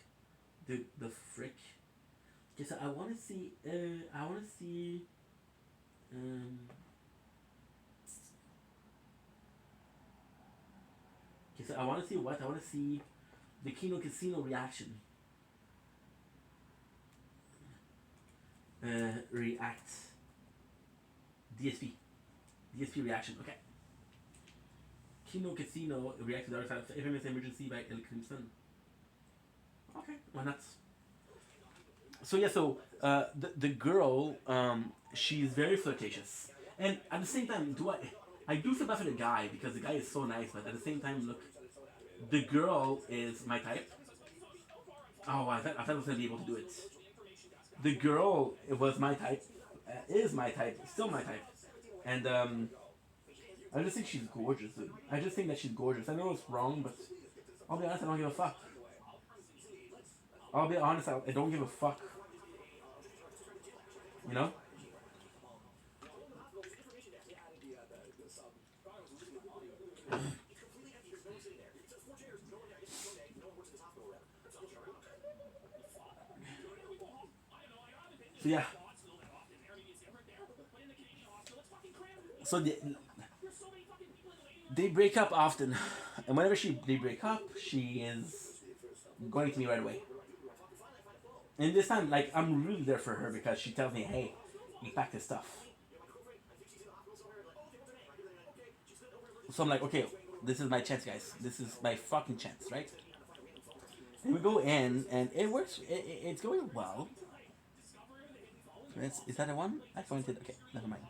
the frick. Okay, so I want to see. Okay, so I want to see what I want to see the Kino Casino reaction. React. DSP reaction. Okay. Kino Casino reacts to the other side of Infamous Emergency by El Crimson. Okay, why not? So yeah, so the girl, she's very flirtatious, and at the same time, I do feel bad for the guy because the guy is so nice, but at the same time, look, the girl is my type. Oh, I thought I was gonna be able to do it. The girl was my type, is my type, still my type, and I just think she's gorgeous. Dude. I just think that she's gorgeous. I know it's wrong, but I'll be honest, I don't give a fuck. I'll be honest, I don't give a fuck. You know? So yeah. So they break up often, and whenever they break up, she is going to me right away. And this time, like, I'm really there for her because she tells me, "Hey, you pack this stuff." So I'm like, "Okay, this is my chance, guys. This is my fucking chance, right?" And we go in, and it works. It's going well. Is that a one? I pointed. Okay, never mind.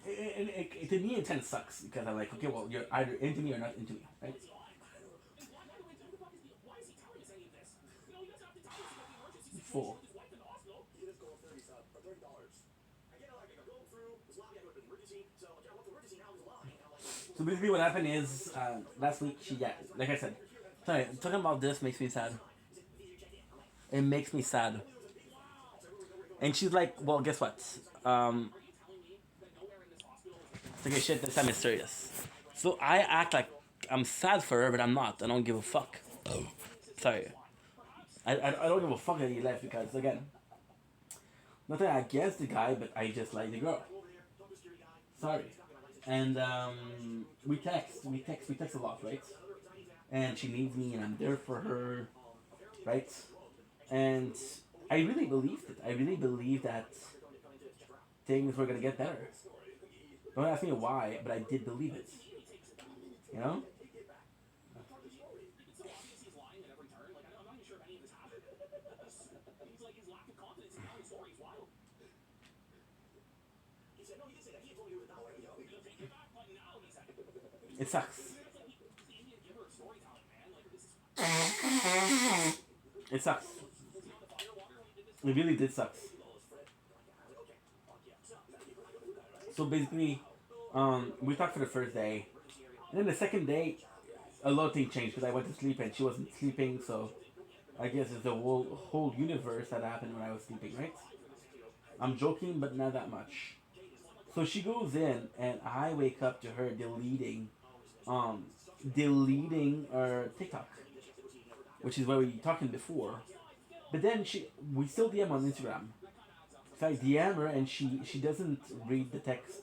To me, it kind of sucks because I'm like, okay, well, you're either into me or not into me, right? Full. So basically, what happened is last week like I said, sorry, talking about this makes me sad. It makes me sad. And she's like, well, guess what? Okay, shit, this time it's serious. So I act like I'm sad for her, but I'm not. I don't give a fuck. Sorry. I don't give a fuck that he left because, again, nothing against the guy, but I just like the girl. Sorry. And we text a lot, right? And she needs me, and I'm there for her, right? And I really believed it. I really believed that things were gonna get better. Don't ask me why, but I did believe it. You know? It sucks. It sucks. It really did suck. So basically, we talked for the first day, and then the second day, a lot of things changed because I went to sleep and she wasn't sleeping. So I guess it's the whole universe that happened when I was sleeping, right? I'm joking, but not that much. So she goes in, and I wake up to her deleting our TikTok, which is where we were talking before. But then we still DM on Instagram. So I DM her, and she doesn't read the text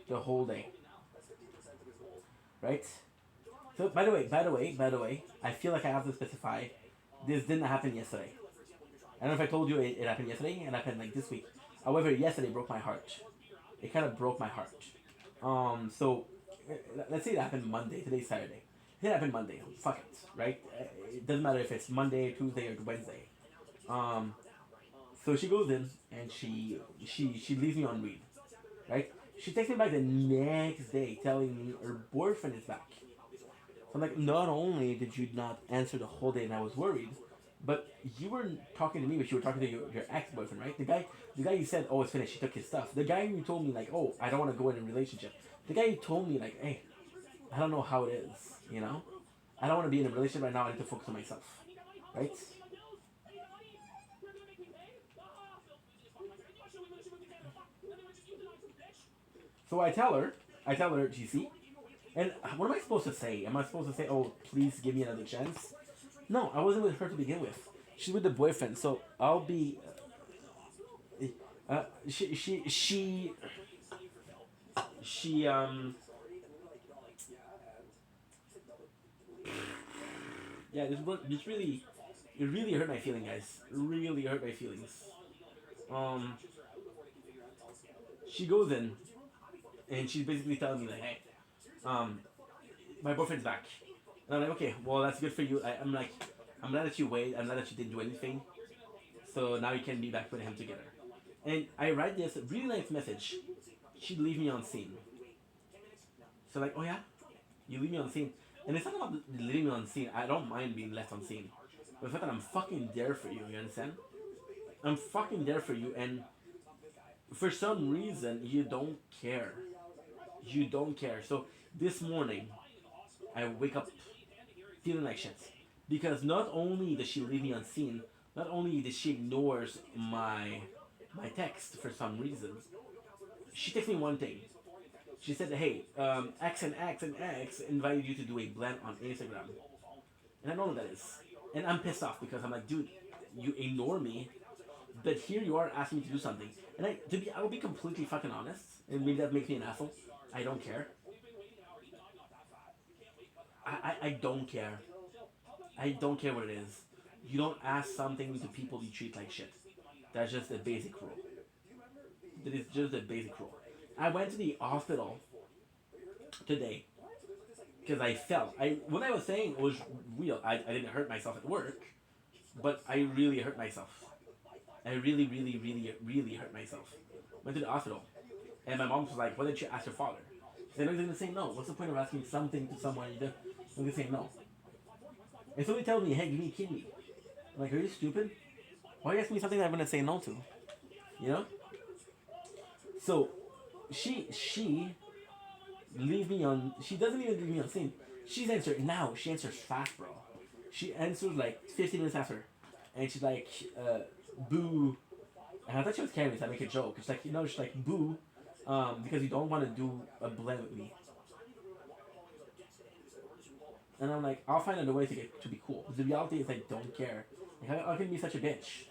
the whole day. Right? So by the way, I feel like I have to specify this didn't happen yesterday. I don't know if I told you it happened yesterday. It happened like this week. However, yesterday broke my heart. It kind of broke my heart. So let's say it happened Monday. Today's Saturday. It happened Monday. Fuck it, right? It doesn't matter if it's Monday, Tuesday, or Wednesday. So she goes in and she leaves me on read, right? She texts me back the next day telling me her boyfriend is back. So I'm like, not only did you not answer the whole day and I was worried, but you weren't talking to me, but you were talking to your ex-boyfriend, right? The guy you said, oh, it's finished, he took his stuff. The guy who told me, like, oh, I don't want to go in a relationship. The guy who told me, like, hey, I don't know how it is, you know? I don't want to be in a relationship right now, I need to focus on myself, right? So I tell her, GC, and what am I supposed to say? Am I supposed to say, oh, please give me another chance? No, I wasn't with her to begin with. She's with the boyfriend, so I'll be. Yeah, this really, it really hurt my feelings, guys. It really hurt my feelings. She goes in, and she's basically telling me like, hey, my boyfriend's back. And I'm like, okay, well, that's good for you. I'm like, I'm glad that you wait. I'm glad that you didn't do anything. So now you can be back with him together. And I write this really nice message. She'd leave me on scene. So like, oh yeah? You leave me on scene. And it's not about leaving me on scene. I don't mind being left on scene. But the fact that I'm fucking there for you understand? I'm fucking there for you, and for some reason, you don't care. You don't care. So this morning, I wake up feeling like shit. Because not only does she leave me on scene, not only does she ignores my text for some reason, she texts me one thing. She said, hey, X and X and X invited you to do a blend on Instagram. And I know what that is. And I'm pissed off because I'm like, dude, you ignore me, But here you are asking me to do something, and I will be completely fucking honest, and maybe that makes me an asshole. I don't care. I don't care. I don't care what it is. You don't ask something to people you treat like shit. That's just a basic rule. That is just a basic rule. I went to the hospital today because I felt what I was saying was real. I didn't hurt myself at work, but I really hurt myself. I really, really, really, really hurt myself. Went to the hospital, and my mom was like, "Why didn't you ask your father?" I said, "I'm gonna say no. What's the point of asking something to someone you don't? I'm gonna say no." And somebody tells me, "Hey, give me a kidney." I'm like, "Are you stupid? Why are you asking me something that I'm gonna say no to?" You know? So, she leave me on. She doesn't even leave me on scene. She's answered now. She answers fast, bro. She answers like 15 minutes after, and she's like, "Boo." And I thought she was carrying me, so I make a joke. It's like, she's like, "Boo," because you don't want to do a blend with me. And I'm like, I'll find another way to be cool. But the reality is, I don't care. Like, how can you be such a bitch?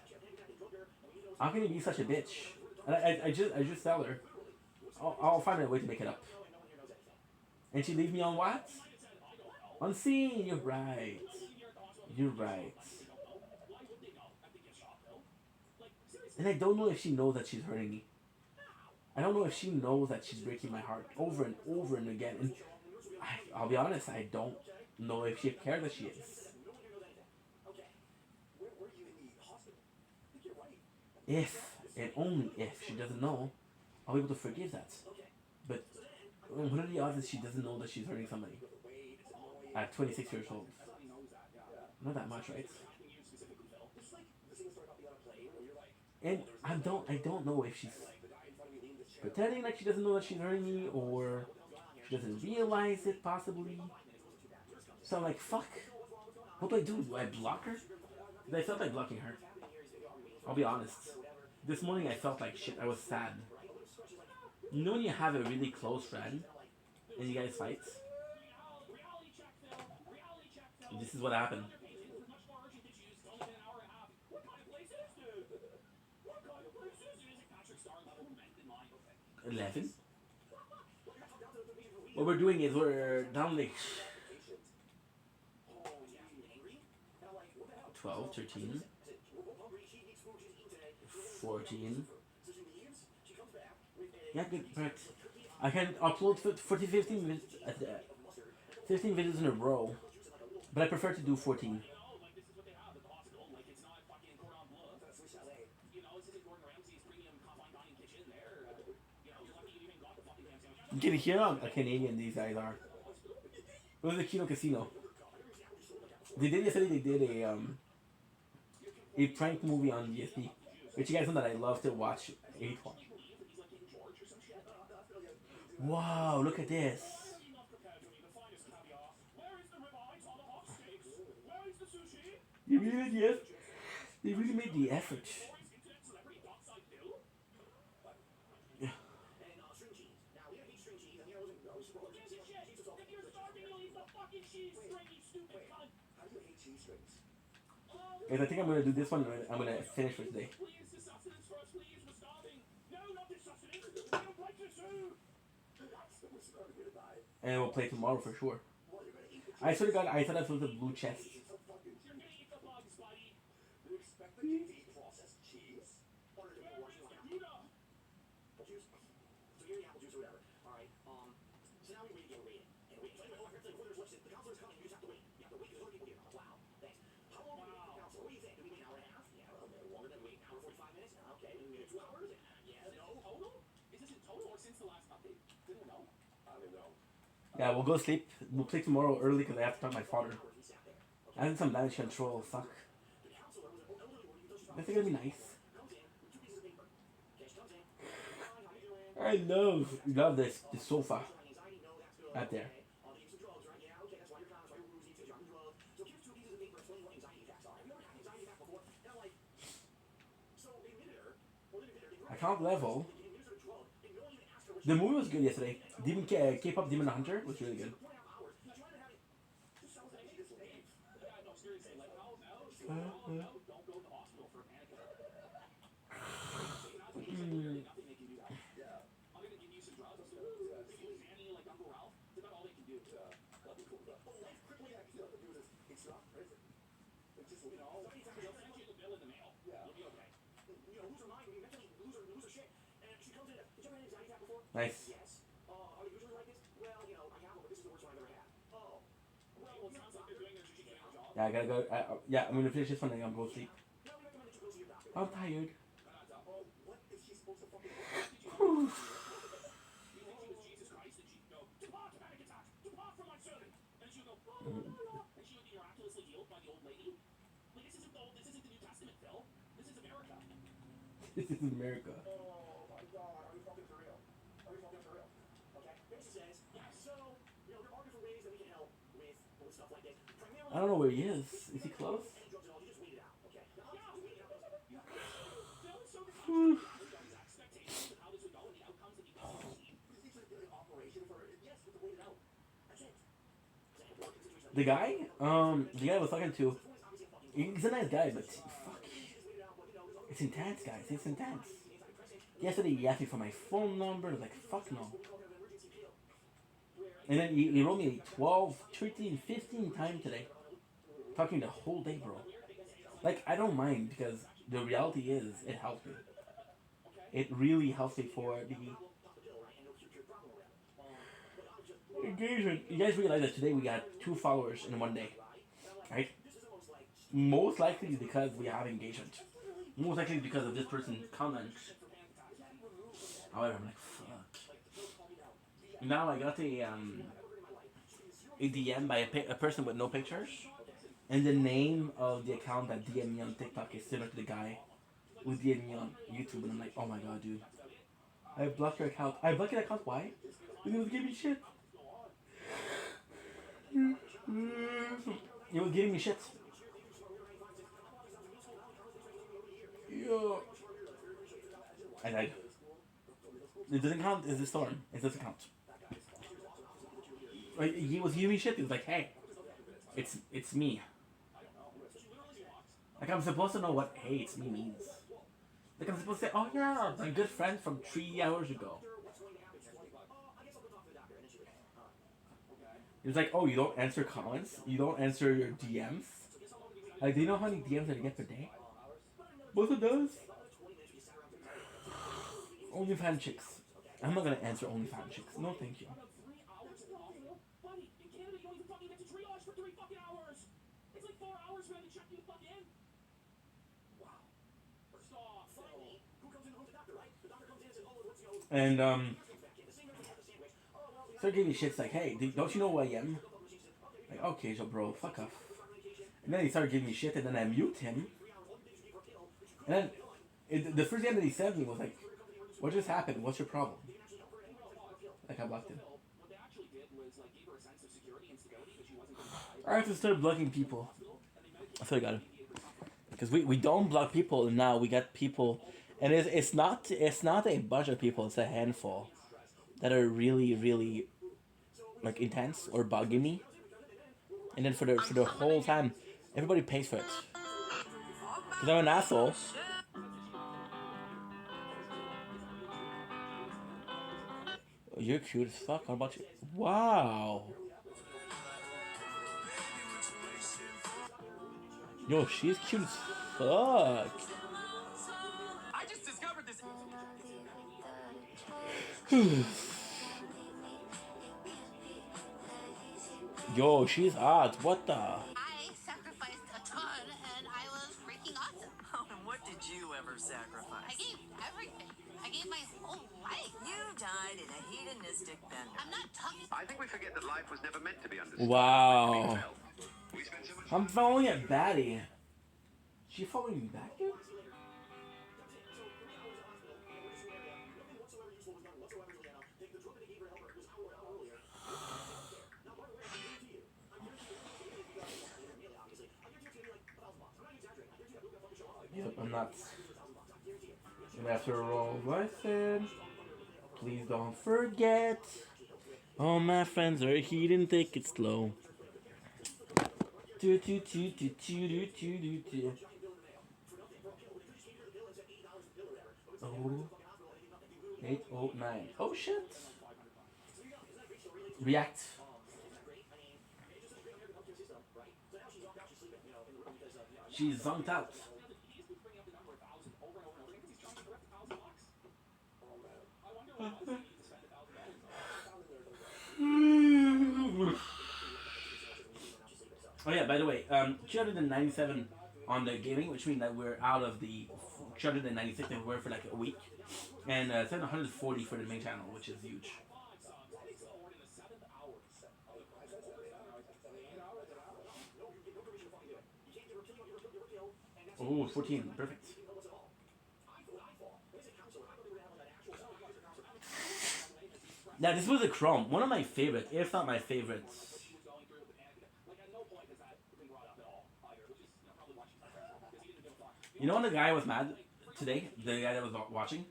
How can you be such a bitch? And I just tell her, I'll find a way to make it up. And she leaves me on what? On scene. You're right. You're right. And I don't know if she knows that she's hurting me. I don't know if she knows that she's breaking my heart over and over and again. And I'll be honest, I don't know if she cares that she is. If, and only if, she doesn't know, I'll be able to forgive that. But what are the odds that she doesn't know that she's hurting somebody? At 26 years old. Not that much, right? And I don't know if she's pretending like she doesn't know that she's hurting me, or she doesn't realize it, possibly. So I'm like, fuck. What do? Do I block her? Because I felt like blocking her. I'll be honest. This morning I felt like shit. I was sad. You know when you have a really close friend and you guys fight? This is what happened. 11? What we're doing is we're down like 12, 13, 14. Yeah, good, but I can upload 15 minutes, 15 videos in a row, but I prefer to do 14. You can hear how Canadian these guys are. It was a Kino Casino. They did yesterday. They did a prank movie on DSP, which you guys know that I love to watch. Wow! Look at this. They really made the effort. Guys, I think I'm gonna do this one. I'm gonna finish for today. And we'll play tomorrow for sure. I swear to God, I thought that was a blue chest. Yeah, we'll go sleep. We'll play tomorrow early because I have to talk to my father. I have some damage control. Fuck. I think it'll be nice. I love this sofa right there. Account level. The movie was good yesterday. K-pop Demon Hunter was really good. You know, somebody send you the bill in the mail. Yeah. You'll be okay. You know, lose her mind when you mentally lose her shit. And she comes in. Did you ever have an anxiety attack before? Nice. Yes. Are they usually like this? Well, you know, I have one, but this is the worst one I've ever had. Oh. Well, it sounds like they're doing their GG job. Yeah, I gotta go. Yeah, I'm gonna finish this one and I'm gonna go sleep. Now we recommend that you go see your doctor. I'm tired. Oh, what is she supposed to fucking do? You think she was Jesus Christ and she'd go, depart, panic attack, depart from my servant. And she would go, oh, no, no. And she would be miraculously healed by the old lady. Like, this isn't the New Testament, Phil. This is America. This is America. Oh my God, are we fucking for real? Are we fucking for real? Okay, then she says, yeah, so, you know, there are different ways that we can help with stuff like this. Primarily, I don't know where he is. Is he close? any drugs at all, you just wait it out, okay? Yeah, just wait it out. Phil is so expectations of how this would go and the outcomes that you can see. Is this an operation for, yes, with the wait it out. That's it. The guy I was talking to, he's a nice guy, but fuck. It's intense, guys. It's intense. Yesterday he asked me for my phone number. I was like, fuck no. And then he wrote me 12, 13, 15 times today. Talking the whole day, bro. Like, I don't mind because the reality is, it helps me. It really helps me for the engagement. You guys realize that today we got 2 followers in one day, right? Most likely because we have engagement. Most likely because of this person's comment. However, I'm like, fuck. Now I got a DM by a person with no pictures, and the name of the account that DM me on TikTok is similar to the guy who DM me on YouTube, and I'm like, oh my god, dude. I blocked your account. I blocked your account, why? Because it was giving me shit. It was giving me shit. Yo. I died. It doesn't count as a storm. It doesn't count. Like, he was giving me shit. He was like, hey, it's me. Like, I'm supposed to know what hey, it's me means. Like, I'm supposed to say, oh yeah, my good friend from 3 hours ago. He was like, oh, you don't answer comments? You don't answer your DMs? Like, do you know how many DMs I get per day? Both of those? OnlyFans chicks. I'm not gonna answer OnlyFans chicks. No, thank you. And start giving me shits like, hey, don't you know who I am? Like, okay, so bro, fuck off. And then he started giving me shit, and then I mute him. And then the first thing that he said to me was like, what just happened? What's your problem? Like, I blocked him. I have to start blocking people. I swear to God. Because we don't block people, and now we got people, and it's not a bunch of people, it's a handful that are really, really like intense or bugging me. And then for the whole time, everybody pays for it. Because I'm an asshole. You're cute as fuck. What about you? Wow. Yo, she's cute as fuck. I just discovered this. Yo, she's hot. What the? I sacrificed a ton and I was freaking awesome. Oh, and what did you ever sacrifice? I gave everything. I gave my whole life. You died in a hedonistic bender. I'm not talking. I think we forget that life was never meant to be understood. Wow. We spend so much I'm following a baddie. She following me back, dude? Yep, I'm not. And after all I said, please don't forget. All my friends are heating, take it slow. Do do do do do do do do. Oh, 809. Oh shit. React. She's zonked out. Oh yeah, by the way, 297 on the gaming, which means that we're out of the 296 that we were for like a week, and 740 for the main channel, which is huge. Oh, 14, perfect. Now this was a Chrome, one of my favorite, if not my favorites. You know when the guy was mad today? The guy that was watching?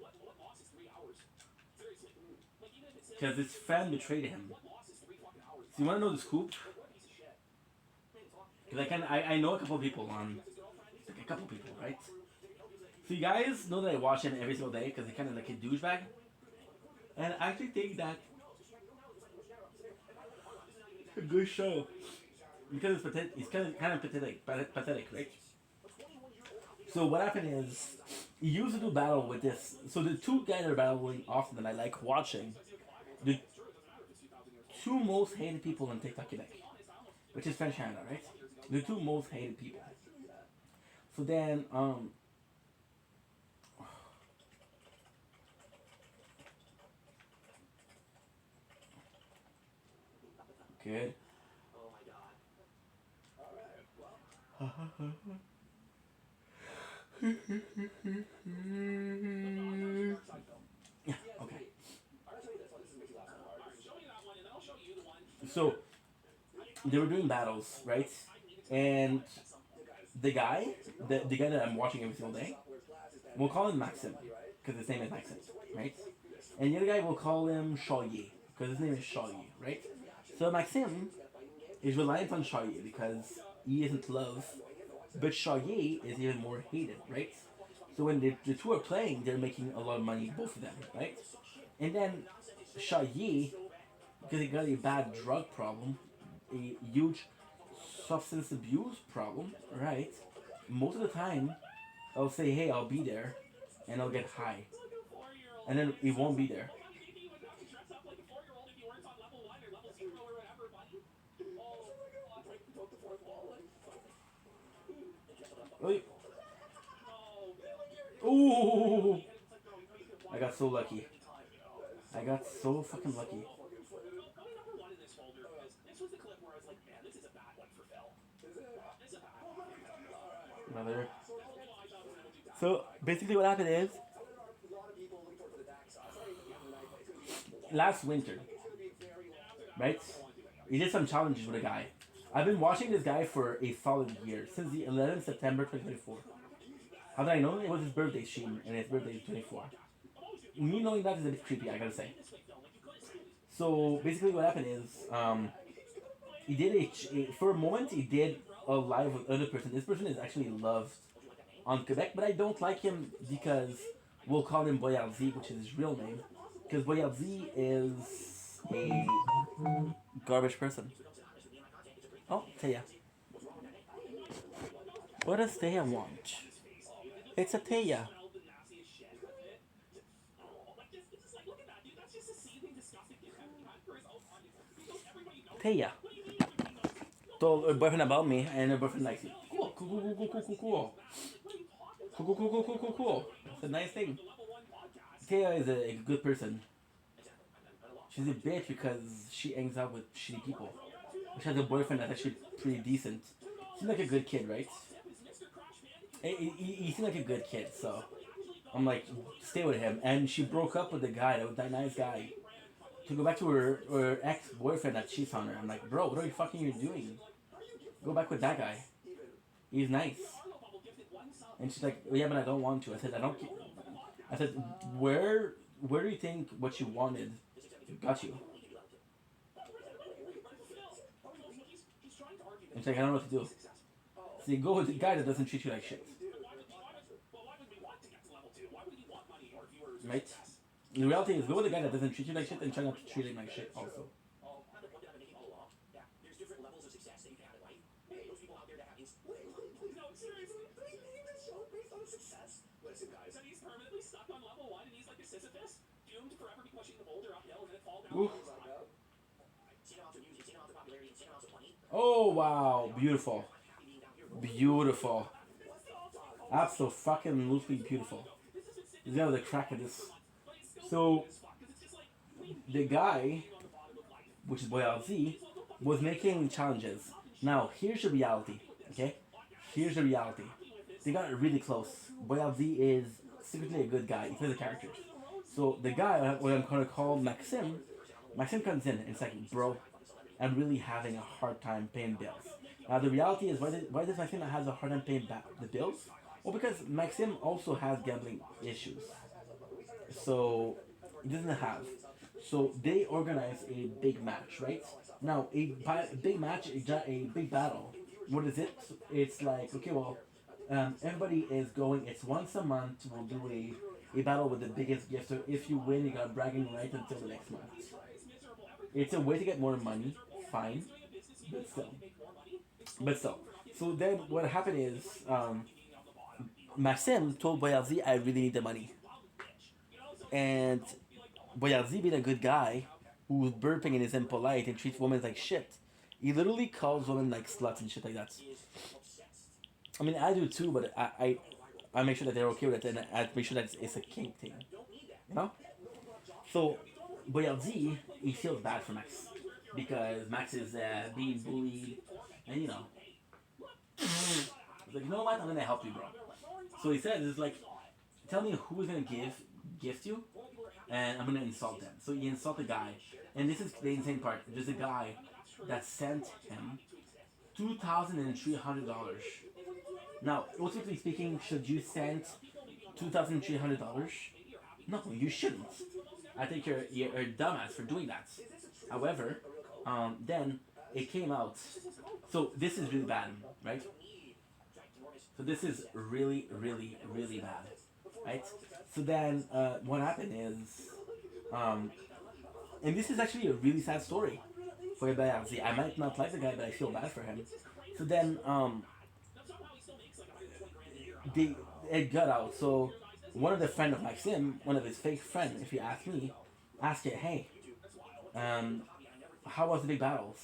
Because his friend betrayed him. So you want to know the scoop? Because I know a couple of people on... Like a couple people, right? So you guys know that I watch him every single day because he's kind of like a douchebag. And I actually think that... It's a good show. Because it's pathetic, it's kind of pathetic, right? So what happened is, he used to do battle with this. So the two guys that are battling often that I like watching, the two most hated people in TikTok Quebec, which is French Canada, right? The two most hated people. So then, good. Yeah, okay. So, they were doing battles, right? And the guy that I'm watching every single day, we'll call him Maxim, because his name is Maxim, right? And the other guy will call him Charlier, because his name is Charlier, right? So Maxim is reliant on Charlier because he isn't loved, but Charlier is even more hated, right? So when the two are playing, they're making a lot of money, both of them, right? And then Charlier, because he got a bad drug problem, a huge substance abuse problem, right? Most of the time, I'll say, hey, I'll be there, and I'll get high. And then he won't be there. Ooh! I got so lucky. I got so fucking lucky. Another. So basically, what happened is last winter, right? He did some challenges with a guy. I've been watching this guy for a solid year since the 11th September 2024. How did I know? It was his birthday stream, and his birthday is 24. Me knowing that is a bit creepy, I gotta say. So basically, what happened is, he did for a moment he did a live with another person. This person is actually loved on Quebec, but I don't like him because we'll call him Boyardee, which is his real name, because Boyardee is a garbage person. Oh, Taya. What does Taya want? It's a Taya. Taya told her boyfriend about me, and her boyfriend likes it. Cool. It's a nice thing. Taya is a good person. She's a bitch because she hangs out with shitty people. She has a boyfriend that's actually pretty decent. Seems like a good kid, right? He seemed like a good kid, so I'm like, stay with him. And she broke up with the guy, that nice guy, to go back to her ex-boyfriend that cheats on her. I'm like, bro, what are you fucking doing? Go back with that guy. He's nice. And she's like, yeah, but I don't want to. I said, I said, where do you think what you wanted got you? And she's like, I don't know what to do. So you go with the guy that doesn't treat you like shit. Right? The reality is, go with the guy that doesn't treat you like shit and try not to treat him like shit also. Oof. Oh wow, beautiful, beautiful, absolutely beautiful. You know the crack of this. So the guy, which is Boyal Z, was making challenges. Now here's the reality. Okay, here's the reality. They got really close. Boyal Z is secretly a good guy. He plays the characters. So the guy, what I'm gonna call Maxim comes in and it's like, bro, I'm really having a hard time paying bills. Now the reality is, why does Maxim have a hard time paying back the bills? Well, because Maxim also has gambling issues. So he doesn't have. So they organize a big match, right? Now a big match, a big battle. What is it? It's like, okay, well, everybody is going. It's once a month. We'll do a battle with the biggest gift. So if you win, you got bragging right until the next month. It's a way to get more money, fine, but still. So then what happened is, Maxim told Boyarzi, I really need the money. And Boyarzi, being a good guy, who's burping and is impolite and treats women like shit, he literally calls women like sluts and shit like that. I mean, I do too, but I make sure that they're okay with it, and I make sure that it's a kink thing. You know? So, Boyardi, he feels bad for Max. Because Max is being bullied, and you know. He's like, you know what, I'm gonna help you, bro. So he says, it's like, tell me who's gonna gift you, and I'm gonna insult them. So he insulted the guy, and this is the insane part. There's a guy that sent him $2,300. Now, ultimately speaking, should you send $2,300? No, you shouldn't. I think you're a dumbass for doing that. However, then it came out. So this is really bad, right? So this is really, really, really bad, right? So then what happened is, and this is actually a really sad story for Bayarzi. I might not like the guy, but I feel bad for him. So then it got out. So one of the friend of Maxim, one of his fake friend, if you ask me, asked it, hey, how was the big battles?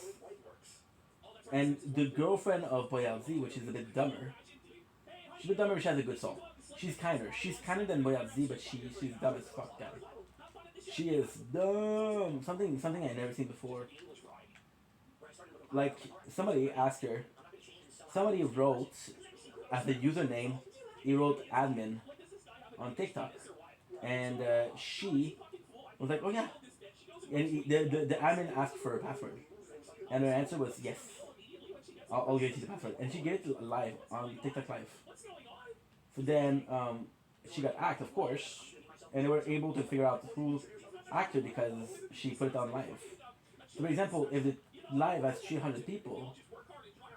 And the girlfriend of Boyarzi, which is a bit dumber, she's a bit dumber, but she has a good soul. She's kinder. She's kinder than Boyarzi, but she's dumb as fuck, guy. She is dumb. Something I never seen before. Like, somebody asked her, somebody wrote, as the username, he wrote admin on TikTok. And she was like, oh yeah. And the admin asked for a password. And her answer was yes. I'll give you the password. And she gave it live on TikTok Live. So then she got hacked, of course. And they were able to figure out who hacked her because she put it on live. So for example, if the live has 300 people,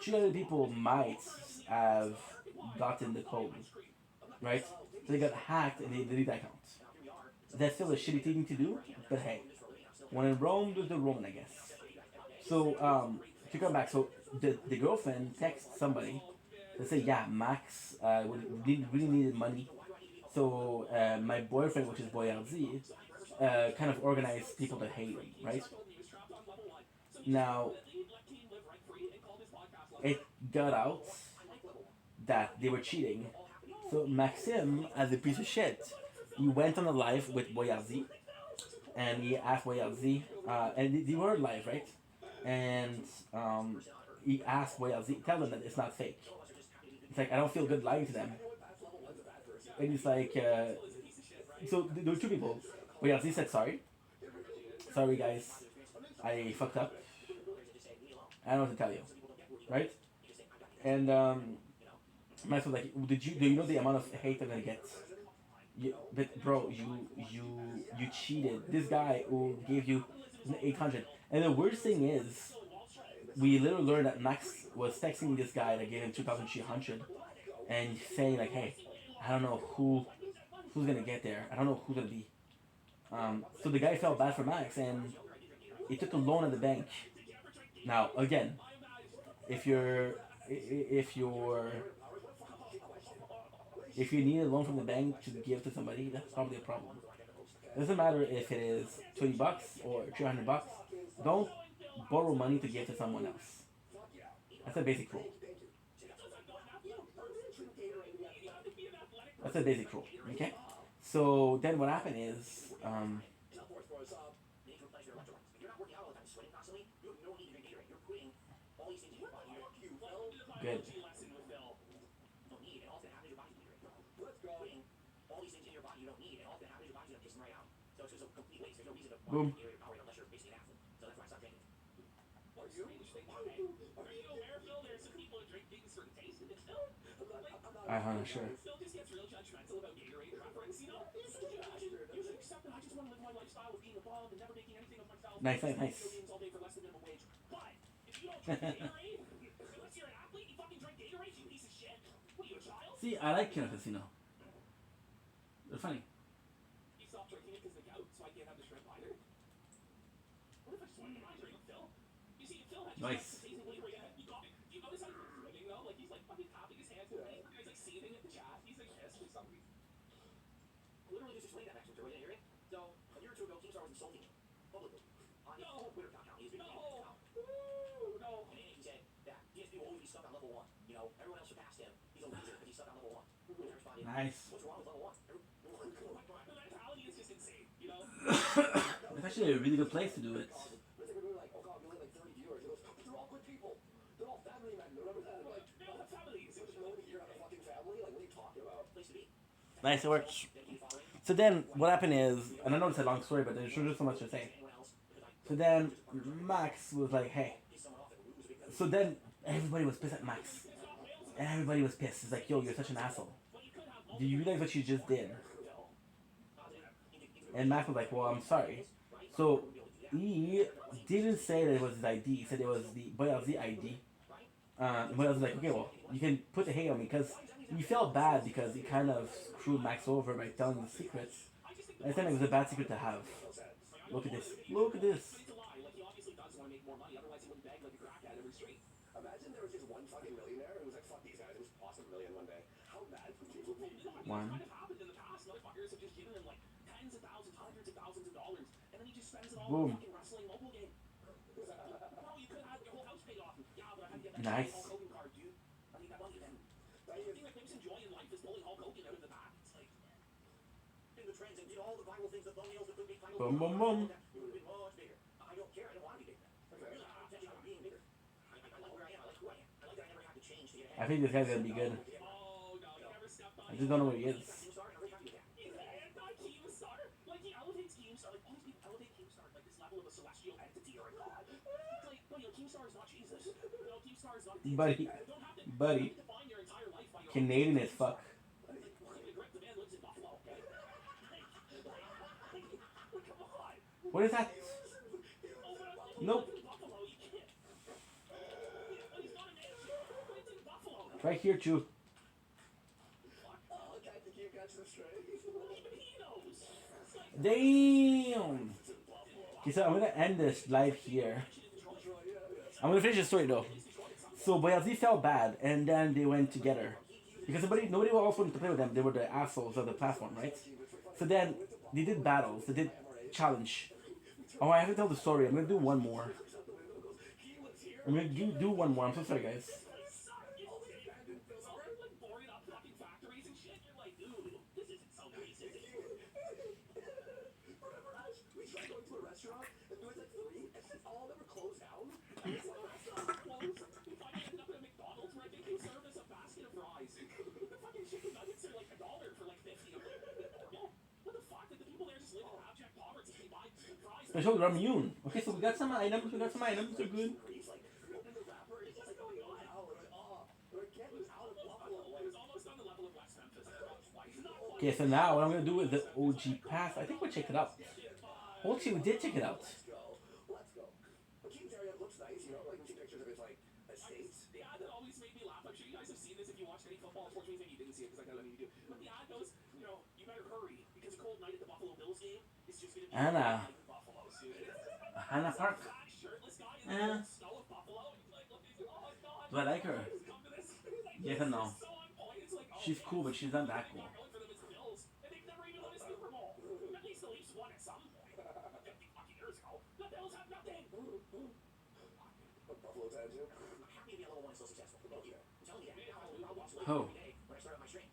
300 people might have gotten the code. Right? So they got hacked and they deleted the account. That's still a shitty thing to do, but hey. When in Rome, do the Roman, I guess. So, to come back, so the girlfriend texts somebody to say, yeah, Max really needed money. So, my boyfriend, which is Boyarzi, kind of organized people to hate him, right? Now, it got out that they were cheating. So, Maxim, as a piece of shit, he went on a live with Boyarzi. And he asked Boyarzi, and they were live, right? And he asked Boyarzi, tell them that it's not fake. It's like, I don't feel good lying to them. And he's like, so there were two people. Boyarzi said sorry. Sorry guys, I fucked up. I don't know what to tell you, right? And Max was like, do you know the amount of hate I'm gonna get? But bro, you cheated. This guy who gave you 800. And the worst thing is, we literally learned that Max was texting this guy that gave him 2,300, and saying like, hey, I don't know who's gonna get there. I don't know who's gonna be. So the guy felt bad for Max, and he took a loan at the bank. Now again, if you need a loan from the bank to give to somebody, that's probably a problem. It doesn't matter if it is $20 or $300. Don't borrow money to give to someone else. That's a basic rule. That's a basic rule. Okay. So then what happened is, good. Boom. I'm sure. Nice, nice, nice. See, I like Kino Casino. They're funny. Nice. Literally just explained that back to Victoria in a hearing. So, a year or two ago, Keemstar was insulting him publicly on his Twitter account. He's been no. And he said that DSP will always be stuck on level 1. You know, everyone else surpassed him. He's a loser because he's stuck on level 1. And I responded, nice. What's wrong with level 1? The mentality is just insane, you know? It's actually a really good place to do it. Like, oh God, we only like 30 viewers. He goes, they're all good people. They're all family men. Remember that? Like, they all have families. There's no one here on a fucking family. Like, what are you talking about? Place to be. Nice, it works. So then, what happened is, and I know it's a long story, but there's just so much to say. So then, Max was like, hey. So then, everybody was pissed at Max. And everybody was pissed. It's like, yo, you're such an asshole. Do you realize what you just did? And Max was like, well, I'm sorry. So, he didn't say that it was his ID. He said it was the BoyLZ ID. And BoyLZ was like, okay, well, you can put the hate on me, because he felt bad because he kind of screwed Max over by telling the secrets. I think it was a bad secret to have. Look at this. Look at this. Imagine there was just one fucking millionaire who was like, fuck these guys, it was awesome million one day. How mad would people be? One. Happened in the past. Motherfuckers have just given him like tens of thousands, hundreds of thousands of dollars, and then he just spends it all Boom. on a fucking wrestling mobile game. Bro, you could have your whole house paid off. Yeah, but I had to get that nice. Hulk Hogan card, dude. I need that money then. The thing that makes him joy in life is pulling Hulk Hogan out of the back. It's like in the trends and you know all the viral things, the thumbnails, the clickbait titles. Boom, boom, boom. It would have been much bigger. I don't care. I don't want to be bigger. I'm really not intentional on being bigger. I like where I am. I like who I am. I like that I never have to change to get ahead. I think this guy's gonna be good. I just don't know where he is. Like he elevates Keemstar, like all these people elevate Keemstar like this level of a celestial entity or a god. Like, buddy, Keemstar is not Jesus. Keemstar is not Buddy, buddy, Canadian as fuck. What is that? Nope. Right here, Chew. Damn. Okay, so I'm gonna end this live here. I'm gonna finish the story though. So BoyLZ felt bad, and then they went together because nobody else wanted to play with them. They were the assholes of the platform, right? So then they did battles. They did challenge. Oh, I have to tell the story. I'm gonna do one more. I'm gonna do one more. I'm so sorry, guys. Special Ramune. Okay, so we got some items. They're good. Okay, so now what I'm gonna do is the OG pass. I think we checked it out. Actually, we did check it out. Let's go. Keem's area looks nice, you know, like see pictures of his like estates. The ad that always made me laugh. I'm sure you guys have seen this if you watched any football. Unfortunately, maybe you didn't see it because I know you do. But the ad goes, you know, you better hurry because a cold night at the Buffalo Bills game is just gonna be Anna. Buffalo. Hannah Park. Do I like her? Yes and no. She's cool, but she's not that cool. Buffalo's attitude. I'm happy to be a level 1 and still successful. Look here. I'm telling you that. I watch Luke Oh. every day when I start out my stream.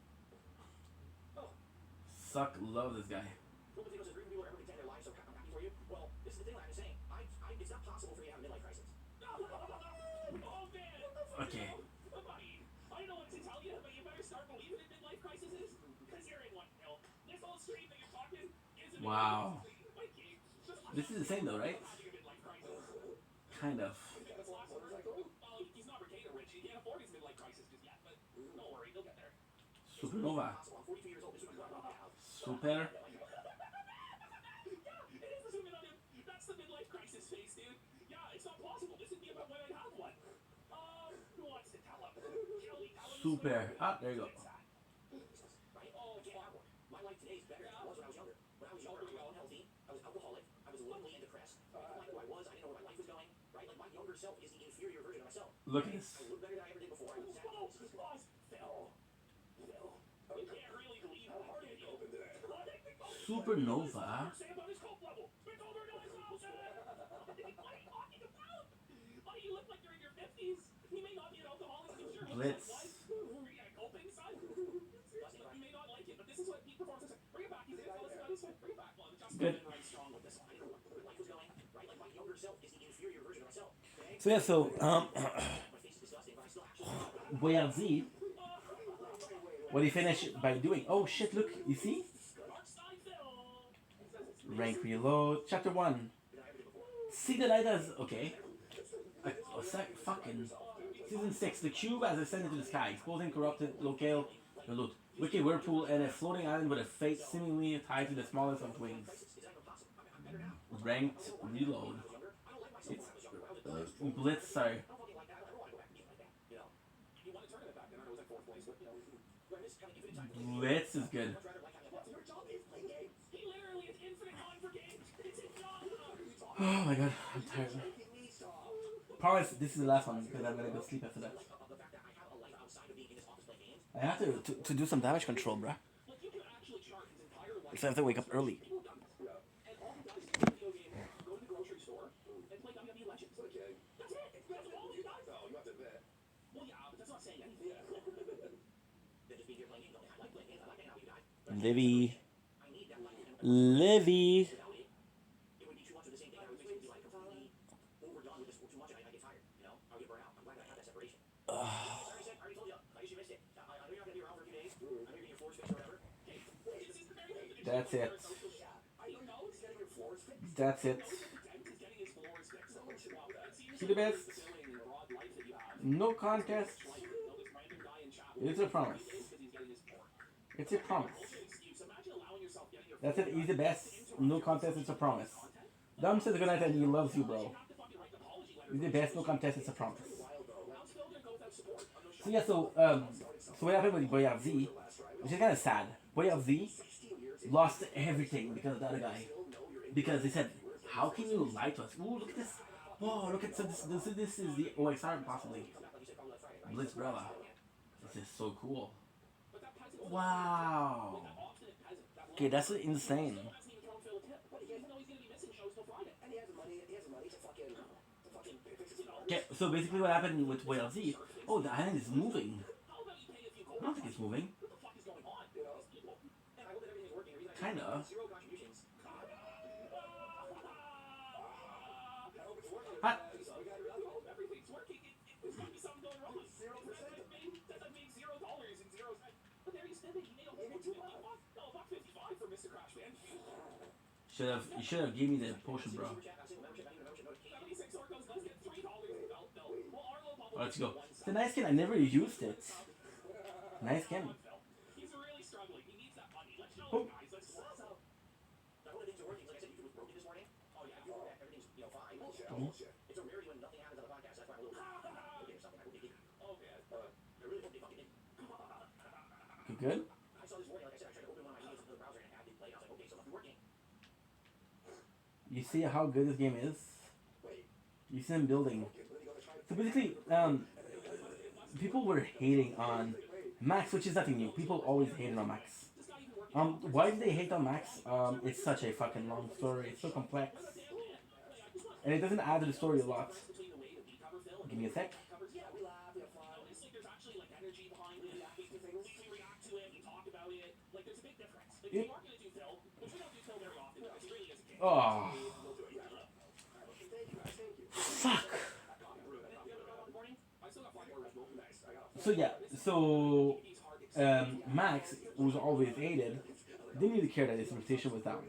Oh. Suck, love this guy. Little Potatoes says, "Real people ever pretend their lives, so I'm happy for you." Well, this is the thing that I've been saying. It's not possible for you to have a midlife crisis. Oh man! Okay. Buddy, I don't know what to tell you, but you better start believing in midlife crises, because you're in one. You know, this whole stream that you're talking is a Wow. Mikey, This is the same though, right? having a midlife crisis. Kind of. This last one, well, he's not Mercator rich. He can't afford his midlife crisis just yet, but don't worry, he'll get there. Supernova. I'm 42 years old. This is what I have. Super. Yeah, it is zooming on him. That's the midlife crisis face, dude. Yeah, it's not possible. This would be about when I'd have one. Who wants to tell him? Kelly, tell him. Super. Ah, there you go. Right? Oh, I can't have one. My life today is better than it was when I was younger. When I was younger, I was unhealthy. I was alcoholic. I was lonely and depressed. I didn't like who I was. I didn't know where my life was going. Right? Like, my younger self is the inferior version of myself. Look at this. I look better than I ever did before. I look sad. Phil. You can't really believe how hard it is. Supernova. Say about his coke level. It's over to his house. What are you talking about? Buddy, you look like you're in your 50s. He may not be an alcoholic. You sure look Blitz. like one. Are you coping, son? You may not like it, but this is what peak performance is. Bring it back. He's going to tell us about his. Bring it back, man. Just Good. Right strong with this one. I didn't know where life was going. Right? Like, my younger self is the inferior version of myself. Okay? So yeah, so My face is disgusting, but I still actually Boyardee, what he finished by doing. Oh shit! Look, you see? Rank reload. Chapter 1. See the light as okay. Fucking season 6. The cube has ascended to the sky, exposing corrupted locale loot. Wicked whirlpool and a floating island with a fate seemingly tied to the smallest of wings. Ranked reload. It's Blitz. Sorry. Blitz is good. Oh my god, I'm tired. Promise this is the last one because I'm gonna go sleep after that. I have to do some damage control, bruh. So I have to wake up early. Livy. Livy. That's it. That's it. See the best? No contest. It's a promise. It's a promise. That's it. He's the best. No contest. It's a promise. Dom says good night and he loves you, bro. He's the best. No contest. It's a promise. So yeah. So what happened with Boyardee, which is kind of sad. Boyardee lost everything because of the other guy. Because they said, how can you lie to us? Ooh, look at this. Whoa, look at this is the OXR possibly. Blitzbrella. This is so cool. Wow. Okay, that's insane. Okay, so basically what happened with Boyardee, oh, the island is moving. I don't think it's moving. Kinda. Hot. You should have gave me the potion, bro. Let's go. It's a nice skin. I never used it. Nice skin. Oh. You good? You see how good this game is? You see them building. So basically, people were hating on Max, which is nothing new. People always hated on Max. Why did they hate on Max? It's such a fucking long story. It's so complex. and it doesn't add to the story a lot. Give me a sec. Yeah, we laugh, we have fun. It's like there's actually like energy behind it. We react to things. We react to it. We talk about it. Like there's a big difference. Like if you are gonna do Phil, which we don't do Phil very often, because he really is a kid. Oh. We'll do it. Yeah. Thank you, guys. Thank you. Fuck. I still got 5 more Red Bull. Nice. I got So yeah, so Max, who's always hated, didn't really care that his reputation was down.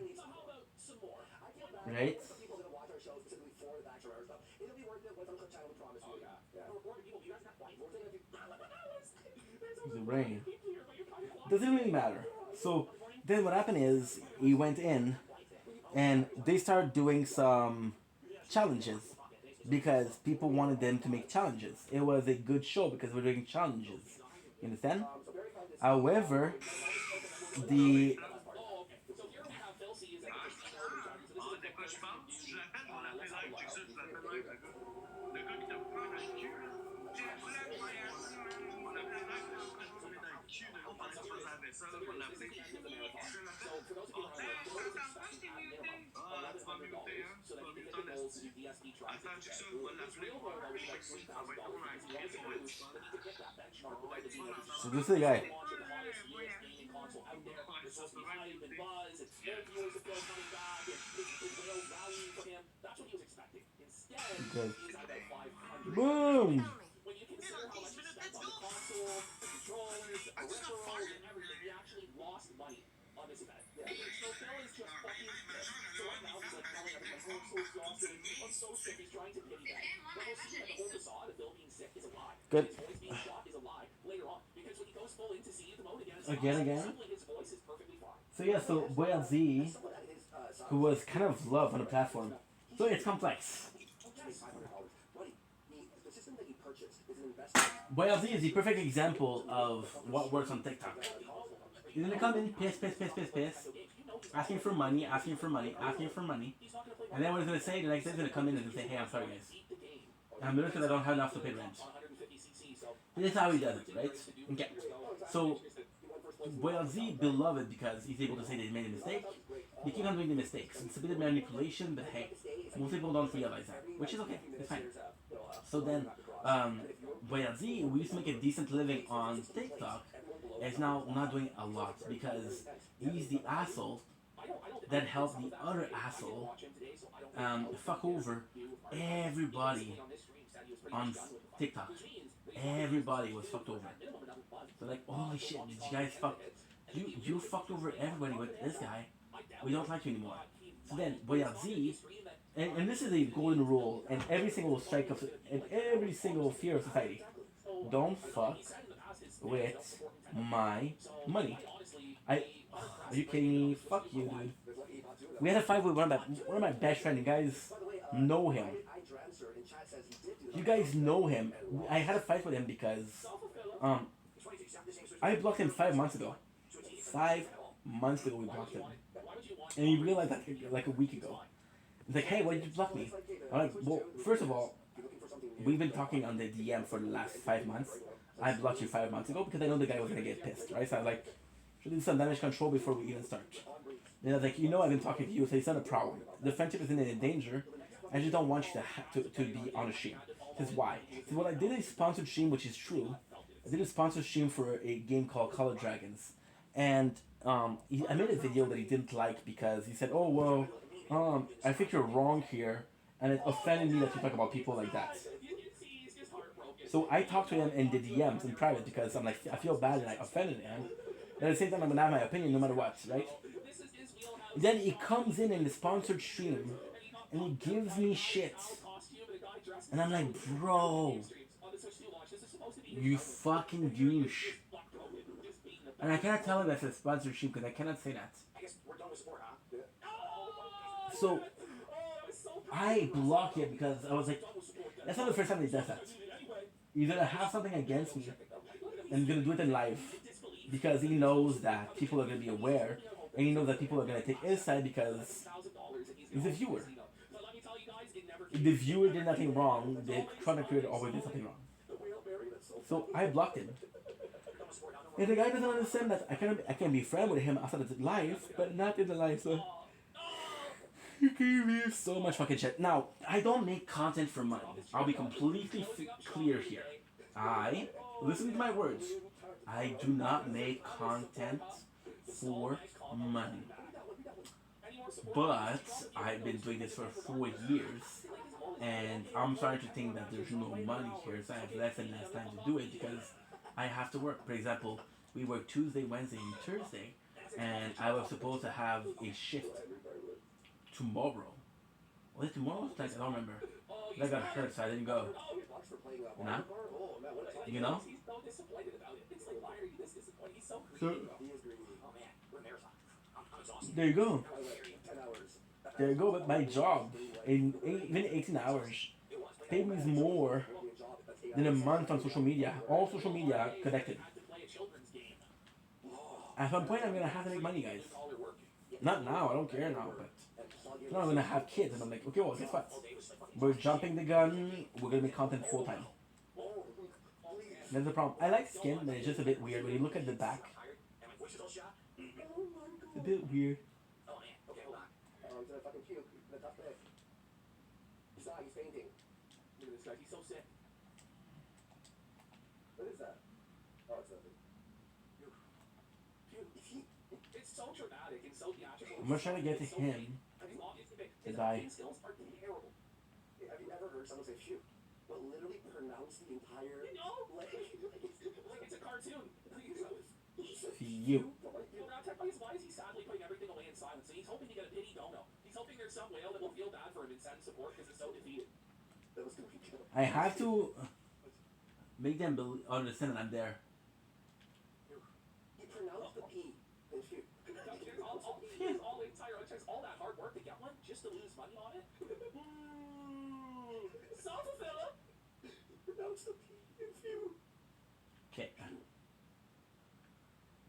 Right? people that watch our show specifically for the Dax Herrera stuff. It'll be worth it once I'm channel, we promise. Oh, yeah. We're bored of people. You guys are not white. We're saying The rain. Doesn't really matter. So then what happened is he went in and they started doing some challenges because people wanted them to make challenges. It was a good show because we're doing challenges. You understand? However, the so this is the guy. Okay. Boom! Good. Again. So yeah, so Boyle Z, who was kind of loved on the platform. So it's complex. Boyle Z is the perfect example of what works on TikTok. He's gonna come in, piss, asking for money, and then what he's gonna say, the next day he's gonna come in and say, hey, I'm sorry guys. I'm nervous because I don't have enough to pay rent. This is how he does it, right? Okay. So Boyle Z beloved because he's able to say they made a mistake. They keep on doing the mistakes. It's a bit of manipulation, but hey, most people don't realize that, which is okay. It's fine. So then, Boyle Z, we used to make a decent living on TikTok, is now not doing a lot because he's the asshole that helped the other asshole fuck over everybody on TikTok. Everybody was fucked over. They're like, holy shit, did you guys fuck? You fucked over everybody with this guy. We don't like you anymore. So then, Boyle Z, and this is a golden rule in every single strike of, in every single fear of society. Don't fuck with my money. Are you kidding me? Fuck you, dude. We had a fight with one of my best friends. You guys know him. You guys know him. I had a fight with him because I blocked him 5 months ago. 5 months ago we blocked him. And he realized that like a week ago. He's like, hey, why did you block me? I'm like, well, first of all, we've been talking on the DM for the last 5 months. I blocked you 5 months ago because I know the guy was gonna get pissed, right? So I was like, should do some damage control before we even start. And I was like, you know, I've been talking to you, so it's not a problem. The friendship isn't in danger. I just don't want you to be on a stream. This is why. So what I did a sponsored stream, which is true. I did a sponsored stream for a game called Color Dragons, and I made a video that he didn't like because he said, oh well, I think you're wrong here, and it offended me that you talk about people like that. So I talked to him in the DMs in private because I'm like, I feel bad that I offended him. And at the same time, I'm gonna have my opinion no matter what, right? Then he comes in the sponsored stream and he gives me shit. And I'm like, bro, you fucking douche. And I cannot tell him that's a sponsored stream because I cannot say that. So I block it because I was like, that's not the first time he does that. He's gonna have something against me and he's gonna do it in live because he knows that people are gonna be aware and he knows that people are gonna take his side because he's a viewer. If the viewer did nothing wrong, the content creator always did something wrong. So I blocked him. And the guy doesn't understand that I can be friends with him outside of the live, but not in the live. So He gave me so much fucking shit. Now, I don't make content for money. I'll be completely clear here. Listen to my words. I do not make content for money. But I've been doing this for 4 years, and I'm starting to think that there's no money here, so I have less and less time to do it because I have to work. For example, we work Tuesday, Wednesday, and Thursday, and I was supposed to have a shift tomorrow. Was it tomorrow? Like, I don't remember. I got hurt, so I didn't go. Nah? You know? So, there you go. There you go. But my job, in even 18 hours, paid me more than a month on social media. All social media connected. At some point, I'm gonna have to make money, guys. Not now. I don't care now, but now I'm gonna have kids, and I'm like, okay, well, guess what? We're jumping the gun. We're gonna make content full time. That's the problem. I like skin, but it's just a bit weird when you look at the back. It's a bit weird. He's fainting. Look at this guy. He's so sick. What is that? Oh, it's nothing. It's so dramatic and so theatrical. I'm gonna try to get to him to die. His skills are terrible. Have you ever heard someone say "phew"? But literally pronounce the entire. Like it's a cartoon. Phew. Why is he sadly putting everything away in silence? So he's hoping to get a pity dono. He's hoping there's some whale that will feel bad for him and send support because he's so defeated. That was gonna be good. I have to make them understand that I'm there. He pronounced the P. And phew. All entire all that hard work to get one just to lose money on it. Self-fulfilling. Pronounce the P and phew. Okay.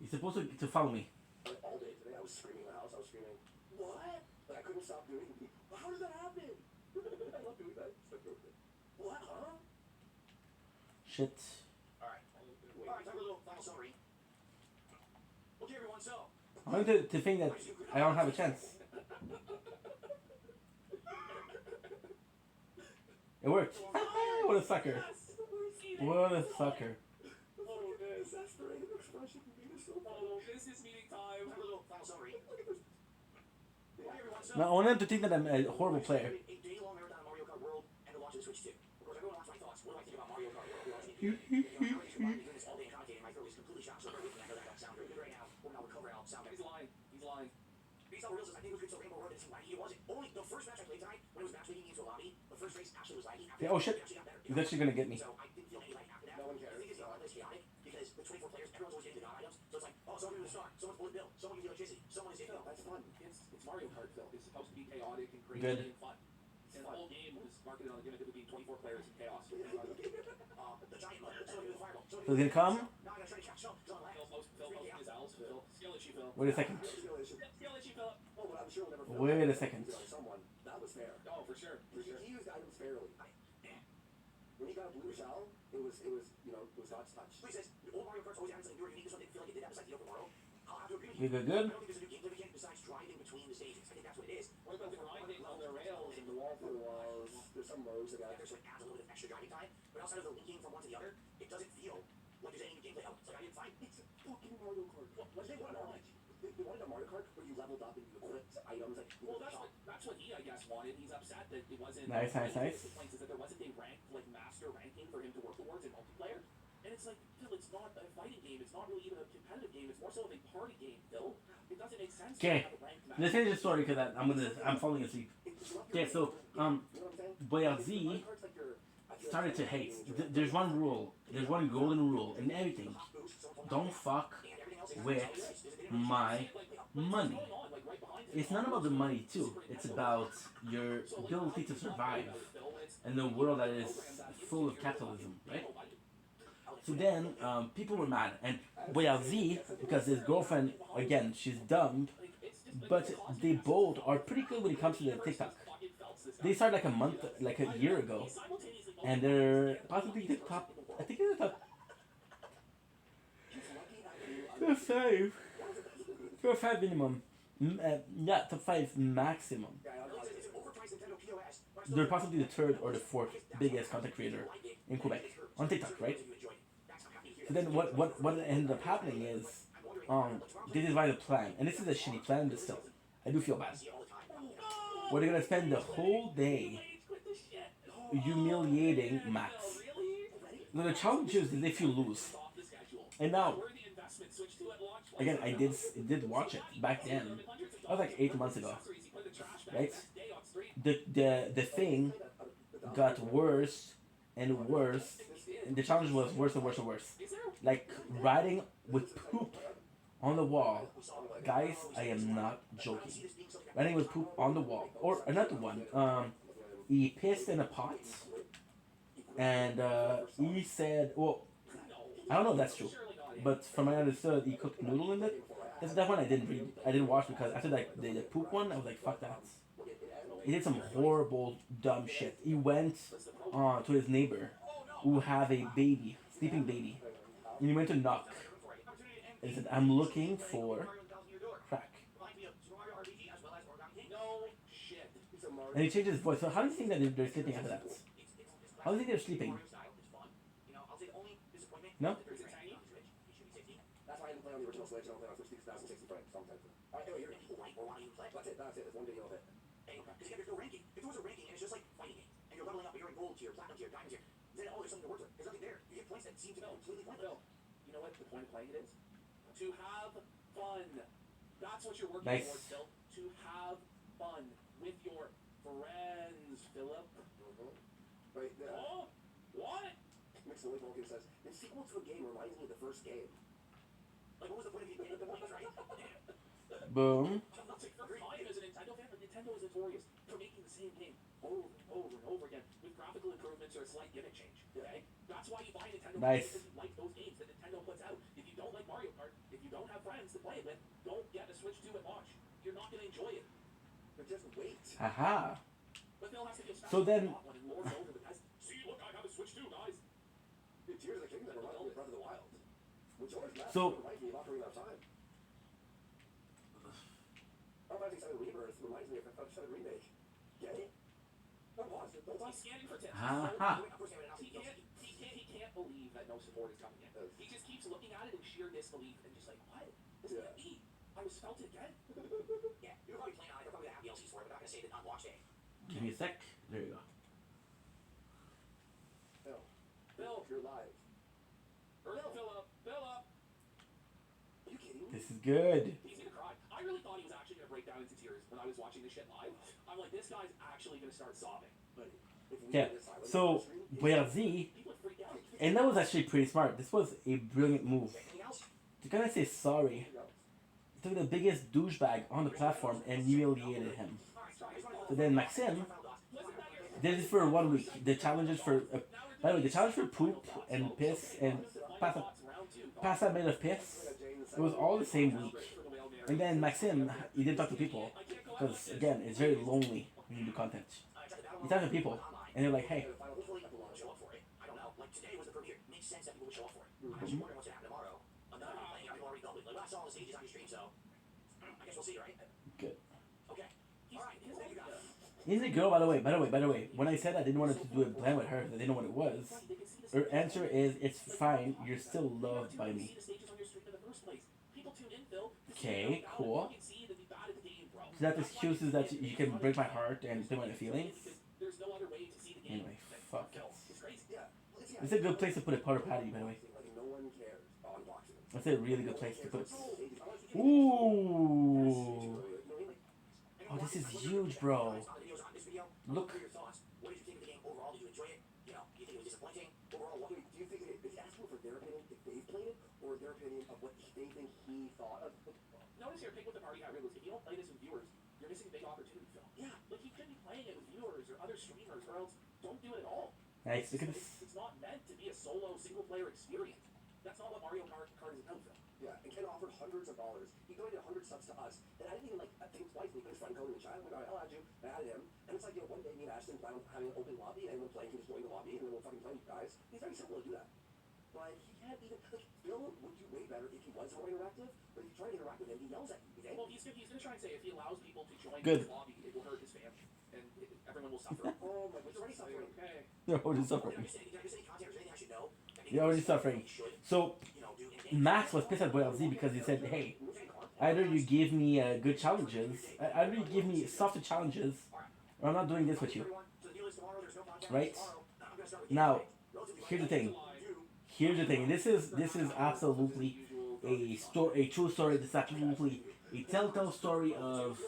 You're supposed to follow me. All day today, I was screaming in the house. I was screaming, what? But I couldn't stop doing it. How did that happen? I love doing that. What, huh? Shit. Alright, time for a little final summary. Okay, everyone, so. I want to think that I don't have a chance. It worked. What a sucker. What a sucker. Oh, man, that's the right expression. Oh, business meeting time. Time for a little final summary. Now, I want them to think that I'm a horrible player. A day-long marathon Mario Kart World and the launch of the Switch 2. Of course, everyone wants my thoughts. What do I think about Mario Kart World? I'm doing this all day and commentating. My throat is completely shot, so I know that don't sound very good right now. We're gonna recover and I'll sound better. He's lying. He's lying. Based on reels, I think it was good, so Rainbow Road isn't laggy. It wasn't. Only the first match I played tonight, when it was matchmaking into a lobby, the first race actually was laggy. Yeah, oh shit. He's actually gonna get me. So I didn't feel any lag after that. No one cares. I think it's less chaotic because with 24 players, everyone's always getting the god items. So it's like, oh, someone gives a star, someone's bullet bill, someone gives you electricity, someone is Phil. That's fun. It's Mario Kart, Phil. It's supposed to be chaotic and crazy and fun. And the whole game was marketed on the gimmick of it being 24 players in chaos. The giant mud, someone gives a fireball. So he's gonna come? Now I gotta try to catch Phil his owls, Phil. Skill issue, Phil. Wait a second. Skill issue, Phil. Oh, but I'm sure we'll never fail. Wait a second. Someone. That was fair. Oh, for sure. He used items fairly. When he got a blue shell, it was God's touch. So he says, old Mario Kart's always had something new or unique or something. Feel like it did that besides the open world. I'll have to agree with you. You good? I don't think there's a new gameplay mechanic besides driving between the stages. I think that's what it is. What about grinding on the rails and the wall for the walls? There's some modes that there's like adds a little bit of extra driving time, but outside of the linking from one to the other, it doesn't feel like there's any new gameplay elements. Like I didn't find it's a fucking Mario Kart. What did they want more? They wanted a Mario Kart where you leveled up and you equipped items. Like, well, that's what he, I guess, wanted. He's upset that it wasn't. Nice. His complaints is that there wasn't a master ranking for him to work towards in multiplayer. And it's like, Phil, it's not a fighting game. It's not really even a competitive game. It's more so of a party game, Phil. It doesn't make sense. Okay, let's finish the story because I'm falling asleep. Okay, so Boyardee started to hate. There's one rule. There's one golden rule in everything. Don't fuck with my money. It's not about the money too. It's about your ability to survive in a world that is full of capitalism, right? So then people were mad, and Boyardee, because his girlfriend, again, she's dumb, but they both are pretty good when it comes to the TikTok. They started like a year ago, and they're possibly the top. I think they're the top. Top 5 minimum. Yeah, top 5 maximum. they're possibly the third or the fourth biggest content creator in Quebec on TikTok, right? So then what ended up happening is, they devised a plan, and this is a shitty plan, but still, I do feel bad. Where they're gonna spend the whole day humiliating Max. Now the challenge is if you lose, and now, again, I did watch it back then. That was like 8 months ago, right? The thing got worse and worse. And the challenge was worse and worse and worse. Like riding with poop on the wall, guys. I am not joking. Riding with poop on the wall, or another one. He pissed in a pot, and he said, "Well, I don't know if that's true, but from what I understood, he cooked noodle in it." That's that one I didn't read. I didn't watch because after like the poop one, I was like, "Fuck that." He did some horrible dumb shit. He went to his neighbor, who have a baby, sleeping baby, and he went to knock. And he said, "I'm looking for crack." And he changed his voice. So how do you think that they're sleeping after that? How do you think they're sleeping? No? That's why I didn't play on the original Switch. I don't play on Switch 2060 for some type of. Anyway, you're people like or want to even play. That's it. There's one video of it. Because again, there's no ranking. If there was a ranking and it's just like fighting game, and you're leveling up, but you're in gold tier, platinum tier, diamond tier, then there's something to work with. There's nothing there. You get points that seem to be completely pointless. You know what the point of playing it is? To have fun. That's what you're working Nice. towards, Phil. To have fun with your friends, Philip. Right. Oh, what? Mixed Willie Vulcan says the sequel to a game reminds me of the first game. Like, what was the point of you getting the points, right? Boom. I, as a Nintendo fan, but Nintendo is notorious for making the same game over and over and over again with graphical improvements or a slight gimmick change. Okay, that's why you buy Nintendo Nice. games, because you like those games that Nintendo puts out. If you don't like Mario Kart, if you don't have friends to play it with, don't get a Switch 2 and watch. You're not gonna enjoy it. But just wait. Aha. But Phil has to feel special. So then- when it lords over because see, look, I have a Switch 2, guys. The Tears of the Kingdom reminds me of Breath of the Wild. Which always So- reminds me of Ocarina of Time. Final Fantasy VII Rebirth reminds me of Final Fantasy VII Remake. Get it? Don't pause. Don't He's pause. scanning for tips. Aha. He can't believe that no support is coming in. He just keeps looking at it in sheer disbelief and just like, what? This is me. I was felt it again. Yeah, you're probably playing on it. They're probably gonna have DLCs for it, but not gonna say that unwatched it. Give me a sec. There you go. Phil, you're live. Philip. Are you kidding me? This is good. He's gonna cry. I really thought he was actually gonna break down into tears when I was watching this shit live. I'm like, this guy's actually gonna start sobbing. Buddy, if we Yeah. did this live, So Boyardee, People would freak out. and that was actually pretty smart. This was a brilliant move. anything else? To kind of say sorry, he took the biggest douchebag on the platform and humiliated him. So then Maxim did it for 1 week. The challenges for, by the way, the challenge for poop and piss and pasta made of piss, it was all the same week. And then Maxim, he didn't talk to people because again, it's very lonely when you do content. You talk to people and they're like, hey. Hopefully people want to show up for it. I don't know. Like today was the premiere. Makes sense that people would show up for it. I'm just wondering what's gonna happen tomorrow. I'm not really playing. I've already done it. Like I saw all the stages on your stream, so I guess we'll see, right? Good. Okay. All right. Cool. You got it. He's a girl, by the way. When I said I didn't want to do a plan with her, I didn't know what it was. Her answer is, it's fine. You're still loved by me. Okay, cool. So that excuse is that you can break my heart and play my feelings. Anyway, fuck it. It's a good place to put a powder patty, by the way. Like no one cares. Unboxing. That's a really good place to put it. Ooh. Oh, this is huge, bro. Look. What did you think of the game overall? Did you enjoy it? You know, do you think it was disappointing? Overall, what do you think it is? Asking for their opinion if they've played it, or their opinion of what they think he thought of. Notice here, pick what the party hat realistic. If you don't play this with viewers, you're missing a big opportunity, Phil. Yeah. Like, you could be playing it with viewers or other streamers, or else don't do it at all. Nice, look at this. It's not meant to be a solo, single-player experience. That's not what Mario Kart is about, Phil. Yeah, and Ken offered hundreds of dollars. He donated 100 subs to us, and I didn't even think twice. We put his friend code in the chat. I'm like, all right, I'll add you. I added him, and it's like, you know, one day me and Ashton plan on having an open lobby, and anyone playing can just join the lobby, and then we'll fucking play you guys. It's very simple to do that. But he can't even. Like, Bill would do way better if he was more interactive. But if you try to interact with him, he yells at you. Okay? Well, he's gonna try and say if he allows people to join Good. his lobby, it will hurt his fans, and everyone will They're already suffering. They're already suffering. So Max was pissed at Boy LZ because he said, "Hey, either you give me good challenges, either you give me softer challenges, or I'm not doing this with you." Right? Now, here's the thing. Here's the thing. This is absolutely a true story. This is absolutely a telltale story of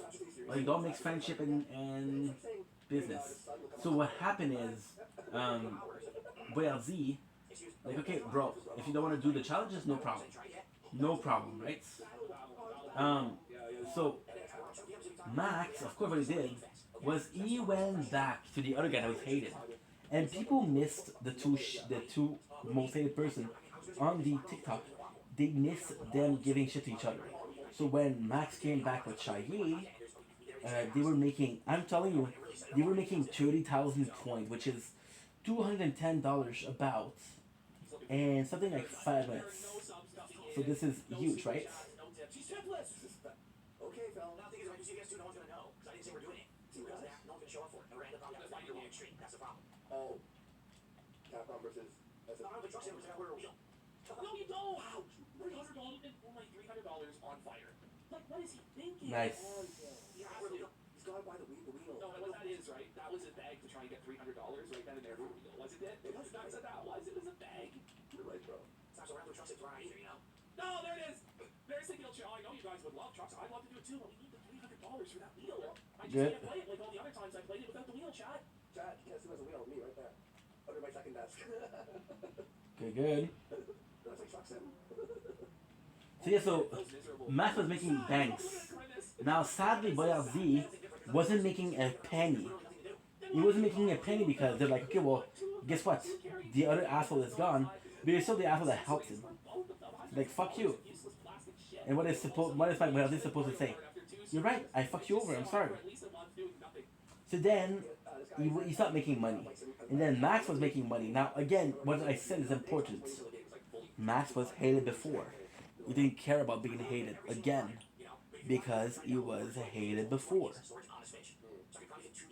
like don't mix friendship and business. So what happened is, Boy LZ, like, okay, bro, if you don't want to do the challenges, no problem, right? So Max, of course, what he did was he went back to the other guy that was hated, and people missed the two most hated person on the TikTok. They missed them giving shit to each other. So when Max came back with Chaye, they were making, I'm telling you, they were making 30,000 coins, which is $210 about, and something like 5 minutes. So this is huge, right? Okay, Phil. Now the thing is, if I do CBS 2, no one's gonna know. Because I didn't say we're doing it. See, because that, no one's gonna show up for it. And we're gonna end up probably on the wrong street. That's the problem. Oh. Capcom versus... That's it. I don't have the truck sandwich. I gotta order a wheel. No, you don't. Wow. $300 on fire. Like, what is he thinking? Nice. Yeah, he's gotta buy the wheel. No, what that is, right? That was a bag to try and get $300 right then and there for a wheel. Wasn't it? It was not that was. It was a bag. You're right, bro. It's not so around the truck sandwich right either, you know? No, there it is. There's the wheel. I know you guys would love trucks. I'd love to do it too, but we need the $300 for that wheel. I just can't play it like all the other times I played it without the wheel, Chad. Chad, you can't see there's a wheel with me right there. Under my second desk. Good. That's like truck sim. So yeah, so Max was making banks. Now sadly, Boy LZ wasn't making a penny. He wasn't making a penny because they're like, okay, well, guess what? The other asshole is gone, but you're still the asshole that helped him. Like, fuck you. And what is Boy LZ supposed to say? You're right, I fucked you over, I'm sorry. So then, he stopped making money. And then Max was making money. Now, again, what I said is important. Max was hated before. He didn't care about being hated again. Because he was hated before.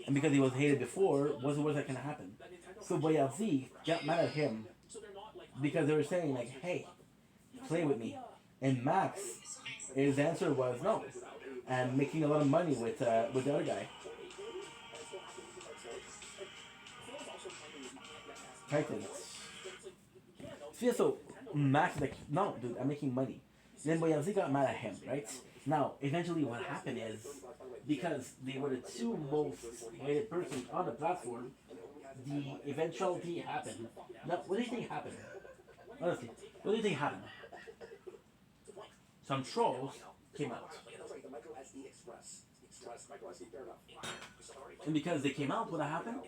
And because he was hated before, what's the worst that can happen? So Boy LZ got mad at him. Because they were saying, like, hey, play with me. And Max, his answer was no. And making a lot of money with the other guy. Titans. So yeah, so Max is like, no, dude, I'm making money. Then Boy LZ got mad at him, right? Now, eventually what happened is, because they were the two most hated persons on the platform, the eventuality happened. Now, what do you think happened? Honestly, what do you think happened? Some trolls came out. And because they came out, what happened?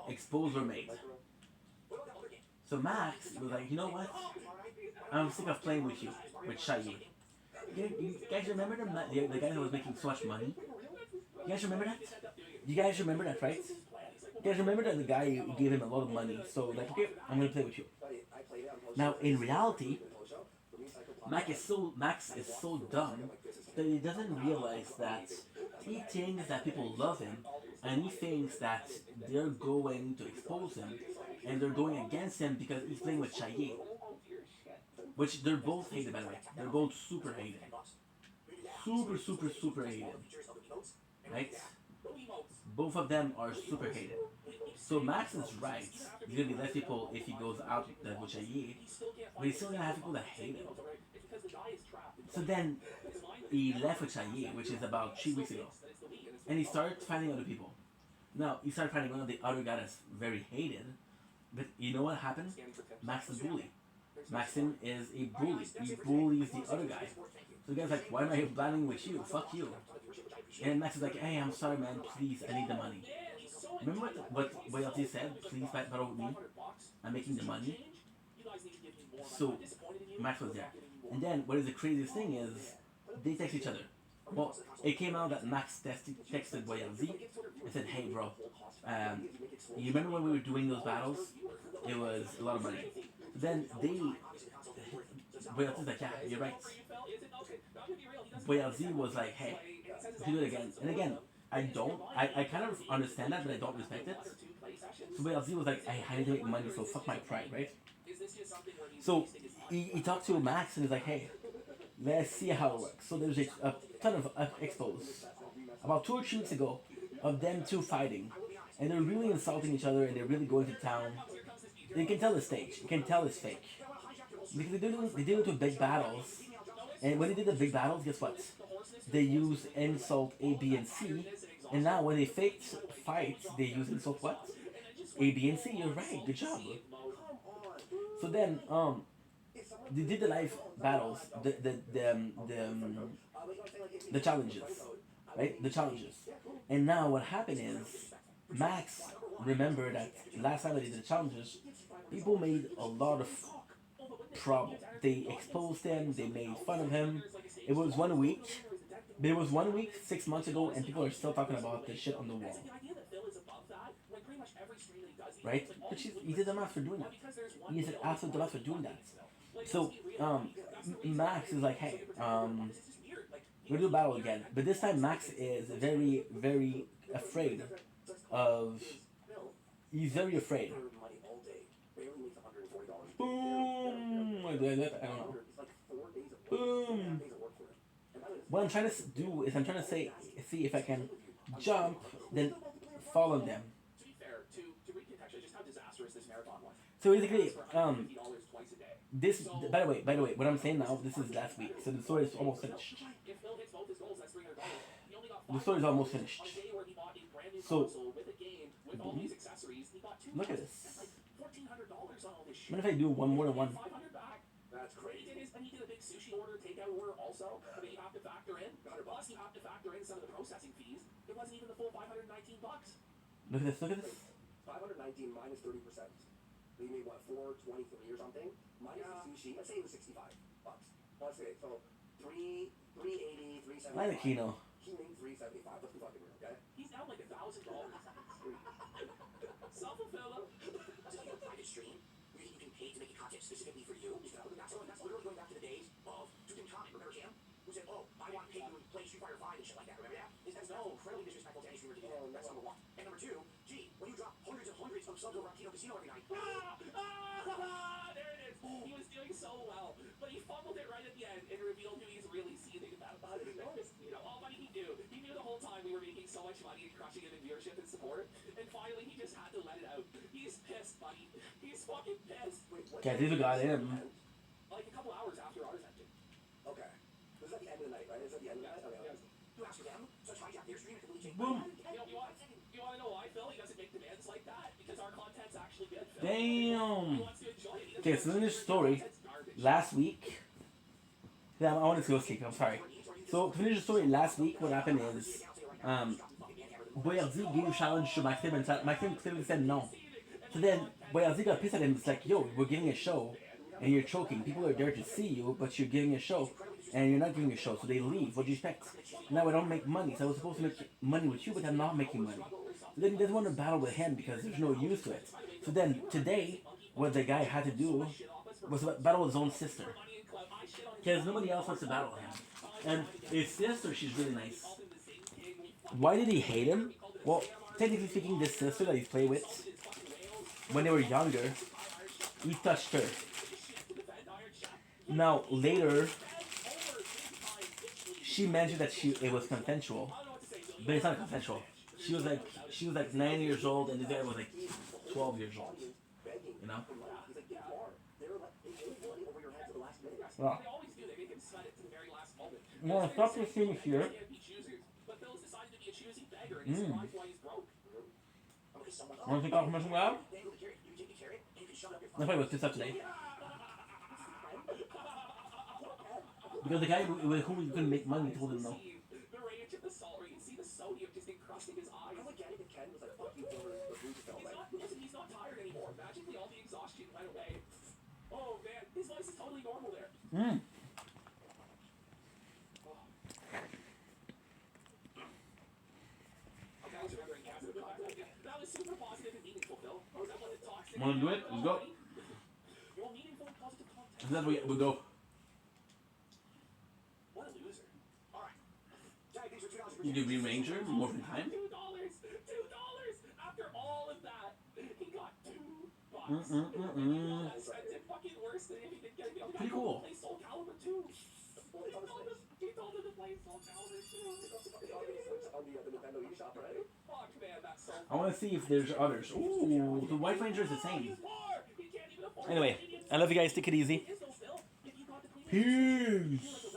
Expos were made. So Max was like, you know what? I'm sick of playing with you, with Chaye. You guys remember the guy who was making so much money? You guys remember that? You guys remember that, right? You guys remember that the guy who gave him a lot of money? So like, okay, I'm gonna play with you. Now in reality, Max is so dumb that he doesn't realize that he thinks that people love him, and he thinks that they're going to expose him, and they're going against him because he's playing with Chaye. Which they're both hated, by the way. They're both super hated. Super hated. Right? Both of them are super hated. So Max is right. He's gonna be less people if he goes out with Chaye, but he's still gonna have people that hate him. So then he left with Chaye, which is about 3 weeks ago, and he started finding other people. Now he started finding one of the other guys that's very hated, but you know what happened? Max is a bully. Maxim is a bully. He bullies the other guy. So the guy's like, why am I banding with you? Fuck you. And Max is like, hey, I'm sorry, man. Please, I need the money. Remember what Boy LZ said? Please battle with me. I'm making the money. So Max was there. And then what is the craziest thing is they text each other. Well, it came out that Max texted Boy LZ and said, hey, bro, you remember when we were doing those battles? It was a lot of money. Then Boy LZ was like, yeah, you're right. Boy LZ was like, hey, do it again. And again, I don't. I kind of understand that, but I don't respect it. So BLZ was like, I need to make money, so fuck my pride, right? So he talked to Max and he's like, hey, let's see how it works. So there's a ton of expos about 2 or 3 weeks ago of them two fighting, and they're really insulting each other and they're really going to town. You can tell it's staged. You can tell it's fake because they did it with big battles, and when they did the big battles, guess what? They use insult A, B, and C, and now when they faked fights, they use insult what? A, B, and C. You're right. Good job. So then, they did the live battles, the challenges, right? The challenges. And now what happened is, Max remembered that last time they did the challenges, people made a lot of trouble. They exposed him, they made fun of him. It was 1 week. There was 1 week 6 months ago, and people are still talking about the shit on the wall. Right? But he did the math for doing that. He did absolute math for doing that. So, Max is like, hey, we'll do a battle again. But this time Max is very, very afraid of... He's very afraid. Boom! I don't know. Boom! What I'm trying to do is I'm trying to see if I can jump, then fall on them. So basically, this, by the way, what I'm saying now, this is last week, so the story is almost finished. The story is almost finished. So, look at this. What if I do one more than one? That's great. And he did a big sushi order, takeout order also, that you have to factor in. Plus, you have to factor in some of the processing fees. It wasn't even the full $519. Look at this, look at this. 519 minus 30%. So you made what, 423 or something? Minus the sushi, let's say it was $65. Let's say, so 380, 375. Like the Kino. He made 375. Let's be fucking real, okay? He's down like $1,000. Self-fulfilling. That's like a private stream. You can pay to make content specifically for you. That's literally going back to the days of Tutankhamun. Remember Cam? Who said, oh, I want to pay you and play Street Fighter 5 and shit like that. Remember that? That's incredibly disrespectful to any streamer to do. That's number one. And number two, gee, when you drop hundreds and hundreds of subs over on Kino Casino every night. There it is. He was doing so well, but he fumbled it right at the end and revealed who he's really seething about. You know, all money he knew. He knew the whole time we were making so much money and crushing him in viewership and support. And finally, he just had to let it out. He's pissed, buddy. He's fucking pissed. Can't even got him. Like a couple hours after ours ended. Okay. This is at the end of the night, right? This is at the end of the night? Okay. You ask them, so hijack their stream and completely change. Boom. You want to know why, Phil? He doesn't make demands like that? Because our content's actually good, Phil. Damn. He wants to enjoy it. Okay, so in this story, last week... Yeah, I wanted to go sleep, I'm sorry. So, to finish the story, last week, what happened is... Boyardi gave a challenge to Maxime, and Maxime clearly said no. So then, Boyardi got pissed at him. It's like, yo, we're giving a show, and you're choking. People are there to see you, but you're giving a show, and you're not giving a show. So they leave. What do you expect? Now I don't make money, so I was supposed to make money with you, but I'm not making money. So then he doesn't want to battle with him because there's no use to it. So then, today, what the guy had to do was battle his own sister. Because nobody else wants to battle him. And his sister, she's really nice. Why did he hate him? Well, technically speaking, this sister that he's played with, when they were younger, he touched her. Now, later, she mentioned that it was consensual, but it's not consensual. She was like 9 years old, and this guy was like 12 years old. You know? Well, I'm gonna stop this thing here. Want to take confirmation grab? That's why I was pissed off today. Because the guy with whom you couldn't make money told him no. He's not tired anymore. Magically, all the exhaustion went away. Oh man, his voice is totally normal there. That was super positive and meaningful, Phil. Or is that what the toxic? Want to do it? Let's go. You want meaningful and positive content? That's where we go. What a loser. Alright. Tag, thanks for $2 You could be Ranger more than time. $2. After all of that, he got $2. That's fucking worse than if he didn't get it. Pretty cool. Play Soul Calibur 2. He told him to play Soul Calibur 2. On the Nintendo eShop, right? Fuck, man, that's so I want to see if there's others. Ooh, the White Ranger is the same. Anyway, I love you guys. Take it easy. Peace.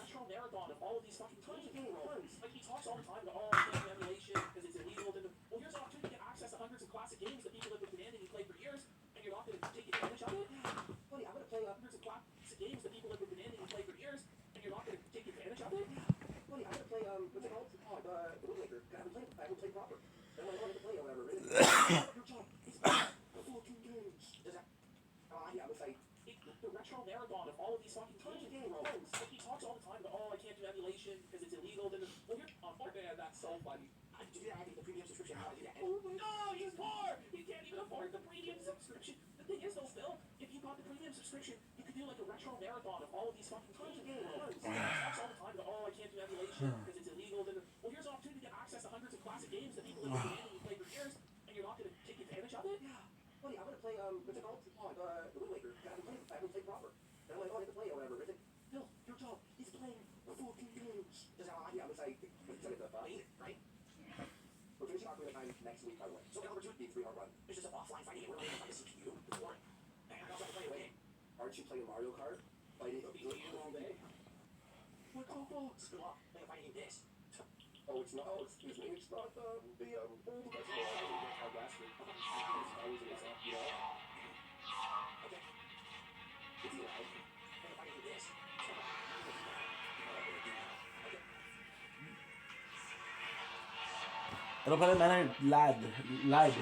Games that people have been demanding you play for years, and you're not going to take advantage of it? Buddy, I'm going to play hundreds of classic games that people have been demanding you play for years, and you're not going to take advantage of it? Buddy, I'm going to play, what's it called? The Wind Waker. I haven't played proper. And I wanted to play or whatever. Your job is fucking games. Does that... yeah, I'm excited. The retro marathon of all of these fucking games. Like, he talks all the time about, I can't do emulation because it's illegal. Then, well, you're on fire, man. That's so funny. I do that. I think the premium subscription. How do I do that? No, he's poor. He can't even afford the premium subscription. The thing is, though, Phil, if you got the premium subscription, you could do like a retro marathon of all of these fucking games. He talks all the time about, I can't do emulation because it's illegal. Then, well, here's an opportunity to get access to hundreds of classic games that people have been demanding you play for years, and you're not going to take advantage of it. Yeah. Buddy, I'm going to play, what's it called? The Wind Waker. I haven't played proper. And I'm like, I have to play or whatever. Is it? Phil, your job is playing the fucking games. Does that... yeah, I'm excited. Right? We're finishing Ocarina of Time next week, by the way. So Calibur 2 being 3-hard run. It's just an offline fighting game. We're not going to fight a CPU. It's boring. And I also have to play away. Aren't you playing Mario Kart? Fighting all day. What Fox? Well, I'm fighting in this. Oh, it's not. Oh, excuse me. It's not the old that's our last week. It's always in this, you know? Okay. It's allowed. I'm fighting in this. Ano pala na lad. That's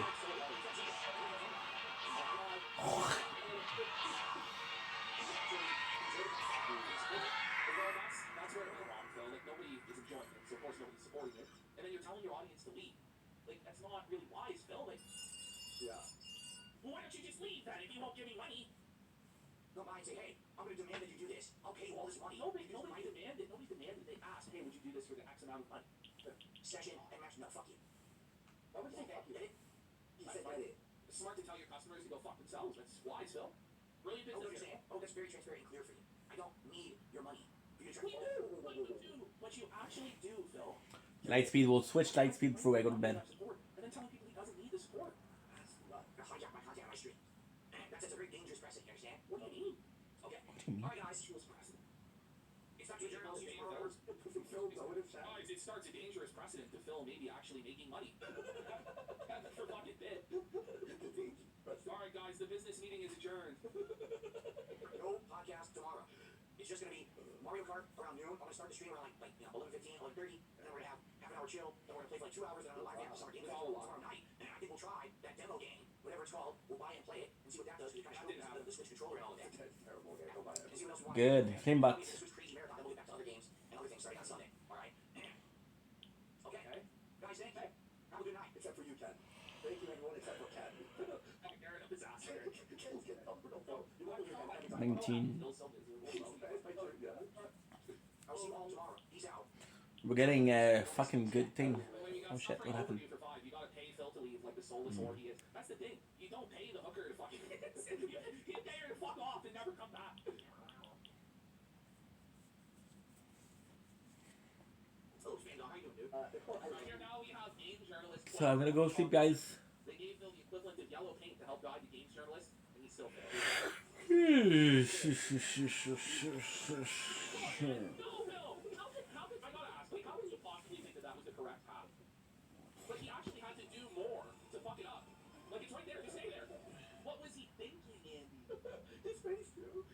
where it went wrong, Phil. Like, nobody is enjoying it, so of course nobody's supporting it. And then you're telling your audience to leave. Like, that's not really wise, Phil. Like, yeah. Well, why don't you just leave then if you won't give me money? Come by and say, hey, I'm going to demand that you do this. I'll pay you all this money. Nobody demanded. Nobody demanded. They asked, hey, would you do this for the X amount of money? Session and match. No, fuck you. Why would you think that? You did it? He said, I did it. It's smart to tell your customers to go fuck themselves. That's wise, Phil. Brilliant business. What you're saying? Oh, that's very transparent and clear for you. I don't need your money. We do. What you actually do, Phil. Lightspeed will switch Lightspeed before I go to bed. And then telling people he doesn't need the support. That's hijack my content on my stream. That sets a very dangerous precedent, you understand? What do you mean? Okay. do you mean? Alright, guys. It's not too journalists using our words. It starts a dangerous precedent to Phil maybe actually making money. For fucking bit. Alright, guys, the business meeting is adjourned. No podcast tomorrow. It's just going to be Mario Kart around noon. I'm going to start the stream around like 11:15, 11:30, and then we're going to have half an hour chill. Then we're going to play for like 2 hours, and then I'm live Summer Game Festival tomorrow night. And I think we'll try that demo game, whatever it's called. We'll buy it and play it and see what that does. We kind of show the Switch controller and all of that. That's terrible. Yeah, don't buy it. And see what else we want. Good. Same bucks. Switch crazy marathon. Then we'll get back to other games and other things starting on Sunday. All right. Okay. Guys, thank you. Have a good night. Except for you, Ken. Thank you, everyone, except for Ken. Aaron, a disaster. Ken's getting up for no phone. You want to hear Ken every time. 19. I'll see you all tomorrow. Peace out. We're getting a fucking good thing. Oh shit, what happened? You gotta pay Phil to leave like the soulless whore he is. That's the thing. You don't pay the hooker to fucking you pay her to fuck off and never come back. Right here now we have game journalist. So I'm gonna go sleep, guys. They gave Phil the equivalent of yellow paint to help guide the games journalist, and he still failed. No, Phil! How could I gotta ask, like, how could you possibly think that was the correct path? Like, he actually had to do more to fuck it up. Like, it's right there, just stay there. What was he thinking, Andy? His face, too.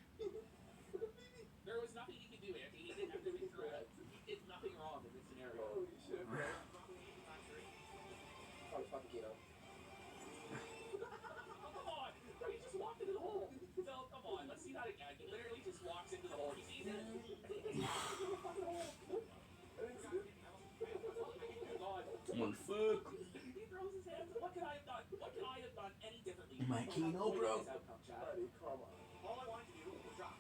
There was nothing he could do, Andy. He didn't have to think through it. He did nothing wrong in this scenario. Holy shit, bro. Oh, it's fucking keto. Come on! He just walked into the hole. Phil, come on, let's see that again. He literally just walks into the hole. He sees it. He just walks into the fucking hole. God. Oh, fuck. He throws his hands up. What could I have done? What could I have done any differently? My Keno, bro. Buddy, come on. All I wanted to do was drop.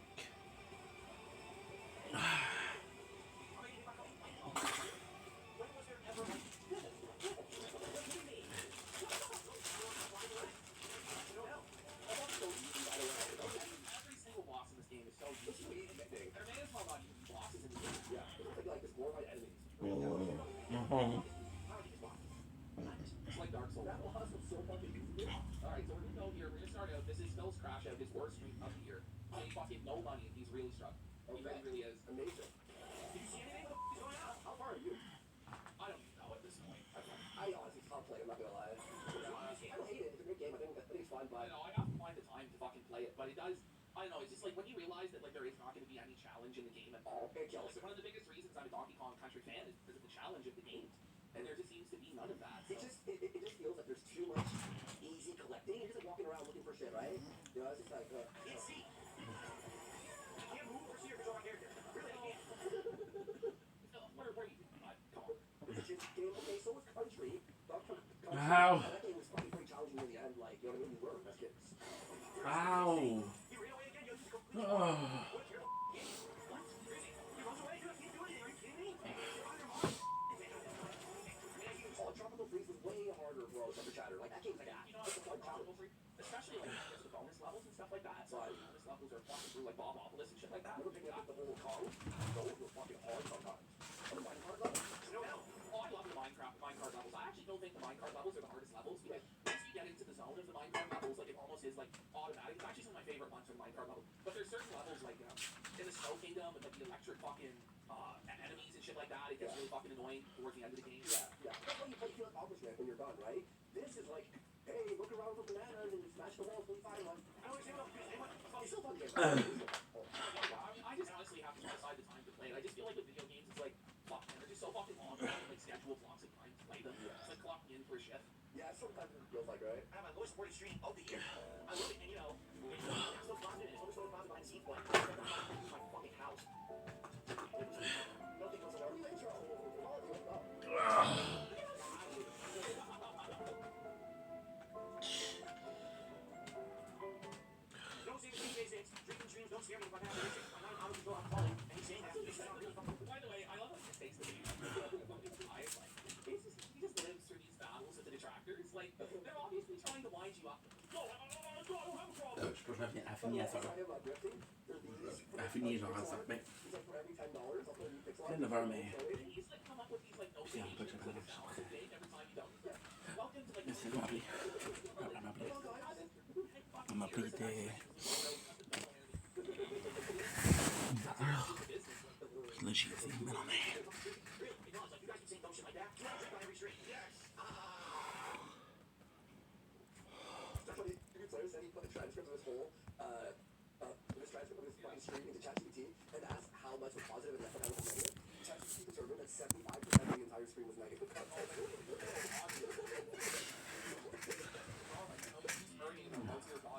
When was there ever Oh. It's like Dark Souls. That boss was so fucking easy. Alright, so we're gonna go here. We're gonna start out. This is Phil's Crash Out, his worst streak of the year. He fucking no money. He's really struck. He really, really is. Amazing. Did you see anything? What is going on? How far are you? I don't even know at this point. I honestly stopped playing, I'm not gonna lie. I don't hate it. It's a great game. I think it's fun, but I know I have to find the time to fucking play it, but it does. I don't know. It's just like when you realize that like there is not going to be any challenge in the game at all. it kills. Like, one of the biggest reasons I'm a Donkey Kong Country fan is because of the challenge of the game, and there just seems to be none of that. So. It just feels like there's too much easy collecting. You're just like walking around looking for shit, right? You know, it's just like Can't see. Can't move or see or control my character. Really, I can't. No, where are you? Come on. it's just game. Okay, so was Country. How? That game was fucking pretty challenging in the end. Like, you know what I mean? You were best kids. Ow. Oh. Tropical Freeze was way harder, bro. Super Chatter. Like that game's like You know, it's a fun Tropical Freeze, especially like there's the bonus levels and stuff like that. So the bonus levels are fucking through like Bobopolis and shit like that. I remember picking up the whole Kong. Those were fucking hard sometimes. On the Minecart level? Oh, I love the Minecart levels. I actually don't think the Minecart levels are the hardest levels because once you get into the zone of the Minecart levels, like it almost is like automatic. It's actually some of my favorite ones from the Minecart level. But there's certain levels like in the Snow Kingdom with like the electric fucking enemies and shit like that. It gets really fucking annoying towards the end of the game. Yeah. That's why you feel accomplishment when you're done, right? This is like, hey, look around for bananas and smash the walls, please find one. I always say, it's still fun game. I just honestly have to set aside the time to play it. I just feel like with video games, it's like, fuck, man, they're just so fucking long. I have like scheduled blocks of time to play them. It's like clocking in for a shift. Yeah, sometimes it feels like, right? I have my lowest supported stream of the year. I love it, and you know, I'm so confident. I'm so confident behind the scenes, like, my fucking house. Nothing goes around. Don't say the basics. Drinking dreams don't scare me. If I have a I'm not out of control. I'm falling. And he's saying that. By the way, I love how he takes the video. He just lives through these battles with the detractors. Like, they're obviously trying to wind you up. No, I don't have a problem. Je peux revenir à finir ça. À finir genre en 5 mais. C'est 9h mais. C'est un peu que je vais mais c'est bon, appelé. Elle m'a appelé, était. Là, j'ai dit, mais non, mais. Player said he put a transcript of his whole transcript of his fucking stream into ChatGPT and asked how much was positive and how much was negative. ChatGPT determined that 75% of the entire stream was negative.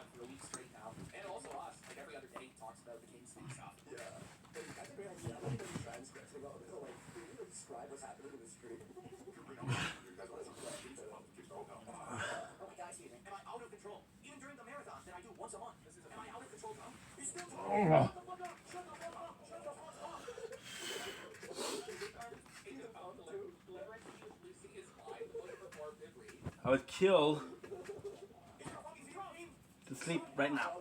For a week straight now, and also us. Like every other day, he talks about the King's League stuff. Yeah. But I think I'm looking at the transcripts and go, like, can you describe what's happening in the stream? Oh my God, excuse me. Am I out of control? Even during the marathons that I do once a month, am I out of control now? You're still talking. Shut the fuck up! Shut the fuck up! Shut the fuck up! I would kill to sleep right now.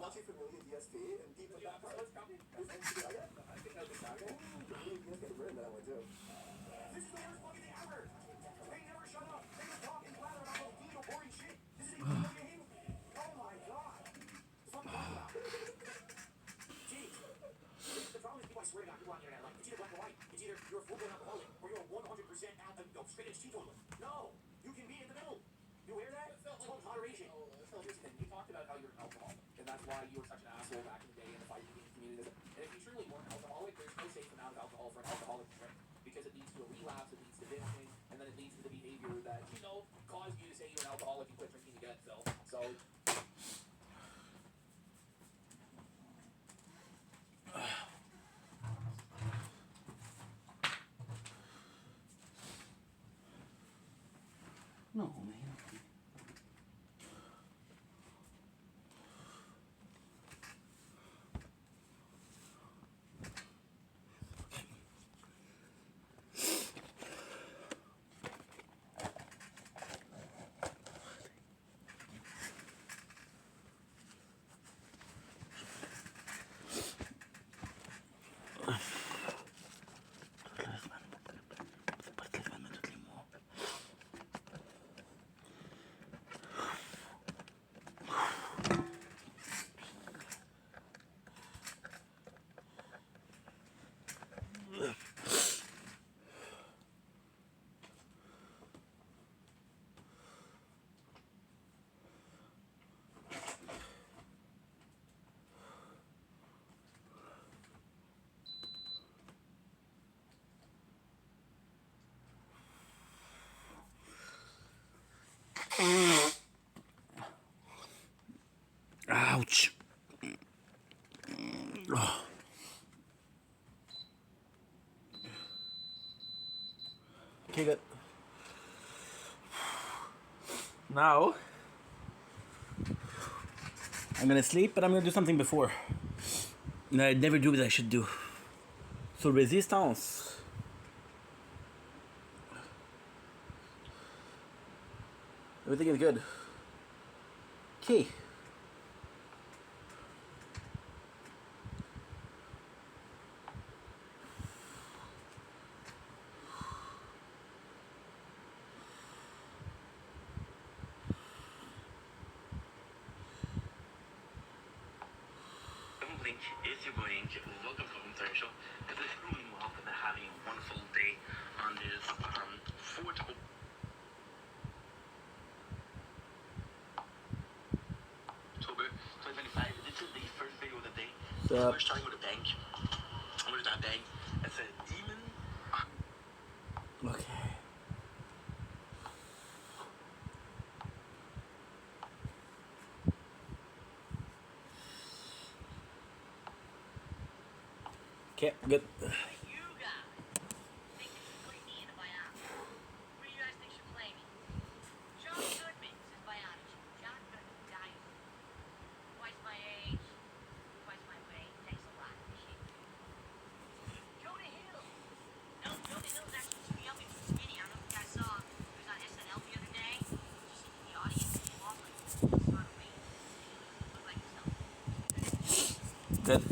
Straight edge teetotaler. No, you can be in the middle. You hear that? It's called moderation. You talked about how you're an alcoholic, and that's why you were such an asshole back in the day in the fighting game community. And if you truly weren't alcoholic, there's no safe amount of alcohol for an alcoholic to drink because it leads to a relapse, it leads to binging, and then it leads to the behavior that caused you to say you're an alcoholic and quit drinking again, Phil. So. No, man. Ouch. Oh. Okay, good. Now, I'm gonna sleep, but I'm gonna do something before. And I never do what I should do. So resistance. Everything is good. Okay. Link is your boy Ink. Welcome to Home Show. This is really off and having a wonderful day on this 4th October 2025. This is the first video of the day. We're starting with a bang. Where's that bang? It's a demon. Okay. Okay, good. Good.